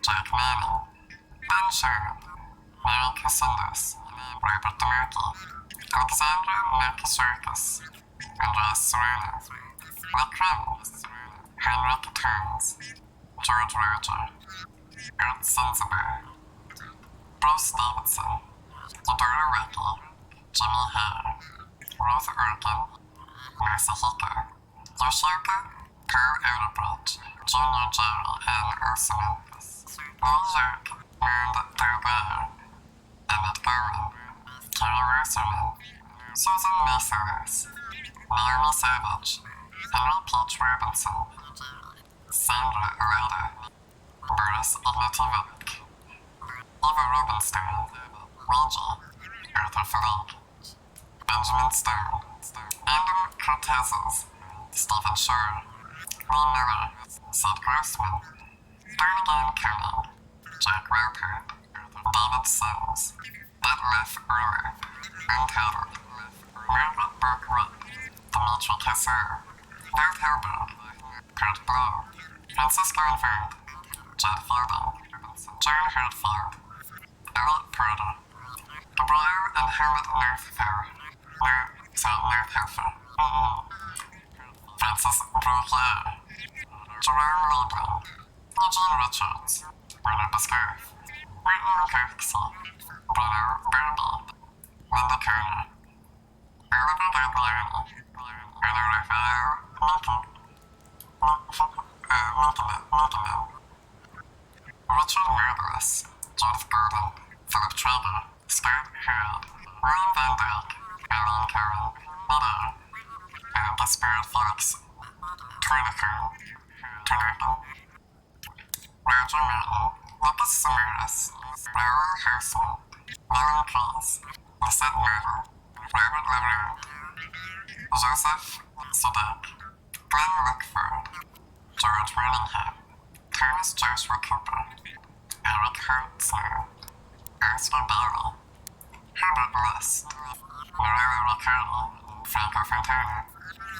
Jack Manning, Ben Sherman, Mary Cassindas, Robert DeMurkey, Alexandra Markisarkis, Andreas Serrano, Rick Reynolds, Henrik Turns, George Roger, Ernst Zanzibar, Bruce Davidson, Roberta Recchi, Jimmy Hare, Ruth Orkin, Marcy Hiko, Yoshioka, Pearl Outerbridge, Junior Jerry Ann Olsen, Lee York, Mond Delbert, Emmett Bowen, Kerry Wasserman, Susan Meseles, Naomi Savage, Henry Peach Robinson, Sandra Aleda, Boris Ignatievic, Eva Rubenstein, Ouija, Arthur Philippe, Benjamin Stone, Adam Cortezes, Stephen Shore, Lee Miller, Sid Grossman, Darnigan Koenig, Jack Roper, David Sims, Detlef Earler, Untitled, Margaret Burke Rupp, Dimitri Cassar, Ruth Hilberg, Kurt Blow, Francisco Invert, Jed Fielding, John Hartfield, Elliot Purdy, Gabriel and Helmut Northhofer, Francis Brugler, Jerome Liebling, Eugene Richards, Werner Biscoff, Martin Kirksey, Bruno Burnby, Linda Kerner, Oliver Gagliani, Arno Raphael, Lincoln, Richard Murderous, Judith Gordon, Philip Traeger, Scott Hurd, William Van Dyke, Alan Carroll, Meadow, Desperate Felix, Turnican, Roger Martin, Lucas Samaras, Raoul Harrison, Nolan Pease, Lisette Myrtle, Robert Leroux, Joseph Sudak, Glenn Lockford, George Birmingham, Thomas Joshua Cooper, Eric Hartzler, Oscar Bailey, Herbert List, Morello Riccardi, Franco Fontana,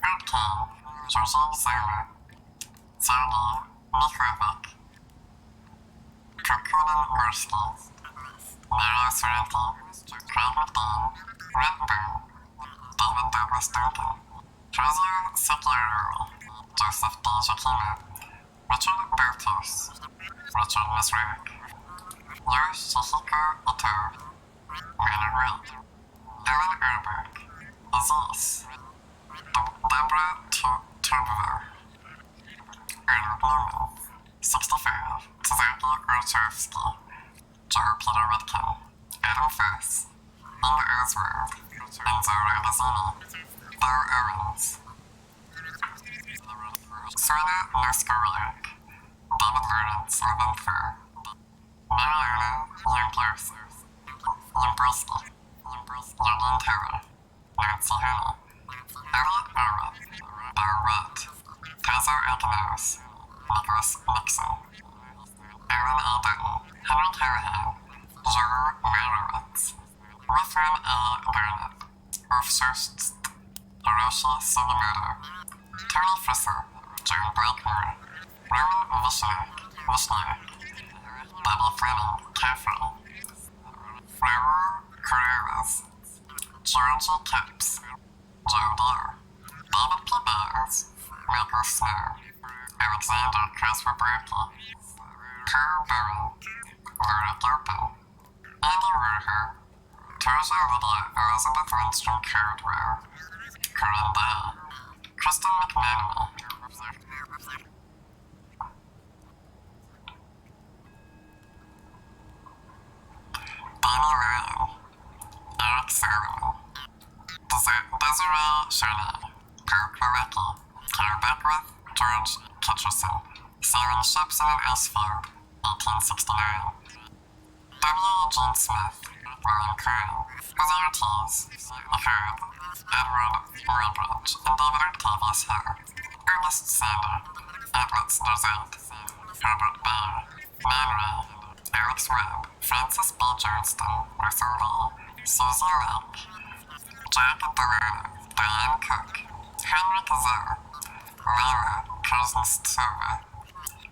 Red King, Georgie Zermer, Sergei Mikhailovich, Kokunin Gorski, Mario Sorrenti, Craig McDean, Rick Boone, David Douglas Duncan, Josiah Sekiaruri, Joseph D. Jakima, Richard Bertos, Richard Misrak, Yoshihiko Ito, Rainer Reed, Ellen Erberg, Aziz, Deborah Turbler, Arnold Newman, 65, Tazaki Grochovsky, Joe Peter Whitcomb, Adam Foss, Inga Oswald, Enzo Ragazzini, Bill Owens, Serena Noskoriak, David Lawrence Leventhur, Mariana Limbrowski, Eugene Taylor, Nancy Haney, Elliot Barrett, Bear Rutt, Tazo Econos, Nicholas Nixon, Aaron A. Dutton, Henry Callahan, Joe Meyerowitz, Ruthven A. Burnett, Ulf Schurst, Hiroshi Sugimoto, Tony Frisser, John Blakemore, Roman Vishniak, Bobby Fleming, Caffrey, Raul Carreras, Georgie Kipps, Joe Deere, David P. Bales, Michael Snow, Alexander Krasper-Berkey, Carl Bowen, Laura Gilpin, Andy Ruher, Tarja Lydia Elizabeth Lindstrom Cardwell, Corinne Day, Kristen McManamy, Danny Ryan, Eric Solomon, Desiree Shirley, Kirk Lewicki, Carol Beckwith, George Kitcherson, Sailing Ships in an Icefield, 1869. W. Eugene Smith, William Crane, Jose Ortiz, Eckhard, Edward Muybridge, and David Octavius Hill, Ernest Sander, Edward Dozette, Herbert Bayer, Man Ray, Alex Webb, Francis B. Johnston, Russell Lee, Susie Lake, Jacob Delano, Diane Cook, Henry Kazoo, Lyra Kuznetsova,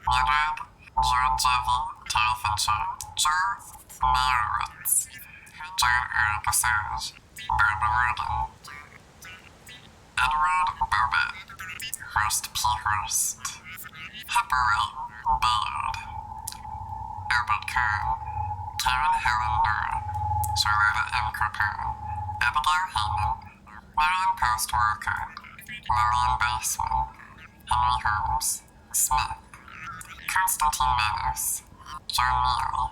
Mildred Georgievi, Terry Fincher, Joe Meyerowitz, John Eric Osage, Barbara Morgan, Edward Bobbitt, Hurst P. Hurst, Hippoly Bayard, Albert Kahn, Karen Helen Nura, Charlotte M. Capone, Abigail Heyman, Marion Post Walker, Lillian Baseman, Henry Holmes, Smith, Constantine Manos, John Neely,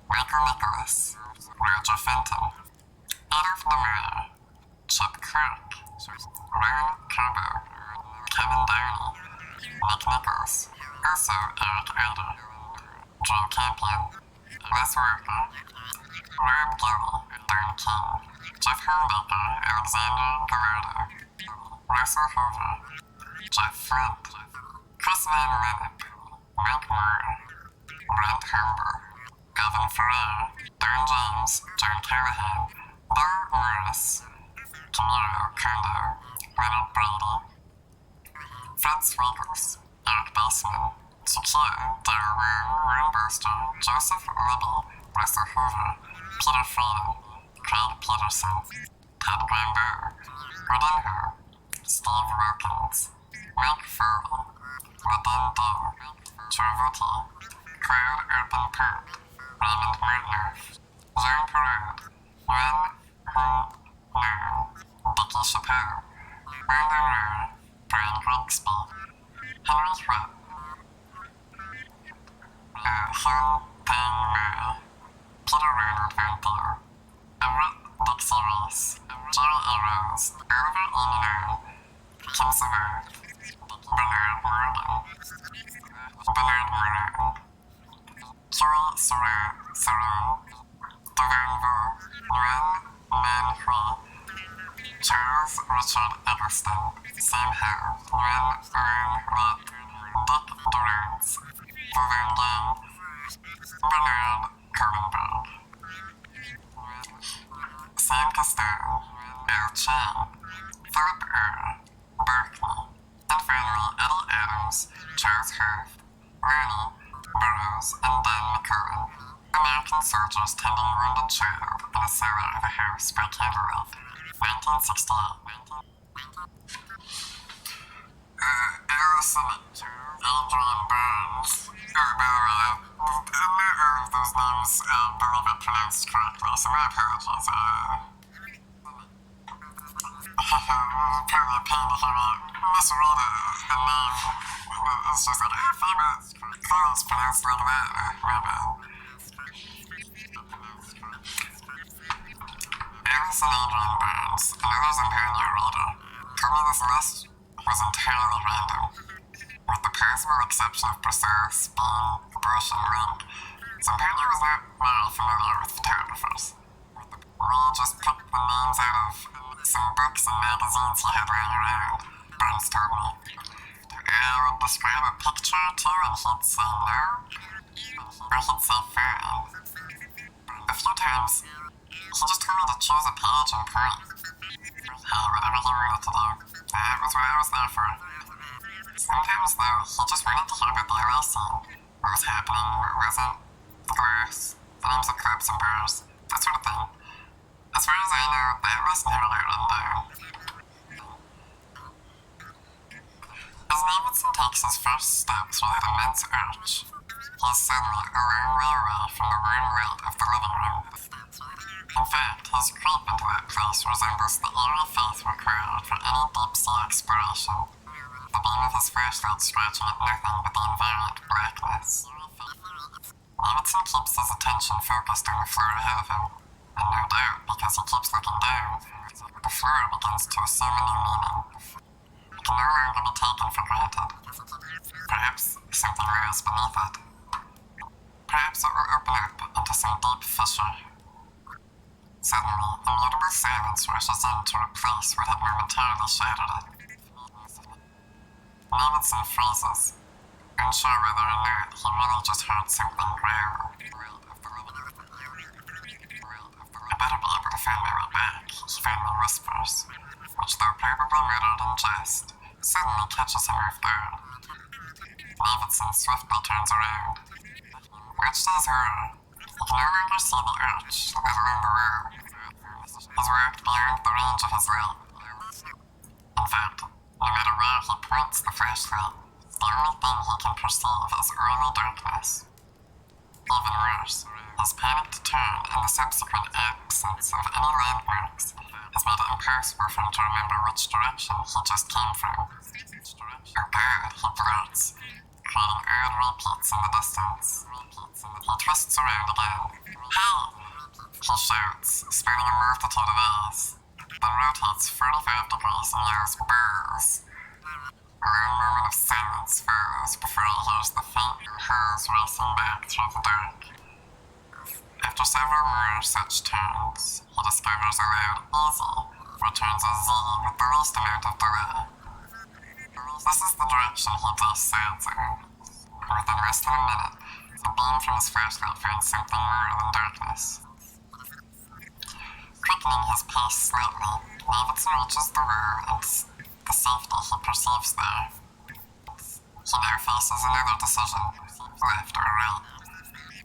Michael Nicholas, Roger Fenton, Adolf Lemire, Chip Kirk, Ryan Carbo, Kevin Downey, Nick Nichols, also Eric Ader, Joe Campion, Les Walker, Rob Gilly, Don King, Jeff Hornbaker, Alexander Gallardo, Russell Hoover, Jeff Flint, Chris Van Lennep, Mike Moore, Brent Humber, Evan Ferrer, Don James, John Callahan, Bill Morris, Camilo Kondo, Leonard Brady, Fred Swiegels, Eric Baseman, Shakira, Daryl Rune Brewster, Joseph Libby, Russell Hoover, Peter Freedom, Craig Peterson, Ted Grandeur, Rodinho, Steve Wilkins, Mike Foley, Ladin Dale, Travuti, Cloud Urban Poop, Raymond Martinoff, Jean Perraud, Ren Ho Now, Dickie Chappelle, Brandon Roy, Brian Grigsby, Henry Whitt, Hugh Payne Murray, Peter Ronald Van Deer, Everett Dixie Reese, Jerry E. Rose, Oliver E. Minot, Kim Savard, Bernard Morgan, Kerry Saran, Devon Vu, Nguyen Minh Huy, Charles Richard Eggleston, Sam Hill, Nguyen Owen Reed, Dick Durrance, Vivian Yang, Bernard Kohlenberg, Sam Costello, Al Chan, Philip Berkeley, and finally Eddie Adams, Charles Hurth, Ronnie Burroughs, and Dan McCullen, American soldiers tending a wounded child in a cellar of a house by candlelight, 1968. Allison Adrian Burns. Oh, by the way, not all of those names, I believe are pronounced correctly, so my apologies. Probably a pain to hear me misread a name. It's just like, oh, famous. It's pronounced like that. My bad. Allison Adrian Burns, another Zampania reader, told me this list was entirely random, with the possible exception of Priscilla's being the Russian link. Zampania was not very familiar with photographers. We just picked the names out of some books and magazines he had lying around, Burns told me. I would describe a picture to and he'd say no, or he'd say fine. A few times, he just told me to choose a page and point. Hey, whatever he wanted to do, that was what I was there for. Sometimes, though, he just wanted to hear about the LA scene, what was happening, what wasn't, the glass, the names of clubs and bars, that sort of thing. As far as I know, that was never written down. As Davidson takes his first steps with an immense arch, he is suddenly a long way away from the warm light of the living room. In fact, his creep into that place resembles the eerie faith required for any deep-sea exploration, the beam of his flashlight stretching at nothing but the invariant blackness. Davidson keeps his attention focused on the floor ahead of him, and no doubt, because he keeps looking down, the floor begins to assume a new meaning. It can no longer be taken for granted. Perhaps something lies beneath it. Perhaps it will open up into some deep fissure. Suddenly, immutable silence rushes in to replace what had momentarily shattered it. Davidson freezes, unsure whether or not he really just heard something growl. I better be able to find my way back, he finally whispers, which, though probably muttered in jest, suddenly catches him off guard. Davidson swiftly turns around. Much to his horror, he can no longer see the arch, let alone the wall. He's walked beyond the range of his light. In fact, no matter where he points the flashlight, the only thing he can perceive is oily darkness. Even worse, his panicked turn and the subsequent absence of any landmarks has made it impossible for him to remember which direction he just came from. Oh God, he blurts, creating odd repeats in the distance. He twists around again. Hey! He shouts, spanning a multitude of eyes, then rotates 45 degrees and yells "Balls!" A long moment of silence follows before he hears the faint howls racing back through the dark. After several more such turns, he discovers a loud "easy" returns a Z with the least amount of delay. This is the direction he decides on. Within less than a minute, the beam from his flashlight finds something more than darkness. Quickening his pace slightly, Davidson reaches the rear and the safety he perceives there. He now faces another decision, left or right.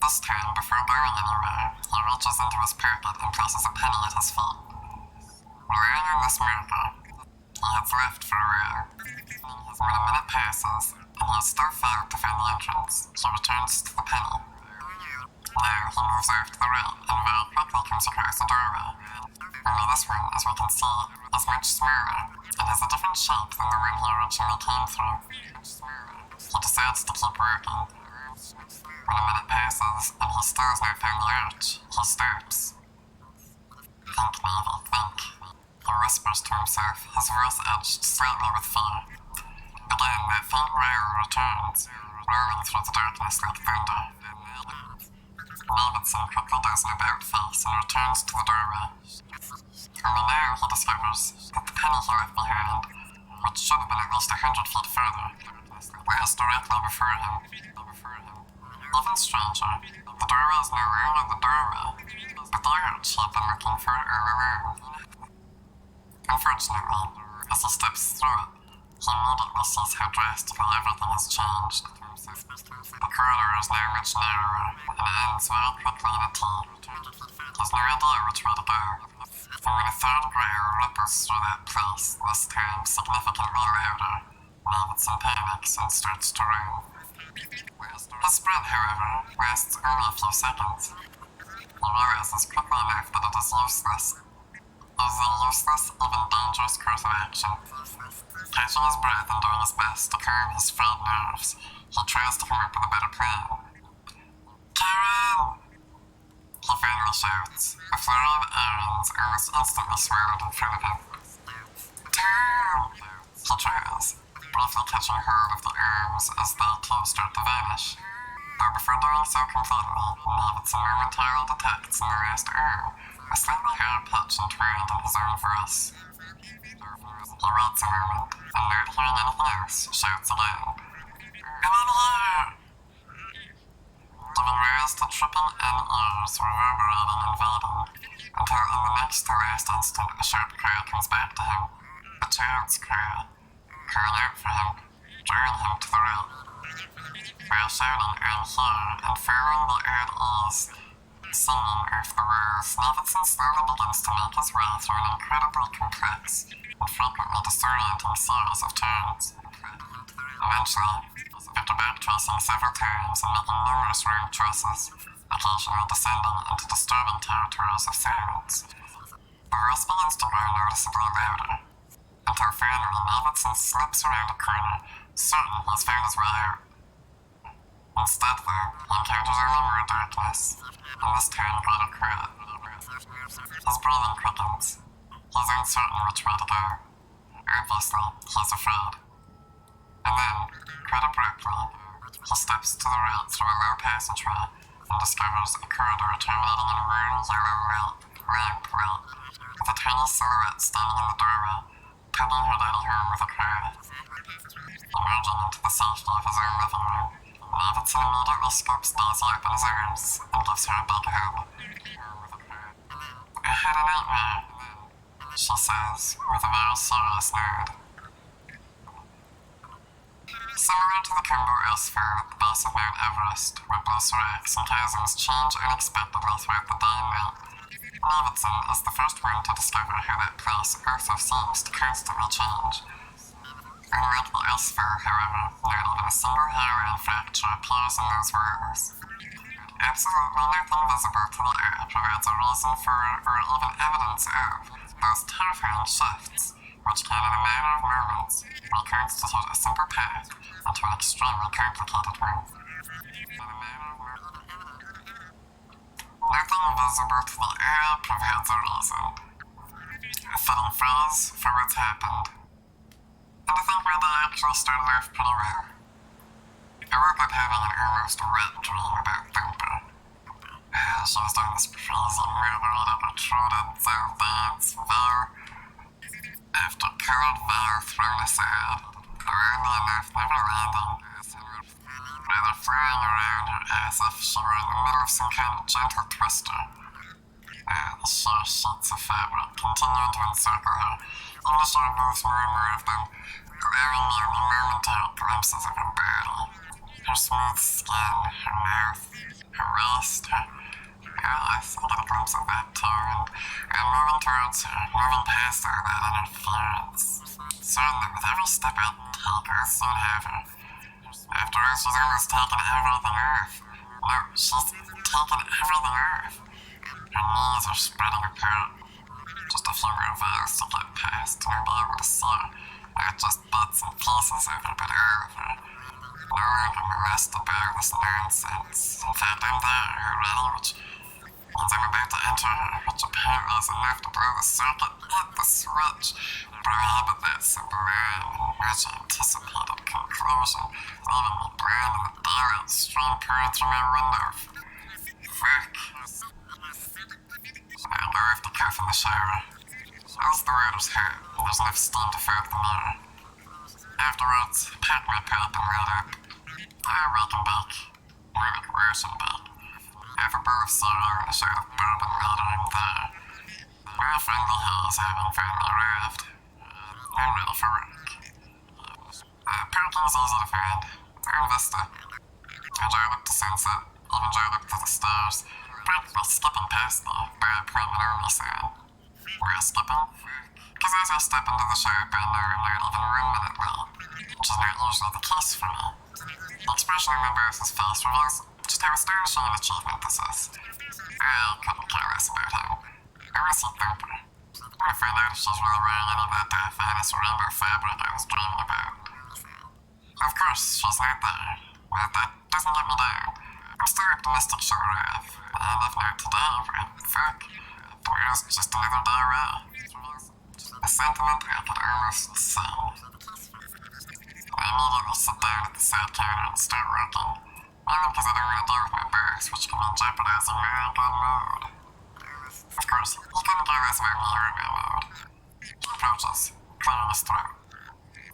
This time, before going anywhere, he reaches into his pocket and places a penny at his feet. Relying on this marker, he heads left for a rear. When a minute passes, and he has still failed to find the entrance, he returns to the penny. Now he moves off to the right and very quickly comes across a doorway. Only this one, as we can see, is much smaller and has a different shape than the one he originally came through. He decides to keep working. When a minute passes and he still has not found the arch, he stops. Think, Navy, think. He whispers to himself, his voice edged slightly with fear. Again, that faint roar returns, rolling through the darkness like thunder. Davidson quickly does an about-face and returns to the doorway. Only now he discovers that the penny he left behind, which should have been at least 100 feet further, lies directly before him. Even stranger, the doorway is no longer the doorway, but the arch he had been looking for all along. Unfortunately, as he steps through it, he immediately sees how drastically everything has changed. The corridor is now much narrower, and it ends very quickly in a T. He has no idea which way to go, and when a third growl ripples through that place, this time significantly louder, Davidson panics and starts to run. His sprint, however, lasts only a few seconds. He realizes quickly enough that it is useless. It is a useless, even dangerous course of action. Catching his breath and doing his best to calm his frayed nerves, he tries to come up with a better plan. Karen! He finally shouts, a flurry of errands almost instantly swallowed in front of him. Tom! He tries, briefly catching hold of the arms as they too start to vanish. Though before doing so completely, Davidson momentarily detects in the last arm a slightly higher pitch and twang in his own voice. He waits a moment, and not hearing anything else, shouts again. I'm in here! Giving rise to tripping ears reverberating and fading, until in the next to last instant a sharp cry comes back to him. A child's cry, calling out for him, drawing him to the right. While shouting I'm here and following the odd ease, singing off the walls, Davidson slowly begins to make his way through an incredibly complex and frequently disorienting series of turns. Eventually, after backtracing several times and making numerous wrong choices, occasionally descending into disturbing territories of silence, the voice begins to grow noticeably louder, until finally Davidson slips around a corner, certain he's found his way out. Instead, though, he encounters only more darkness, and this time greater quiet. His breathing quickens. He's uncertain which way to go. Obviously, he's afraid. And then, quite abruptly, he steps to the right through a low passageway and discovers a corridor terminating in a warm yellow lamp light, with a tiny silhouette standing in the doorway, tugging her daddy home with a cry. Emerging into the safety of his own living room, Davidson immediately scoops Daisy up in his arms and gives her a big hug. I had a nightmare, she says, with a very serious nod. Similar to the Combo Icefield at the base of Mount Everest, where blue rocks and chasms change unexpectedly throughout the day and night, Davidson is the first one to discover how that place also seems to constantly change. Unlike the Icefield, however, not even a single hairline fracture appears in those walls. Absolutely nothing visible to the eye provides a reason for, or even evidence of, those terrifying shifts, which can in a matter of moments reconstitute a simple path into an extremely complicated one. Nothing visible to the eye provides a reason. A fitting phrase for what's happened. And I think my day actually started off pretty well. I woke up having an almost wet dream about Thumper. She was doing this crazy murder-eating protruded zone dance, though, after cold veil thrown aside, oddly enough never landing, rather flying around her as if she were in the middle of some kind of gentle twister. The sheer sheets of fabric continued to encircle her, even as she removed more and more of them, allowing me only momentary glimpses of her body. Her smooth skin, her mouth, her waist, her... Yes, I get a glimpse of that too, and moving towards her, moving past all that interference. Certain that with every step I take, I'll soon have her. After all, she's almost taken everything off. No, she's taken everything off. Her knees are spreading apart. Just a few more veils to get past, and I'll be able to see her. Not just bits and pieces of her, but all of her. No longer molested by all this nonsense. In fact, I'm there already, which means I'm about to enter her, which apparently is enough to blow the circuit, hit the switch, prohibit that sublime and much anticipated conclusion, leaving me blind in the daylight stream pouring through my window. Fuck. I go off the cuff in the shower. As the water's hot, there's enough steam to fill the mirror. Afterwards, pack my pipe and wait up. I wake and bake. Or make worse and bake. Have a bowl of cereal and a shot of bourbon later I'm there. My friendly haze having finally arrived. I'm ready for work. Parking's easy to find. On Vista. I drive up to Sunset, even drive up to the stars, practically skipping past the by appointment only sign. Were I skipping? Because as I step into the shop, I know I'm not even 1 minute late, which is not usually the case for me. The expression on my boss's face reveals just how astonishing an achievement this is. I couldn't care less about him. I want to see Thumper. I want to find out if she's really wearing any of that diaphanous rainbow fabric I was dreaming about. Of course, she's not there, but that doesn't get me down. I'm still optimistic she'll arrive, and if not today, well, fuck. Tomorrow's just another day away. A sentiment I could almost see. I immediately sit down at the side counter and start working, mainly because I don't want to deal with my boss, which can mean jeopardizing my good mood. Of course, he couldn't care less about me or my mood. He approaches, clearing his throat.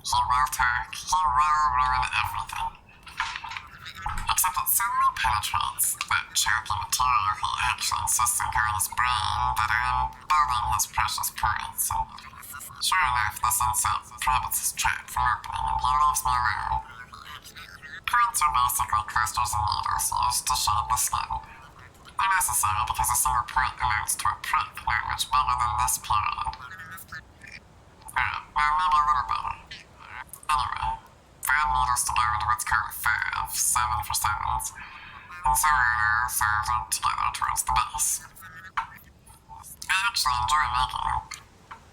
He will talk, he will ruin everything. Except it suddenly penetrates that chalky material he actually insists on calling his brain that I'm building his precious points. And sure enough, this insult prohibits his trap from opening and he leaves me alone. Points are basically clusters and needles used to shade the skin. They're necessary because a single point amounts to a prick not much bigger than this period. Alright, well maybe a little better. Anyway, 5 needles to go into what's called a 5, 7 for 7s, and so on, so they're together towards the base. I actually enjoy making them.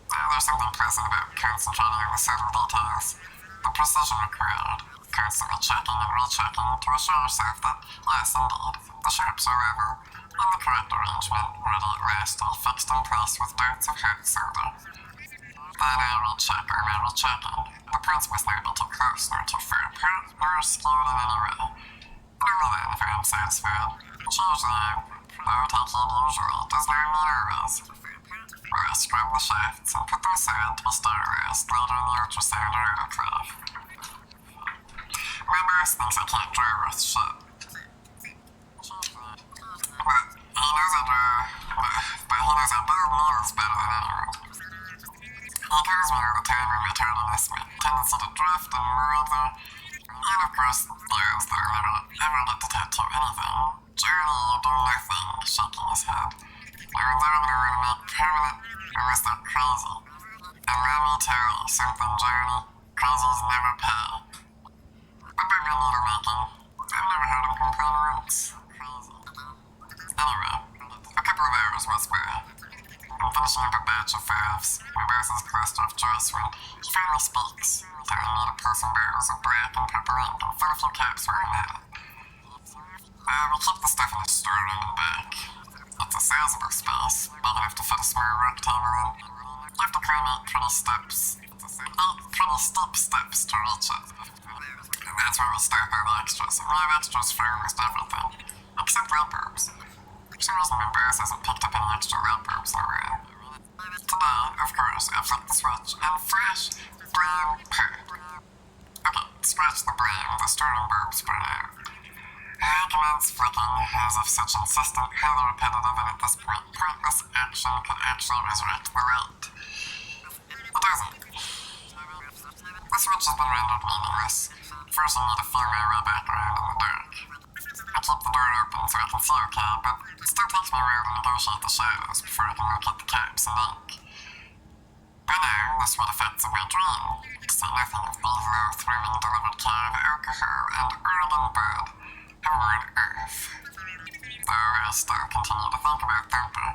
There's something pleasant about concentrating on the subtle details, the precision required, constantly checking and rechecking to assure yourself that, yes indeed, the shapes are level, in the correct arrangement, ready at last to be fixed in place with darts of hot solder. Then I recheck or my rechecking. The points must not be too close nor too far apart or skewed in any way. Only then if I am satisfied, which usually, though taking usually does not mean always. Or I scrub the shafts and put them aside to be sterilized later in the ultrasound or autoclave. My boss thinks I can't draw worth shit. But he knows I build needles better than anyone. He tells me all the time when my tardiness, my tendency to drift and move there. And of course, those that will never ever get to tattoo anything. Journey, you do nothing, shaking his head. They're never gonna want to make permanent unless they're crazy. And let me tell you something, Journey. Crazies never pay. About my needle making, I've never heard him complain once. Crazy. Anyway, a couple of hours was by. I'm finishing up a batch of 5s, my boss's cluster of choice when he finally speaks, telling me to pull some barrels of black and purple ink and fill a few caps where I'm at it. We keep the stuff in the storeroom and back. It's a sizable space, big enough to fit a small work table in. You have to climb 8 pretty steep steps to reach it. And that's where we start all the extras. We have extras for almost everything, except light bulbs. For some reason my boss hasn't picked up any extra light bulbs already. Today, of course, I flipped the switch and fresh, brown poo. Okay, scratch the blame, the starting bulbs burn out. I commence flicking as if such insistent, highly repetitive, and at this point pointless action could actually resurrect the light. It doesn't. The switch has been rendered meaningless, forcing me to feel my way back around in the dark. I keep the door open so I can see okay, but it still takes me a while to negotiate the shadows before I can locate the caps and ink. By now, this would affect my dream, to say nothing of the low-throwing delivered can of alcohol and Oregon bud on Earth. Though I still continue to think about Thumper,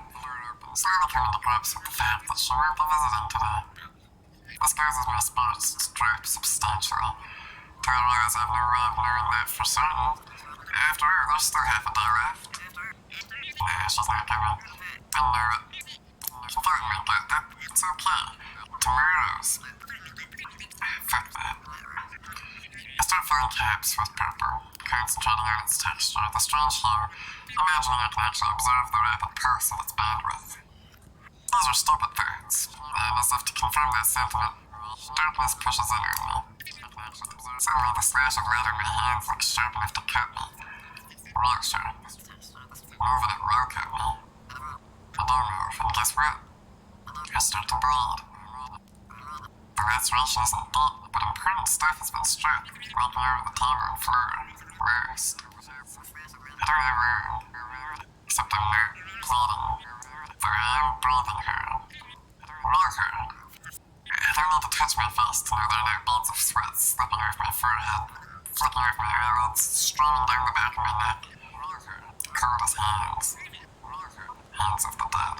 slowly coming to grips with the fact that she won't be visiting today. This causes my spirits to drop substantially, till I realize I have no way of knowing that for certain. After all, there's still half a day left. Nah, she's not coming. I know it. She thought me, but it's okay. Tomorrow's. Fuck that. I start filling caps with purple, concentrating on its texture, the strange hue, imagining I can actually observe the rapid pulse of its bandwidth. These are stupid thoughts, and as if to confirm that sentiment, darkness pushes in on me. Suddenly the slash of lead in my hands looks sharp enough to cut me. Real sharp. Moving it will cut me. I do move, and guess what? I start to bleed. The laceration isn't deep, but important stuff has been struck, leaking over the table and floor. Worst. I don't have room, except I'm not bleeding, though I am breathing hard. Real hard. I don't need to touch my face to know there are no beads of sweat slipping off my forehead, flicking off my eyelids, streaming down the back of my neck. Cold as hands. Hands of the dead.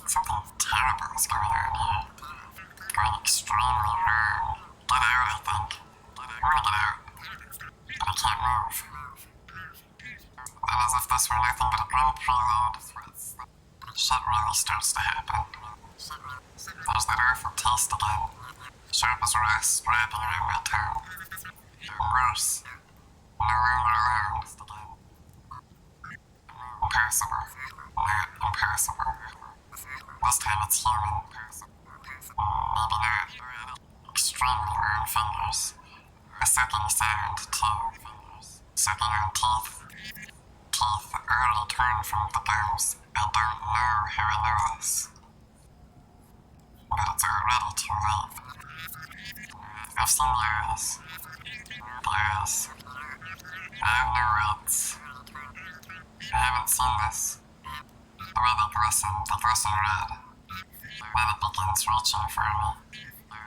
Something terrible is going on here. Going extremely wrong. Get out, I think. I want to get out. But I can't move. And as if this were nothing but a grim prelude, shit really starts to happen. There's that awful taste again. Sharp as rust wrapping around my tongue. Worse. No longer alone. Impossible. Not impossible. This time it's human. Maybe not. Extremely long fingers. A sucking sound, too. Sucking on teeth. Teeth already torn from the gums. I don't know how I know this. But it's already too late. I've seen yours. Yours. I have no rights. I haven't seen this. The way they glisten red. When it begins reaching for me,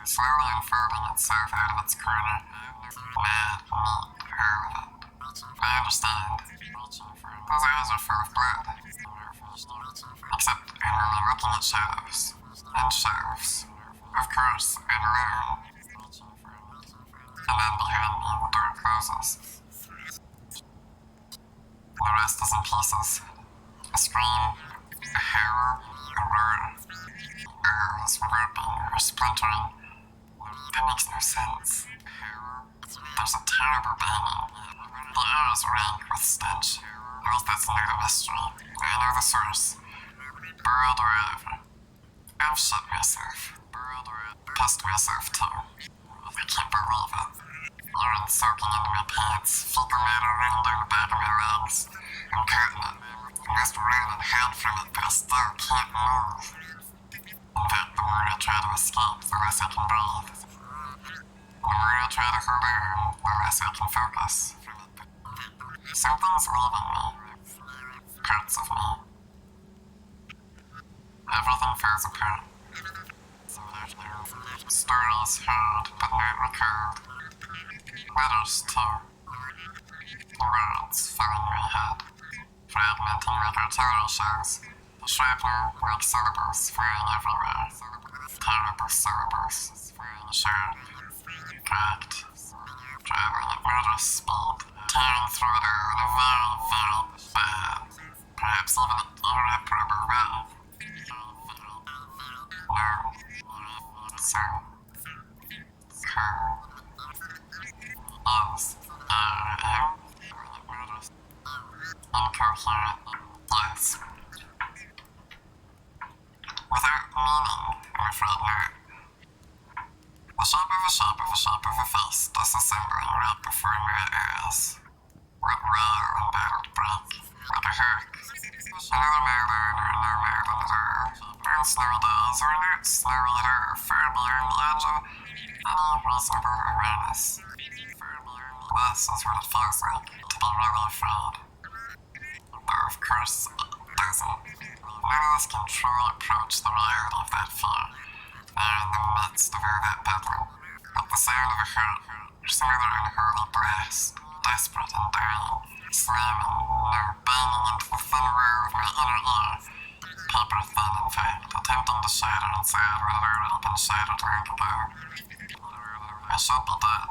slowly unfolding itself out of its corner. Mad, meat, all of it. I understand. Those eyes are full of blood. Except I'm only looking at shadows. And shelves. Of course, I'm alone. And then behind me, the door closes. The rest is in pieces. A scream, a howl, a roar. All is warping or splintering. That makes no sense. There's a terrible banging. The air is rank with stench. Or else that's not a mystery. I know the source. Burrowed wherever. I've shit myself. Pissed myself too. I can't believe it. Urine soaking into my pants, fecal matter running down the back of my legs. I'm cutting it. I must run and hide from it, but I still can't move. In fact, the more I try to escape, the less I can breathe. The more I try to hold on, the less I can focus. Something's leaving me. Parts of me. Everything falls apart. Stories heard but not recalled. Letters too. Words filling my head. Fragmenting like artillery shells. Shrapnel like syllables flying everywhere. Terrible syllables. Sharp. Cracked. Traveling at murderous speed. Tearing through it all in a very, very bad, perhaps even irreparable way. No. So. Her. Is. Incoherent. Yes. Without meaning, I'm afraid not. The shape of a face disassembling right before my eyes. went rare and battered break, like a hook. Another murder or no more than it are. On snowy days or not snowy at all, far beyond the edge of any reasonable awareness. This is what it feels like to be really afraid. Though of course it doesn't. None of us can truly approach the reality of that fear. They're in the midst of all that bedlam. At the sound of a hurt, or some other unholy blast, desperate and dying, slamming, banging into the thin row of my inner ear. Paper thin, in fact, attempting to shatter inside what had already been shattered long ago. I should be dead.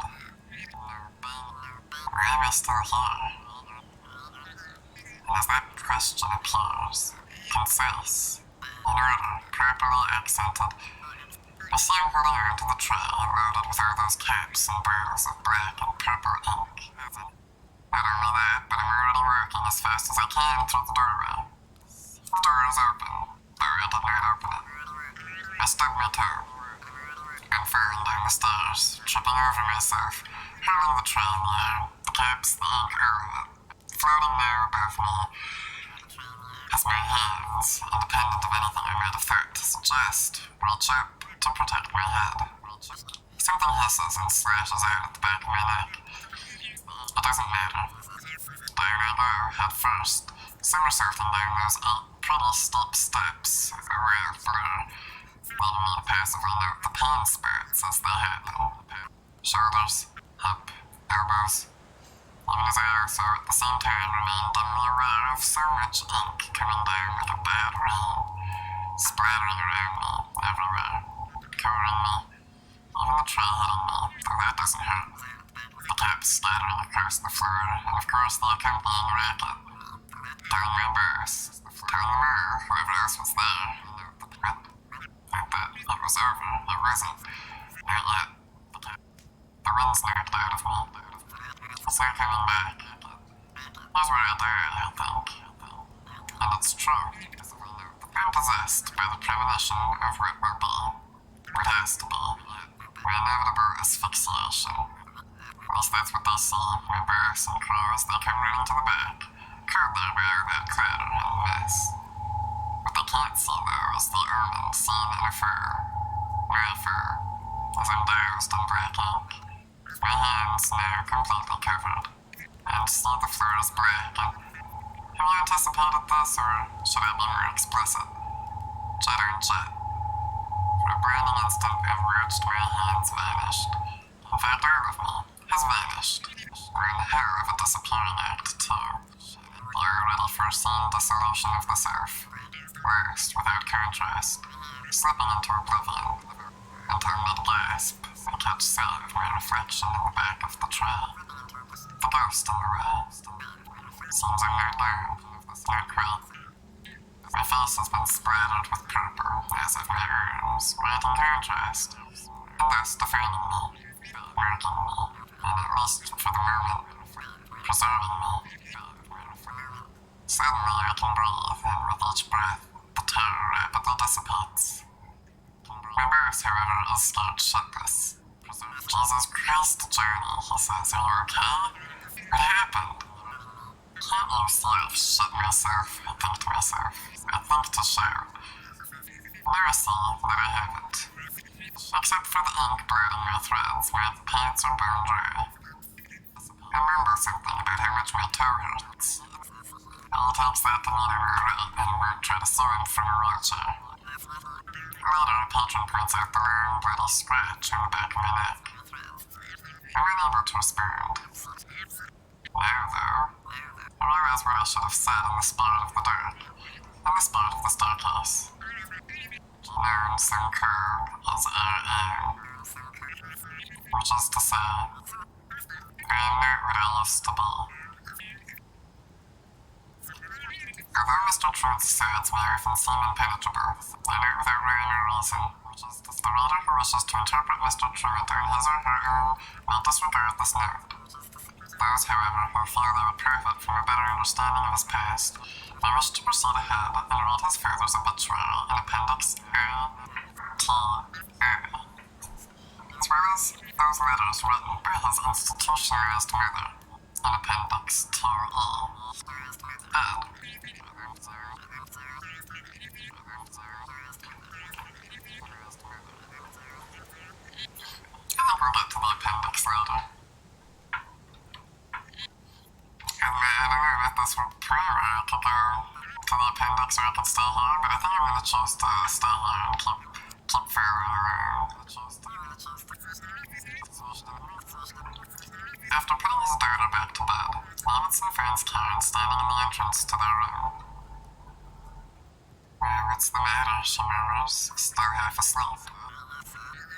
Why am I still here? And as that question appears, concise, in order, properly accented, I see him holding on to the tray loaded with all those caps and bottles of black and purple ink. Not only that, but I'm already working as fast as I can through the doorway. The door is open, though I did not open it. I stubbed my toe, and falling down the stairs, tripping over myself, holding the tray in the air, the caps, the ink, all of it, floating now above me. As my hands, independent of anything I might have thought to suggest, reach up to protect my head. Something hisses and slashes out at the back of my neck. It doesn't matter. Down I go, head first, somersaulting down those 8 pretty steep steps, away through, leaving me to passively note the pain spots as they happen. Shoulders, hip, elbows. Even as I also at the same time remained dimly aware of so much ink coming down like a bad rain, splattering around me, everywhere, covering me, even the tray hitting me, though that doesn't hurt. The caps scattering across the floor, and of course the accompanying racket. Doing my best, telling them all, whoever else was there. What? Not that it was over, it wasn't. Not yet. The wind's knocked out of me. It's not coming back. Here's what I do, I think. And it's true. I'm possessed by the premonition of what will be. What has to be. My inevitable asphyxiation. At least that's what they see when births and crows they come running to the back, curled there by all that clatter and mess. What they can't see, though, is the omen seen in a fur. My fur, as I'm doused in black ink. My hands now completely covered, and see the floor is black, and have you anticipated this, or should I be more explicit? Jet on jet. For a branding instant I've watched my hands vanished. In fact, all of me has vanished. We're in hell of a disappearing act, too. The already foreseen dissolution of the self, lost without contrast, slipping into oblivion, until mid-gasp, I catch sight of my reflection in the back of the tray. The ghost in the way. Seems I'm not down, not quite. My face has been splattered with purple, as of my arms, right in contrast, and thus defining me, marking me, and at least for the moment, preserving me. Suddenly I can breathe, and with each breath, the terror rapidly dissipates. My boss, however, is scared shitless. Jesus Christ, Johnny, he says, are you okay? What happened? Can't you see I've shit myself? I think to myself. I think to shout. Now I see that I haven't. Except for the ink bleeding my threads where the pants are bone dry. I remember something about how much my toe hurts. He takes that to mean I'm alright and won't try to sue him from a wheelchair. Later, a patron points out the long, bloody scratch on the back of my neck. I'm unable to respond. Now, though, I realize what I should have said in the spirit of the dark, in the spirit of the staircase. Known so cold as I am. Which is to say, I am not what I used to be. Although Mr. Truth's sides may often seem impenetrable, I note without rhyme or reason, the reader who wishes to interpret Mr. Truth in his or her own may disregard this note. Those, however, who feel they would profit from a better understanding of his past may wish to proceed ahead and read his father's obituary in Appendix A-T-A, as well as those letters written by his institutionalized mother, in Appendix 2E. Ed. I think we'll get to the appendix later. And I don't know if this would prior I could go to the appendix or I could stay here, but I think I'm gonna choose to stay here and keep following around. After putting his daughter back to bed, Davidson finds Karen standing in the entrance to their room. Well, what's the matter? She murmurs, still half asleep.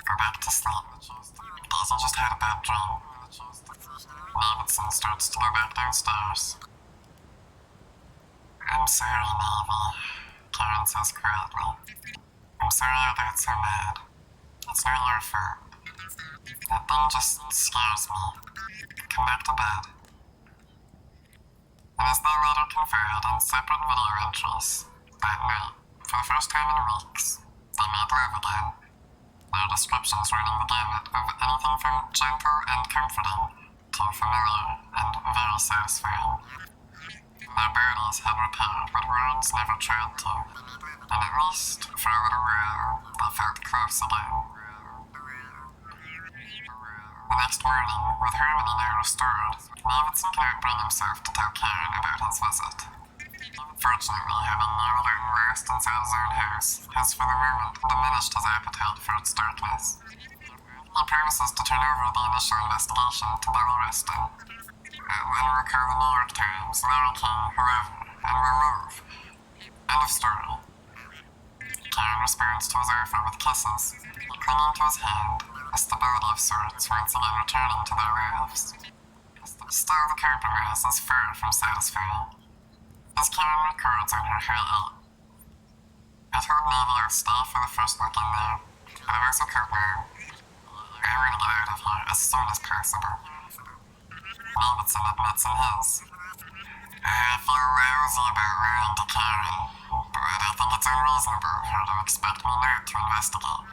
Go back to sleep. Daisy just had a bad dream. Davidson starts to go back downstairs. I'm sorry, Navy, Karen says quietly. I'm sorry I got so mad. It's not your fault. That thing just scares me. Come back to bed. And as they later conferred in separate video entries, that night, for the first time in weeks, they made love again. Their descriptions running the gamut of anything from gentle and comforting to familiar and very satisfying. Their bodies had repaired what words never tried to, and at least for a little while they felt close again. The next morning, with harmony now restored, Davidson couldn't bring himself to tell Karen about his visit. Fortunately, having now learned lost inside his own house has for the moment diminished his appetite for its darkness. He promises to turn over the initial investigation to Billy Reston. Then recall the New York Times, Larry King, whoever, and we'll move. End of story. Karen responds to his offer with kisses, clinging to his hand, a stability of sorts once again returning to their lives. Still, the compromise is far from satisfying. As Karen records on her highlight, I told Navy I'll stay for the first week in there, but I've also told Mom I want to get out of here as soon as possible. Davidson admits in his. I feel lousy about lying to Karen, but I think it's unreasonable for her to expect me not to investigate.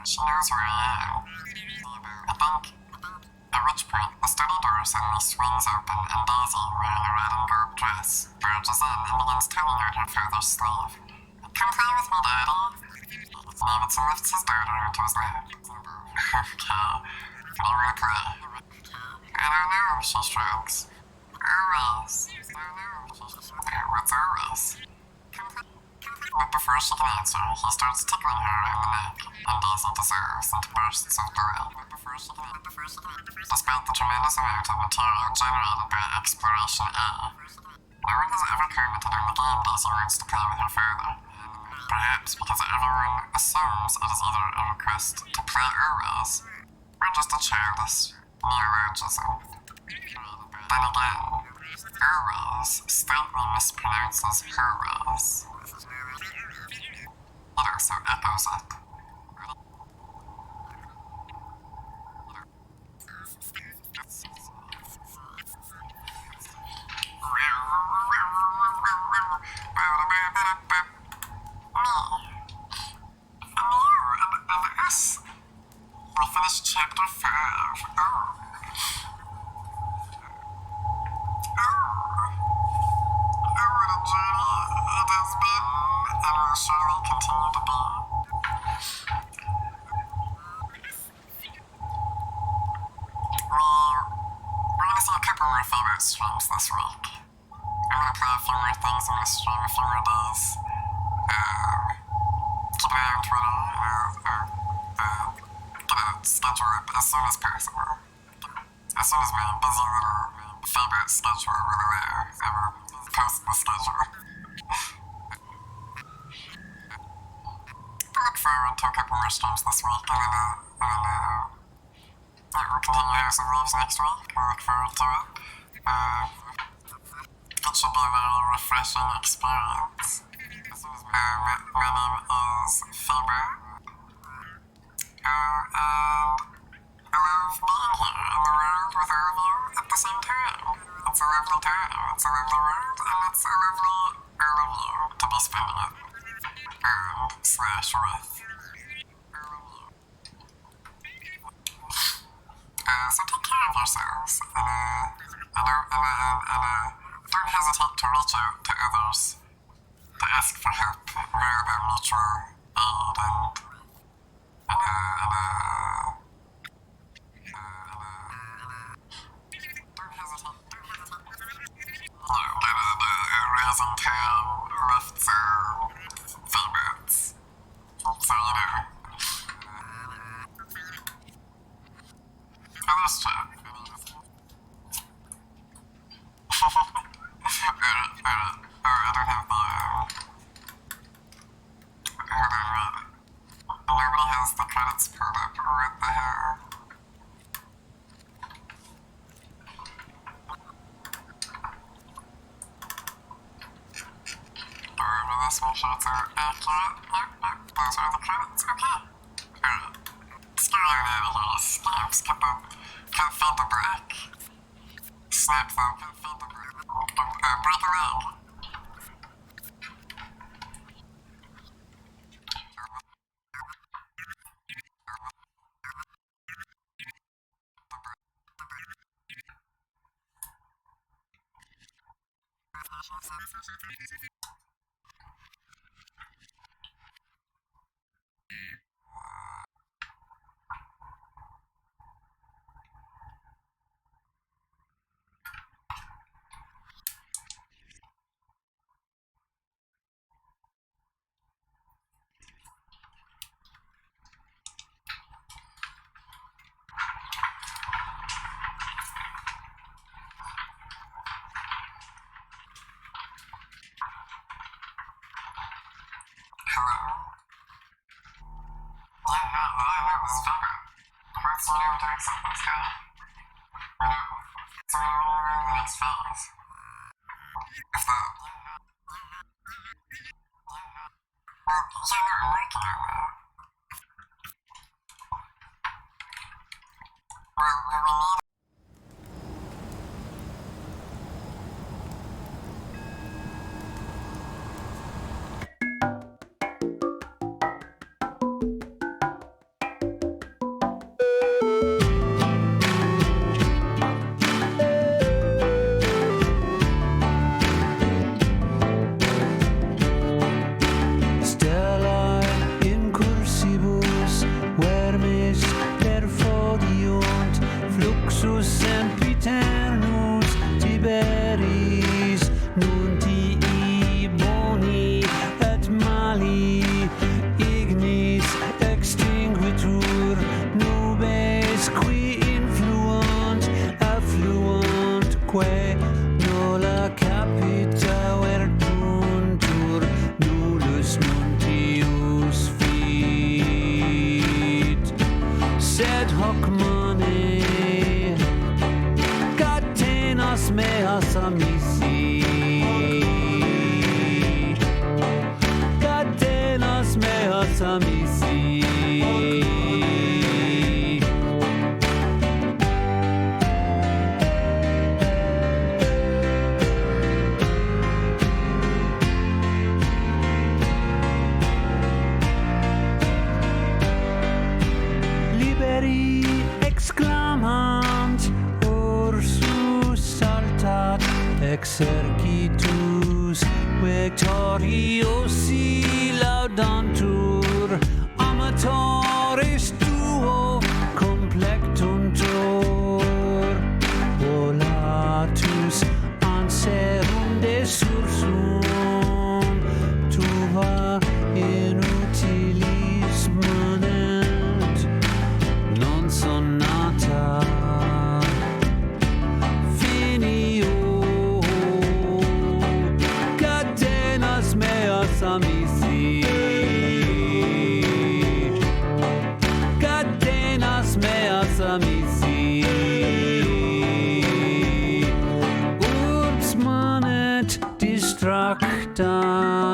She knows where I am. I think. At which point, the study door suddenly swings open and Daisy, wearing a red and gold dress, barges in and begins tugging at her father's sleeve. Come play with me, Daddy. Davidson lifts his daughter into his lap. Okay, do you want to play? I don't know, she shrugs. Always. What's always? But before she can answer, he starts tickling her around the neck, and Daisy dissolves into bursts of delight. Despite the tremendous amount of material generated by Exploration A, no one has ever commented on the game Daisy wants to play with her father. Perhaps because everyone assumes it is either a request to play Urwaz, or just a childish neologism. Then again, Urwaz slightly mispronounces Herwaz. It also echoes it. We finished chapter 5. What a journey it has been, and will surely continue to be. We're gonna see a couple more favorite streams this week. I'm gonna play a few more things on the stream a few more days. Keep an eye on Twitter, get a schedule up as soon as possible. As soon as my busy little favorite schedule will allow, I will post the schedule. Look forward to a couple more streams this week, and then we'll continue House of Leaves next week. We'll look forward to it. It should be a very refreshing experience. My name is Phoebe. And I love being here in the world with all of you at the same time. It's a lovely time, it's a lovely world, and it's a lovely all of you to be spending it. /with. So take care of yourselves, and don't hesitate to reach out to others to ask for help rather than mutual aid rising town left some favorites. So, let's chat. I don't have the, nobody has the credits pulled up. What the hell? This one shots are accurate. Nope, those are the credits. Okay. Screwing out of here. Snaps, can't feed the break. Snaps though, can't feed the break. Break a leg. Hello? Yeah, that was fun. What's new doing something good? So we're in the next phase. If that... Well, yeah, I'm working on that. Well, we need... Exercitus victoriosi laudantur amatoris tuo complectuntur volatus anserum desursum tua inutilis manent non sonata amisi cadenas meas amisi urbs manet distracta